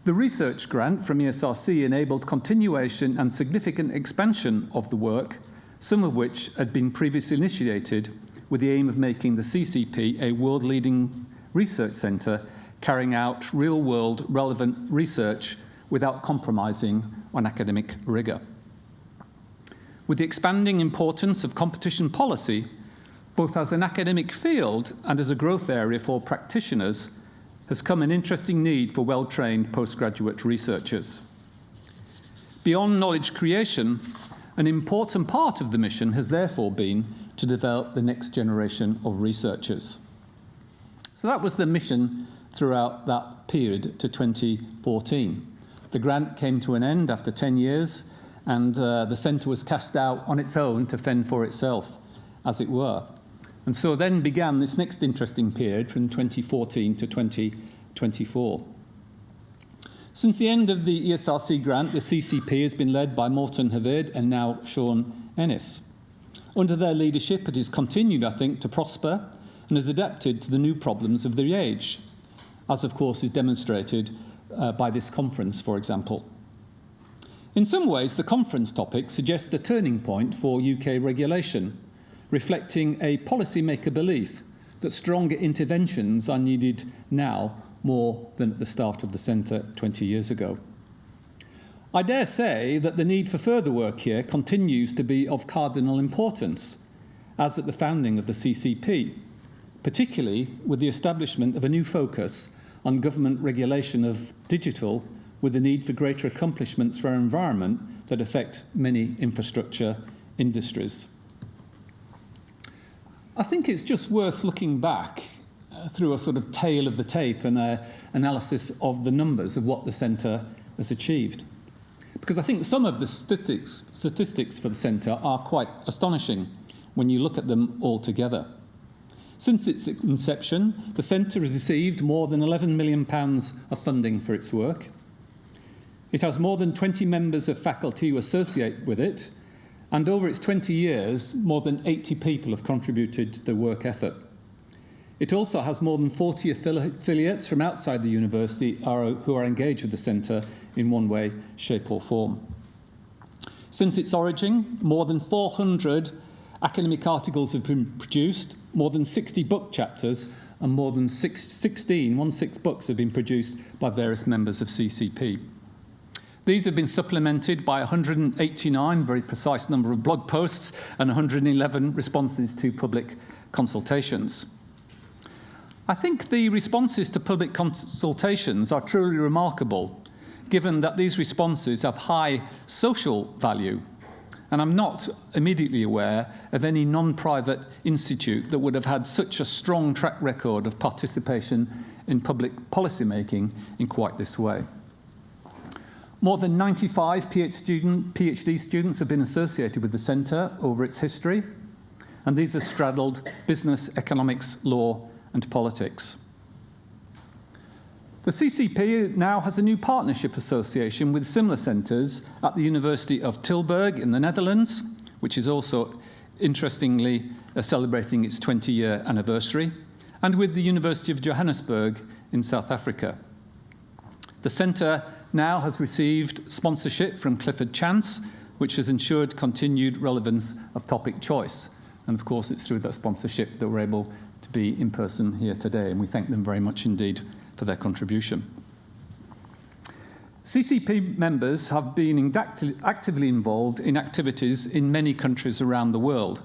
The research grant from ESRC enabled continuation and significant expansion of the work, some of which had been previously initiated with the aim of making the CCP a world-leading research centre carrying out real-world relevant research without compromising on academic rigour. With the expanding importance of competition policy, both as an academic field and as a growth area for practitioners, has come an interesting need for well-trained postgraduate researchers. Beyond knowledge creation, an important part of the mission has therefore been to develop the next generation of researchers. So that was the mission throughout that period to 2014. The grant came to an end after 10 years, and the centre was cast out on its own to fend for itself, as it were. And so then began this next interesting period from 2014 to 2024. Since the end of the ESRC grant, the CCP has been led by Morton David and now Sean Ennis. Under their leadership, it has continued, I think, to prosper and has adapted to the new problems of the age, as of course is demonstrated by this conference, for example. In some ways, the conference topic suggests a turning point for UK regulation, reflecting a policymaker belief that stronger interventions are needed now more than at the start of the centre 20 years ago. I dare say that the need for further work here continues to be of cardinal importance, as at the founding of the CCP, particularly with the establishment of a new focus on government regulation of digital, with the need for greater accomplishments for our environment that affect many infrastructure industries. I think it's just worth looking back through a sort of tale of the tape and an analysis of the numbers of what the centre has achieved. Because I think some of the statistics for the centre are quite astonishing when you look at them all together. Since its inception, the centre has received more than £11 million of funding for its work. It has more than 20 members of faculty who associate with it, and over its 20 years, more than 80 people have contributed to the work effort. It also has more than 40 affiliates from outside the university who are engaged with the centre in one way, shape or form. Since its origin, more than 400 academic articles have been produced, more than 60 book chapters, and more than 16 books have been produced by various members of CCP. These have been supplemented by 189, very precise number of blog posts, and 111 responses to public consultations. I think the responses to public consultations are truly remarkable, given that these responses have high social value. And I'm not immediately aware of any non-private institute that would have had such a strong track record of participation in public policy making in quite this way. More than 95 PhD students have been associated with the centre over its history, and these have straddled business, economics, law, and politics. The CCP now has a new partnership association with similar centres at the University of Tilburg in the Netherlands, which is also interestingly celebrating its 20-year anniversary, and with the University of Johannesburg in South Africa. The centre now has received sponsorship from Clifford Chance, which has ensured continued relevance of topic choice. And of course, it's through that sponsorship that we're able to be in person here today, and we thank them very much indeed for their contribution. CCP members have been actively involved in activities in many countries around the world.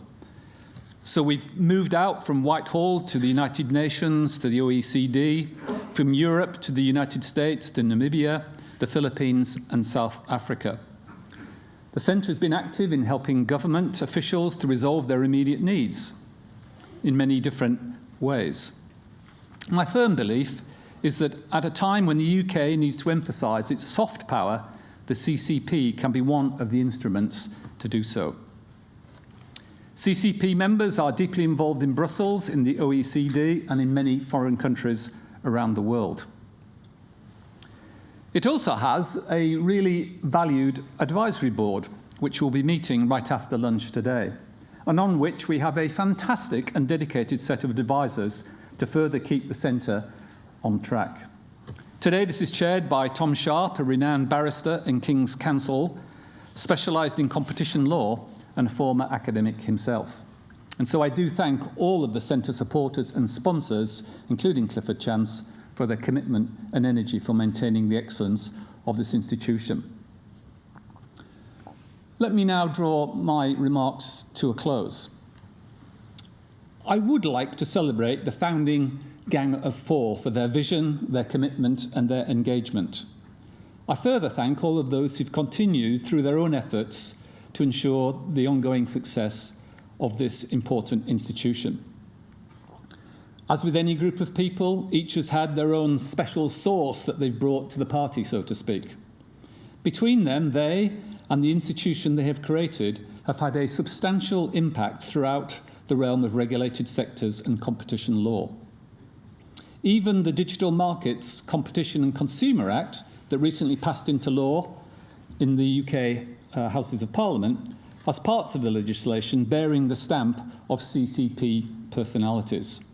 So we've moved out from Whitehall to the United Nations, to the OECD, from Europe to the United States, to Namibia, the Philippines and South Africa. The centre has been active in helping government officials to resolve their immediate needs in many different ways. My firm belief is that at a time when the UK needs to emphasise its soft power, the CCP can be one of the instruments to do so. CCP members are deeply involved in Brussels, in the OECD, and in many foreign countries around the world. It also has a really valued advisory board, which will be meeting right after lunch today, and on which we have a fantastic and dedicated set of advisors to further keep the centre on track. Today, this is chaired by Tom Sharp, a renowned barrister and King's Counsel, specialised in competition law and a former academic himself. And so I do thank all of the centre supporters and sponsors, including Clifford Chance, for their commitment and energy for maintaining the excellence of this institution. Let me now draw my remarks to a close. I would like to celebrate the founding Gang of Four for their vision, their commitment and their engagement. I further thank all of those who've continued through their own efforts to ensure the ongoing success of this important institution. As with any group of people, each has had their own special sauce that they've brought to the party, so to speak. Between them, they and the institution they have created have had a substantial impact throughout the realm of regulated sectors and competition law. Even the Digital Markets Competition and Consumer Act that recently passed into law in the UK Houses of Parliament has parts of the legislation bearing the stamp of CCP personalities.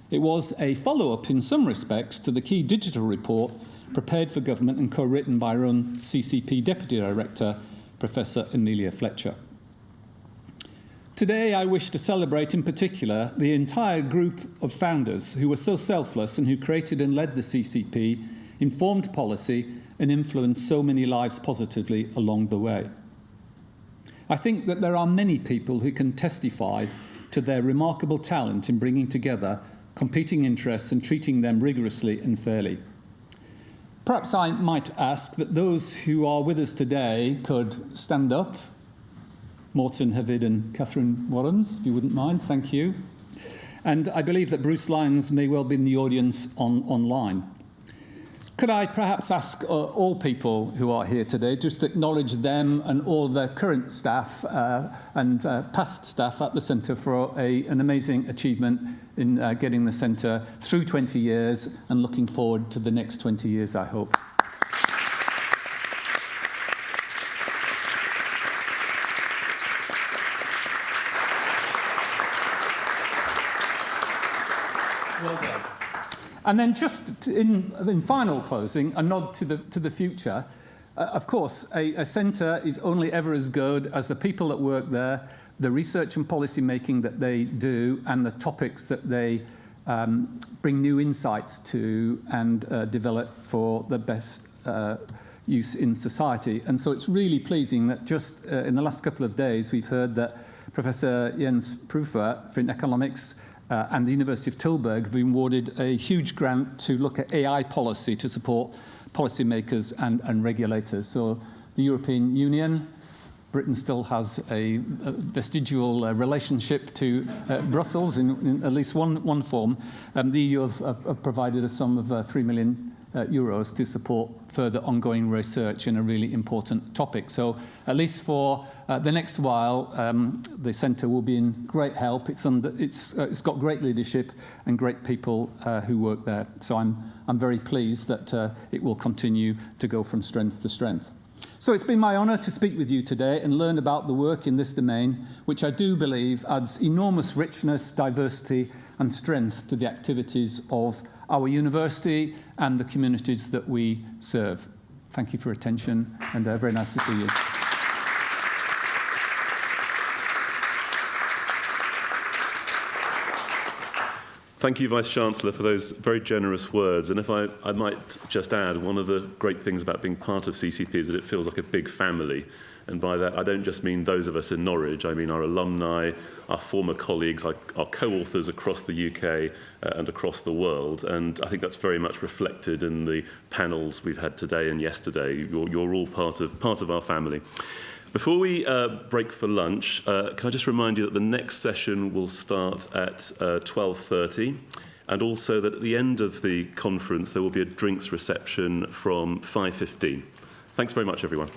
It was a follow-up in some respects to the key digital report prepared for government and co-written by our own CCP Deputy Director, Professor Amelia Fletcher. Today, I wish to celebrate in particular the entire group of founders who were so selfless and who created and led the CCP, informed policy and influenced so many lives positively along the way. I think that there are many people who can testify to their remarkable talent in bringing together competing interests and treating them rigorously and fairly. Perhaps I might ask that those who are with us today could stand up. Morton Havid and Catherine Wallens, if you wouldn't mind, thank you. And I believe that Bruce Lyons may well be in the audience online. Could I perhaps ask all people who are here today just to acknowledge them and all the current staff and past staff at the Centre for an amazing achievement in getting the Centre through 20 years and looking forward to the next 20 years, I hope. Well done. And then just in final closing, a nod to the future. Of course, a centre is only ever as good as the people that work there, the research and policy making that they do, and the topics that they bring new insights to and develop for the best use in society. And so it's really pleasing that just in the last couple of days we've heard that Professor Jens Prufer in economics and the University of Tilburg have been awarded a huge grant to look at AI policy to support policymakers and regulators. So the European Union, Britain still has a vestigial relationship to Brussels in at least one form. The EU have provided a sum of 3 million euros to support further ongoing research in a really important topic. So at least for the next while, the centre will be in great help. It's got great leadership and great people who work there. So I'm very pleased that it will continue to go from strength to strength. So it's been my honour to speak with you today and learn about the work in this domain, which I do believe adds enormous richness, diversity and strength to the activities of our university and the communities that we serve. Thank you for your attention, and very nice to see you. Thank you, Vice-Chancellor, for those very generous words. And if I might just add, one of the great things about being part of CCP is that it feels like a big family. And by that, I don't just mean those of us in Norwich. I mean our alumni, our former colleagues, our co-authors across the UK and across the world. And I think that's very much reflected in the panels we've had today and yesterday. You're all part of our family. Before we break for lunch, can I just remind you that the next session will start at 12:30, and also that at the end of the conference there will be a drinks reception from 5:15. Thanks very much, everyone.